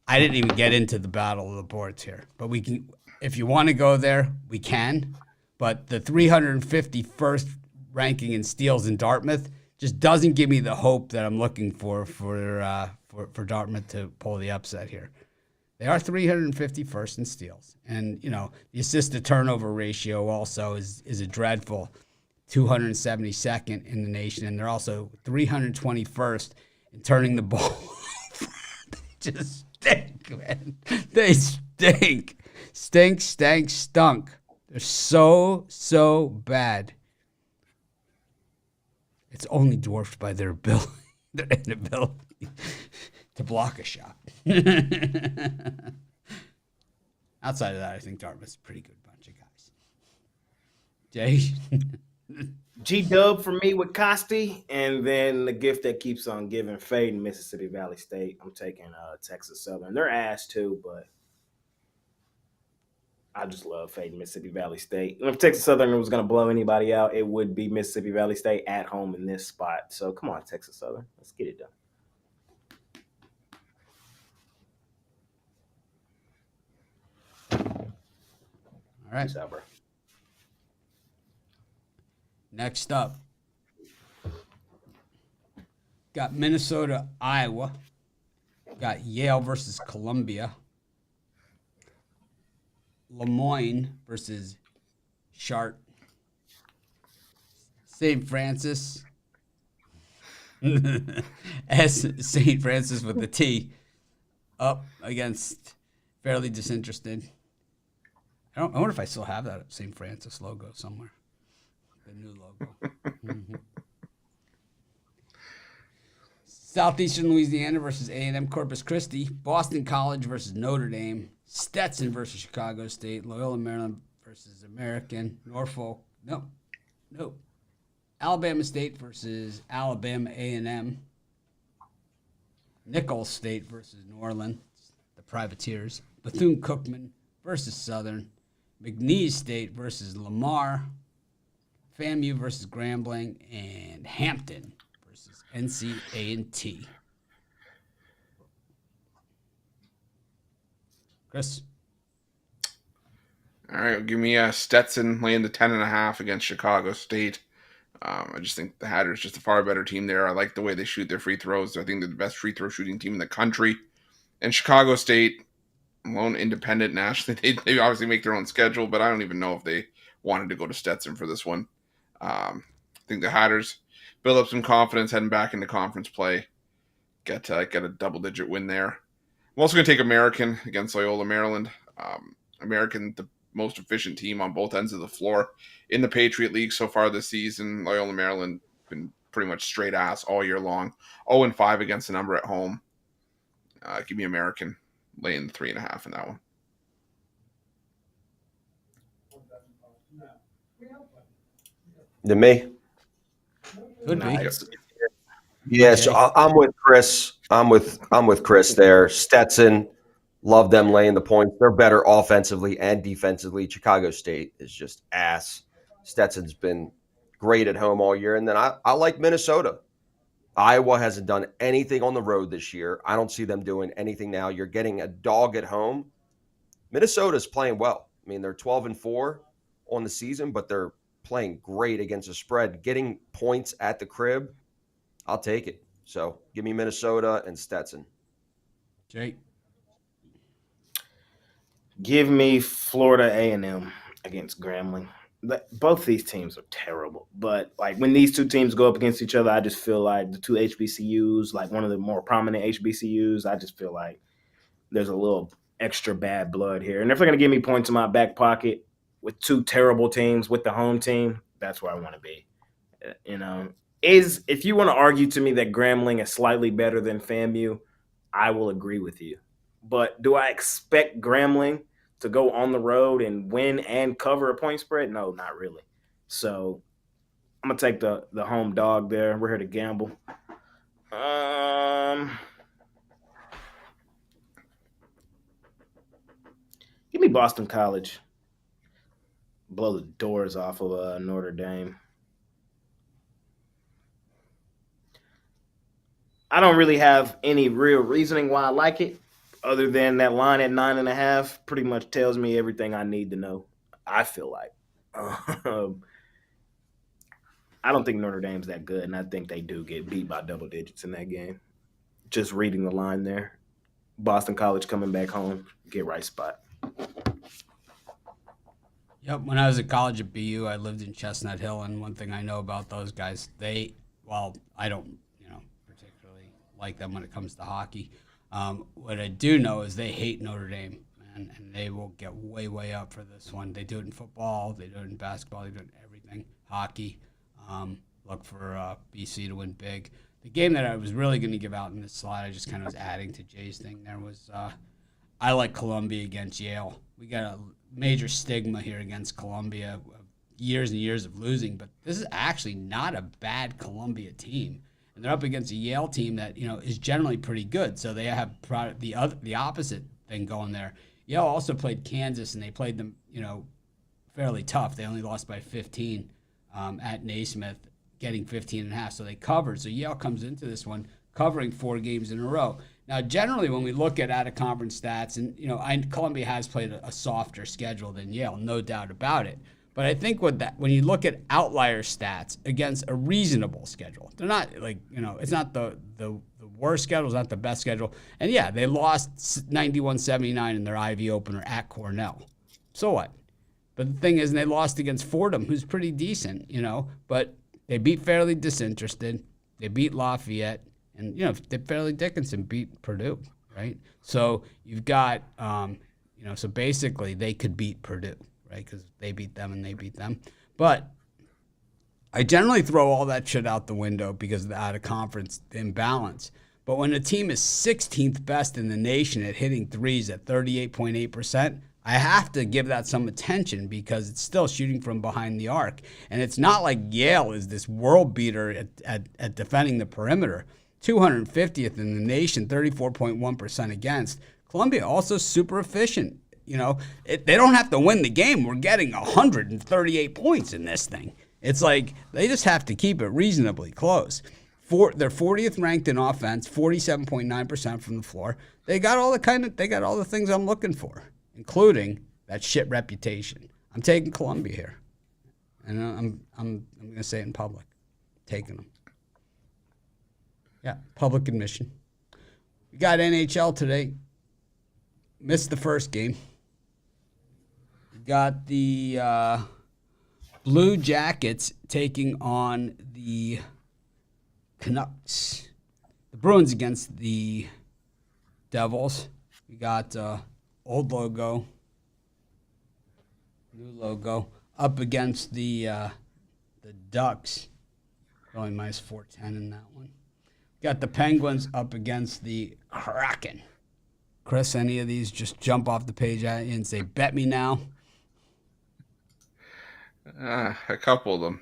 Speaker 1: I didn't even get into the battle of the boards here, but we can, if you want to go there, we can. But the 351st ranking in steals in Dartmouth just doesn't give me the hope that I'm looking for Dartmouth to pull the upset here. They are 351st in steals, and the assist to turnover ratio also is a dreadful 272nd in the nation, and they're also 321st in turning the ball. They just stink, man. They stink. Stink, stank, stunk. They're so bad. It's only dwarfed by their inability to block a shot. Outside of that, I think Dartmouth's a pretty good bunch of guys. Jay?
Speaker 4: G-Dub for me with Costi, and then the gift that keeps on giving, fading Mississippi Valley State. I'm taking Texas Southern. They're ass too, but I just love fading Mississippi Valley State. And if Texas Southern was going to blow anybody out, it would be Mississippi Valley State at home in this spot. So come on, Texas Southern. Let's get it done.
Speaker 1: All right.
Speaker 4: Peace out, bro.
Speaker 1: Next up, got Minnesota, Iowa. Got Yale versus Columbia. Lemoyne versus Chart. St. Francis. St. Francis with the T. Up against Fairly Disinterested. I wonder if I still have that St. Francis logo somewhere. The new logo. Mm-hmm. Southeastern Louisiana versus A&M Corpus Christi. Boston College versus Notre Dame. Stetson versus Chicago State. Loyola Maryland versus American. Norfolk. No. Alabama State versus Alabama A&M. Nicholls State versus New Orleans. The Privateers. Bethune-Cookman versus Southern. McNeese State versus Lamar. FAMU versus Grambling, and Hampton versus NCAAB. Chris?
Speaker 3: All right, give me Stetson laying the 10.5 against Chicago State. I just think the Hatters just a far better team there. I like the way they shoot their free throws. I think they're the best free throw shooting team in the country. And Chicago State, lone independent nationally, they obviously make their own schedule, but I don't even know if they wanted to go to Stetson for this one. I think the Hatters build up some confidence heading back into conference play. Get a double-digit win there. I'm also going to take American against Loyola Maryland. American, the most efficient team on both ends of the floor in the Patriot League so far this season. Loyola Maryland been pretty much straight ass all year long. 0-5 against the number at home. Give me American laying the 3.5 in that one.
Speaker 2: To me?
Speaker 1: Could be.
Speaker 2: Yes, I'm with Chris. I'm with Chris there. Stetson, love them laying the points. They're better offensively and defensively. Chicago State is just ass. Stetson's been great at home all year. And then I like Minnesota. Iowa hasn't done anything on the road this year. I don't see them doing anything now. You're getting a dog at home. Minnesota's playing well. I mean, they're 12-4 on the season, but they're playing great against the spread. Getting points at the crib, I'll take it. So give me Minnesota and Stetson.
Speaker 1: Jake?
Speaker 4: Give me Florida A&M against Grambling. Both these teams are terrible, but like when these two teams go up against each other, I just feel like the two HBCUs, like one of the more prominent HBCUs, I just feel like there's a little extra bad blood here. And if they're going to give me points in my back pocket with two terrible teams with the home team, that's where I want to be. If you want to argue to me that Grambling is slightly better than FAMU, I will agree with you. But do I expect Grambling to go on the road and win and cover a point spread? No, not really. So I'm going to take the home dog there. We're here to gamble. Give me Boston College. Blow the doors off of Notre Dame. I don't really have any real reasoning why I like it, other than that line at 9.5 pretty much tells me everything I need to know. I feel like. I don't think Notre Dame's that good, and I think they do get beat by double digits in that game. Just reading the line there. Boston College coming back home, get right spot.
Speaker 1: Yep. When I was at college at BU, I lived in Chestnut Hill, and one thing I know about those guys, I don't, particularly like them when it comes to hockey. What I do know is they hate Notre Dame, man, and they will get way, way up for this one. They do it in football, they do it in basketball, they do it in everything. Hockey. Look for BC to win big. The game that I was really going to give out in this slide, I just kind of was adding to Jay's thing there, was I like Columbia against Yale. We got a major stigma here against Columbia, years and years of losing, but this is actually not a bad Columbia team. And they're up against a Yale team that, is generally pretty good. So they have the opposite thing going there. Yale also played Kansas, and they played them, fairly tough. They only lost by 15 at Naismith, getting 15.5. So they covered. So Yale comes into this one covering 4 games in a row. Now, generally, when we look at out-of-conference stats, and Columbia has played a softer schedule than Yale, no doubt about it. But I think when you look at outlier stats against a reasonable schedule, they're not it's not the worst schedule, it's not the best schedule. And yeah, they lost 91-79 in their Ivy opener at Cornell. So what? But the thing is, they lost against Fordham, who's pretty decent, but they beat Fairleigh Disinterested, they beat Lafayette, and Fairleigh Dickinson beat Purdue, right? So you've got so basically they could beat Purdue, right? Because they beat them and they beat them. But I generally throw all that shit out the window because of the out-of-conference imbalance. But when a team is 16th best in the nation at hitting threes at 38.8%, I have to give that some attention because it's still shooting from behind the arc. And it's not like Yale is this world beater at defending the perimeter. 250th in the nation, 34.1% against. Columbia also super efficient. They don't have to win the game. We're getting 138 points in this thing. It's like they just have to keep it reasonably close. They're 40th ranked in offense, 47.9% from the floor. They got all the things I'm looking for, including that shit reputation. I'm taking Columbia here, and I'm gonna say it in public, taking them. Yeah, public admission. We got NHL today. Missed the first game. We got the Blue Jackets taking on the Canucks. The Bruins against the Devils. We got old logo, new logo, up against the Ducks. Going minus 410 in that one. Got the Penguins up against the Kraken. Chris, any of these just jump off the page at you and say, bet me now?
Speaker 3: A couple of them.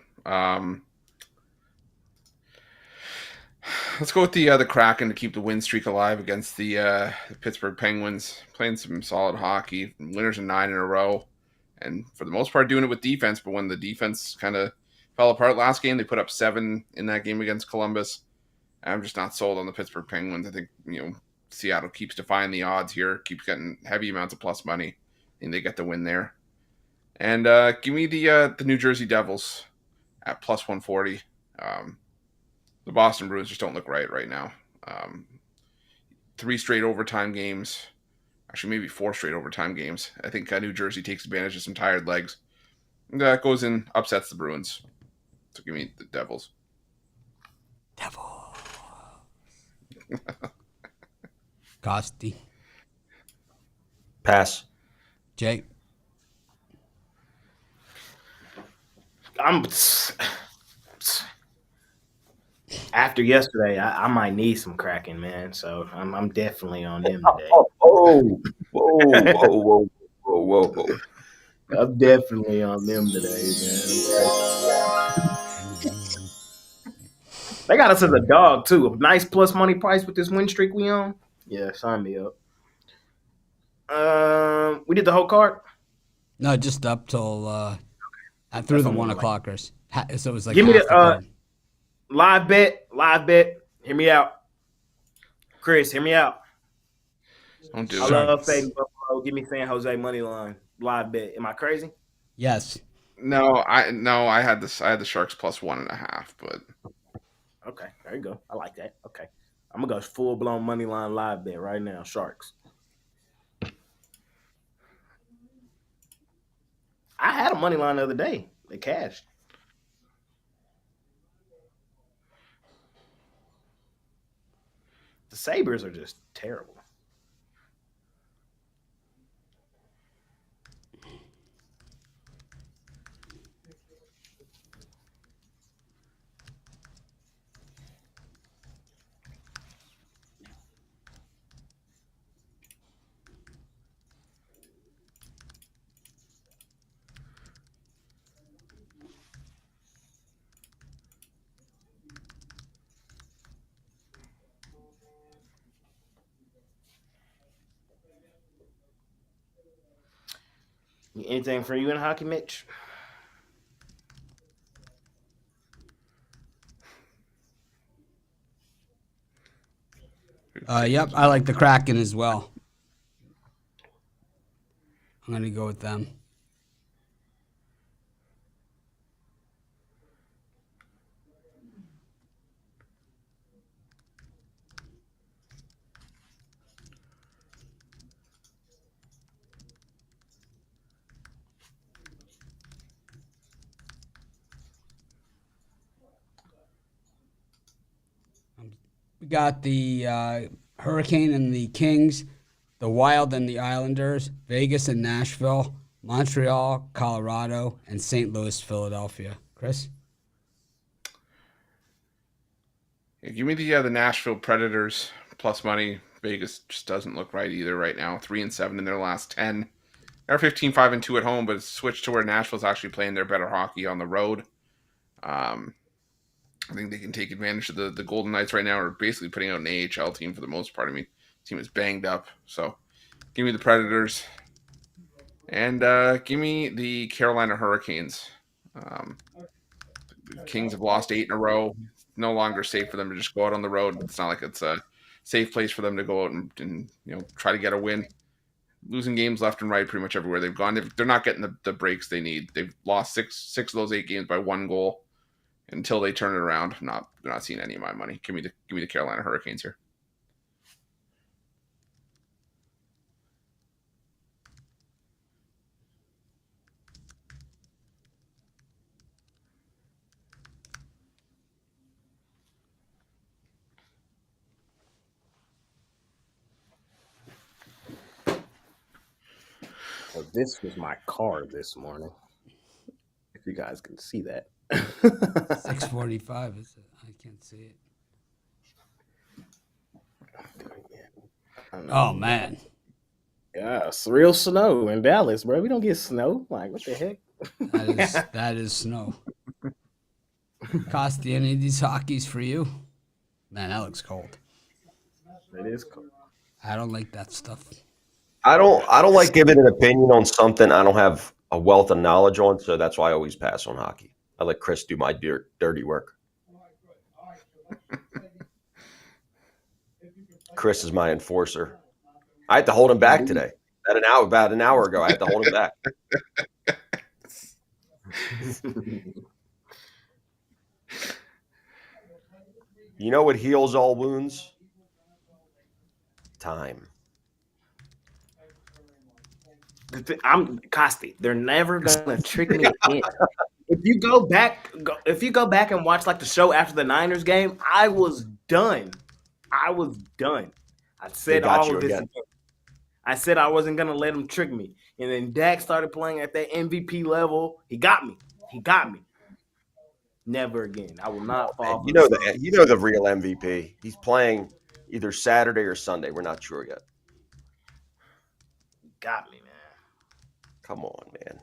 Speaker 3: Let's go with the Kraken to keep the win streak alive against the Pittsburgh Penguins. Playing some solid hockey. Winners in 9 in a row. And for the most part, doing it with defense. But when the defense kind of fell apart last game, they put up 7 in that game against Columbus. I'm just not sold on the Pittsburgh Penguins. I think, Seattle keeps defying the odds here, keeps getting heavy amounts of plus money, and they get the win there. And give me the New Jersey Devils at plus 140. The Boston Bruins just don't look right now. 3 straight overtime games. Actually, maybe 4 straight overtime games. I think New Jersey takes advantage of some tired legs. And goes in, upsets the Bruins. So give me the Devils.
Speaker 1: Devil. Costi.
Speaker 2: Pass.
Speaker 1: Jay.
Speaker 4: After yesterday, I might need some Kraken, man. So I'm definitely on them today.
Speaker 2: Whoa.
Speaker 4: I'm definitely on them today, man. They got us as a dog too. A nice plus money price with this win streak we on. Yeah, sign me up. We did the whole card.
Speaker 1: No, just up till through the 1 o'clockers. So it was like
Speaker 4: Give me
Speaker 1: half the card.
Speaker 4: Live bet. Hear me out, Chris. Hear me out.
Speaker 3: Don't do
Speaker 4: I
Speaker 3: it.
Speaker 4: love fading Buffalo. Give me San Jose money line. Live bet. Am I crazy?
Speaker 1: Yes.
Speaker 3: No, I had this. I had the Sharks plus 1.5, but
Speaker 4: Okay, there you go. I like that. Okay, I'm gonna go full blown money line live bet right now. Sharks. I had a money line the other day. They cashed. The Sabres are just terrible. Anything for you in hockey, Mitch?
Speaker 1: Yep, I like the Kraken as well. I'm going to go with them. We got the Hurricane and the Kings, the Wild and the Islanders, Vegas and Nashville, Montreal, Colorado, and St. Louis, Philadelphia. Chris?
Speaker 3: yeah, give me the Nashville Predators plus money. Vegas just doesn't look right either right now. 3-7 in their last 10. They're 15-5-2 at home, but it's switched to where Nashville's actually playing their better hockey on the road. I think they can take advantage of the Golden Knights right now are basically putting out an AHL team for the most part. I mean, the team is banged up. So give me the Predators. And give me the Carolina Hurricanes. The Kings have lost 8 in a row. It's no longer safe for them to just go out on the road. It's not like it's a safe place for them to go out and try to get a win. Losing games left and right pretty much everywhere they've gone. They're not getting the breaks they need. They've lost six of those 8 games by 1 goal. Until they turn it around, they're not seeing any of my money. Give me the Carolina Hurricanes here.
Speaker 4: Well, this was my card this morning. If you guys can see that.
Speaker 1: 6:45 is it? I can't see it. Oh man.
Speaker 4: Yeah, it's real snow in Dallas, bro. We don't get snow. Like, what the heck?
Speaker 1: That is snow. Costi, any of these hockeys for you? Man, that looks cold.
Speaker 4: It is cold.
Speaker 1: I don't like that stuff.
Speaker 2: I don't like giving an opinion on something I don't have a wealth of knowledge on, so that's why I always pass on hockey. I let Chris do my dirty work. Chris is my enforcer. I had to hold him back today. About an hour ago, I had to hold him back. You know what heals all wounds? Time.
Speaker 4: I'm Costi. They're never gonna trick me again. If you go back and watch like the show after the Niners game, I was done. I said all of this again. I said I wasn't gonna let him trick me, and then Dak started playing at that MVP level. He got me. Never again. I will not fall.
Speaker 2: You know the real MVP. He's playing either Saturday or Sunday. We're not sure yet.
Speaker 4: Got me, man.
Speaker 2: Come on, man.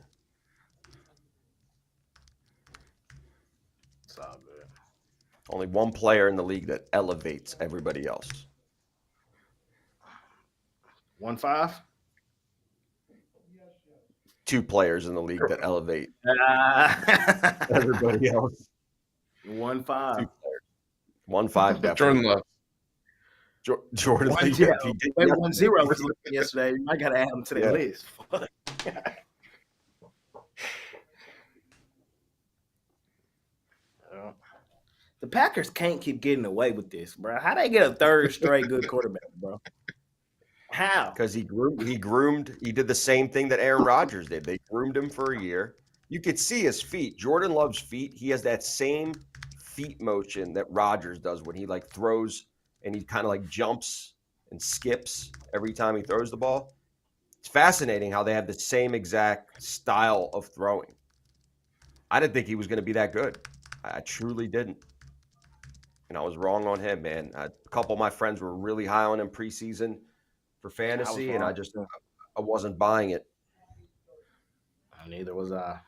Speaker 4: It's all good.
Speaker 2: Only one player in the league that elevates everybody else.
Speaker 4: 1-5.
Speaker 2: Two players in the league that elevate
Speaker 4: Ah.
Speaker 2: everybody else.
Speaker 4: 1-5.
Speaker 2: Two players. 1-5 definitely.
Speaker 3: Jordan Love.
Speaker 2: Jordan Love.
Speaker 4: 1-0.
Speaker 2: Yeah, he did.
Speaker 4: Wait, 1-0 was looking yesterday. I got to add him to the
Speaker 2: Yeah.
Speaker 4: list. The Packers can't keep getting away with this, bro. How they get a third straight good quarterback, bro? How?
Speaker 2: Because he groomed. He did the same thing that Aaron Rodgers did. They groomed him for a year. You could see his feet. Jordan Love's feet. He has that same feet motion that Rodgers does when he like throws and he kind of like jumps and skips every time he throws the ball. It's fascinating how they have the same exact style of throwing. I didn't think he was going to be that good. I truly didn't. And I was wrong on him, man. A couple of my friends were really high on him preseason for fantasy, and I wasn't buying it.
Speaker 4: Neither was I.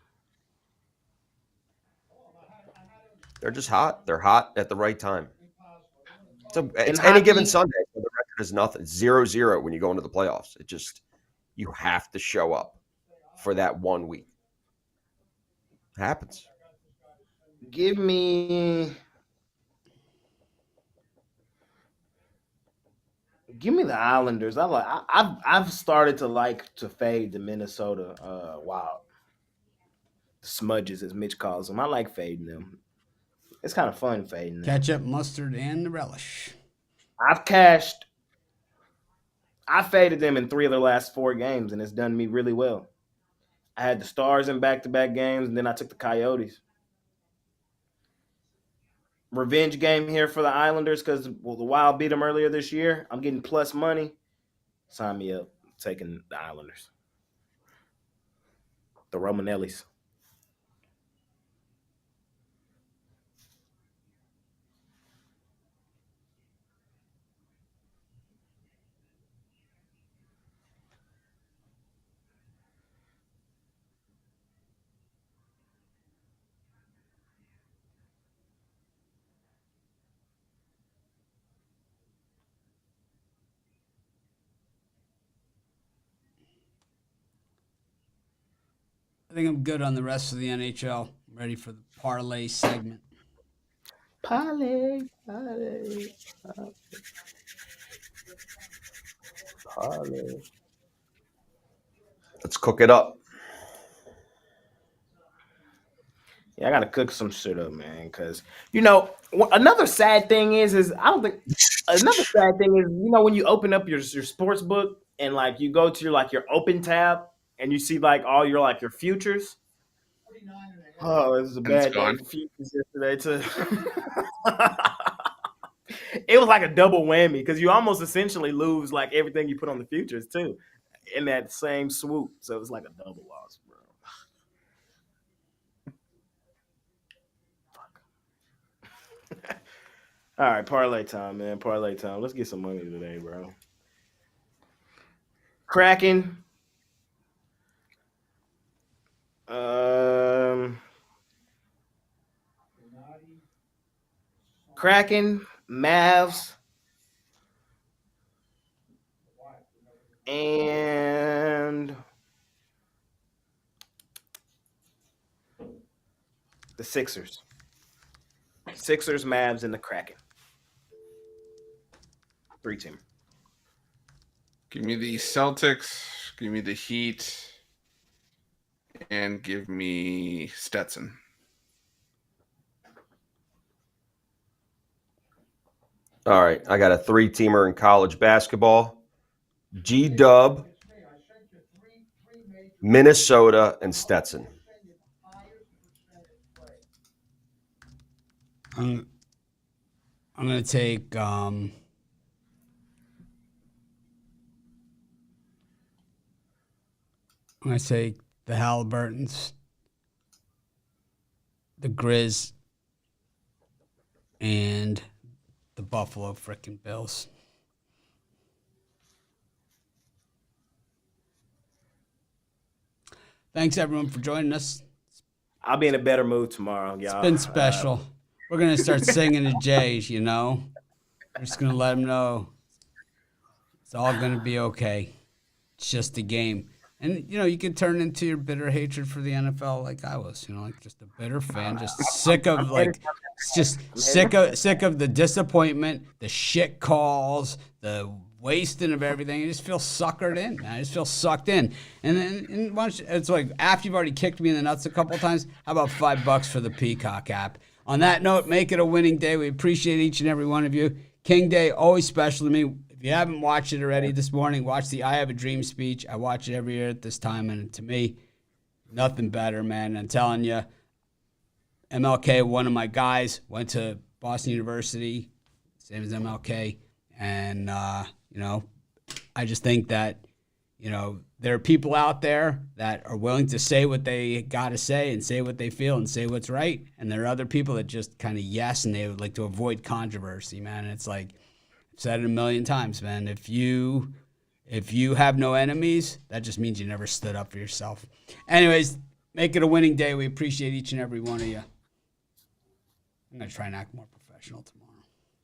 Speaker 2: They're just hot. They're hot at the right time. It's
Speaker 4: hockey,
Speaker 2: any given Sunday. So the record is nothing. 0-0 when you go into the playoffs. It just, you have to show up for that 1 week. It happens.
Speaker 4: Give me the Islanders. I've started to fade the Minnesota Wild. The smudges, as Mitch calls them. I like fading them. It's kind of fun fading them.
Speaker 1: Ketchup, mustard, and the relish.
Speaker 4: I faded them in 3 of their last 4 games, and it's done me really well. I had the Stars in back-to-back games, and then I took the Coyotes. Revenge game here for the Islanders because the Wild beat them earlier this year. I'm getting plus money. Sign me up. I'm taking the Islanders. The Romanellis.
Speaker 1: I think I'm good on the rest of the NHL. I'm ready for the parlay segment.
Speaker 4: Parlay.
Speaker 2: Let's cook it up.
Speaker 4: Yeah, I gotta cook some shit up, man. Because another sad thing is another sad thing is when you open up your sports book and like you go to your open tab and you see like all your futures. Oh, this is a bad day for futures yesterday too. It was like a double whammy because you almost essentially lose like everything you put on the futures too in that same swoop. So it was like a double loss, bro. All right, parlay time, man. Parlay time. Let's get some money today, bro. Kraken. Kraken, Mavs, and the Sixers. Sixers, Mavs, and the Kraken. 3-team.
Speaker 3: Give me the Celtics. Give me the Heat. And give me Stetson.
Speaker 2: All right. I got a 3-teamer in college basketball. G-Dub, Minnesota, and Stetson.
Speaker 1: I'm going to take I'm going to take the Halliburtons, the Grizz, and the Buffalo frickin' Bills. Thanks, everyone, for joining us.
Speaker 4: I'll be in a better mood tomorrow, y'all.
Speaker 1: It's been special. We're gonna start singing to Jays. You know, we're just gonna let him know it's all gonna be okay. It's just a game. And, you know, you can turn into your bitter hatred for the NFL like I was, you know, like just a bitter fan, just sick of the disappointment, the shit calls, the wasting of everything. You just feel suckered in, man. I just feel sucked in. And then it's like after you've already kicked me in the nuts a couple of times, how about $5 for the Peacock app? On that note, make it a winning day. We appreciate each and every one of you. King Day, always special to me. If you haven't watched it already this morning, watch the I Have a Dream speech. I watch it every year at this time, and to me, nothing better, man. I'm telling you, MLK, one of my guys, went to Boston University, same as MLK, and, you know, I just think that, you know, there are people out there that are willing to say what they got to say and say what they feel and say what's right, and there are other people that just kind of yes, and they would like to avoid controversy, man. And it's like, I've said it a million times, man. If you have no enemies, that just means you never stood up for yourself. Anyways, make it a winning day. We appreciate each and every one of you. I'm going to try and act more professional tomorrow.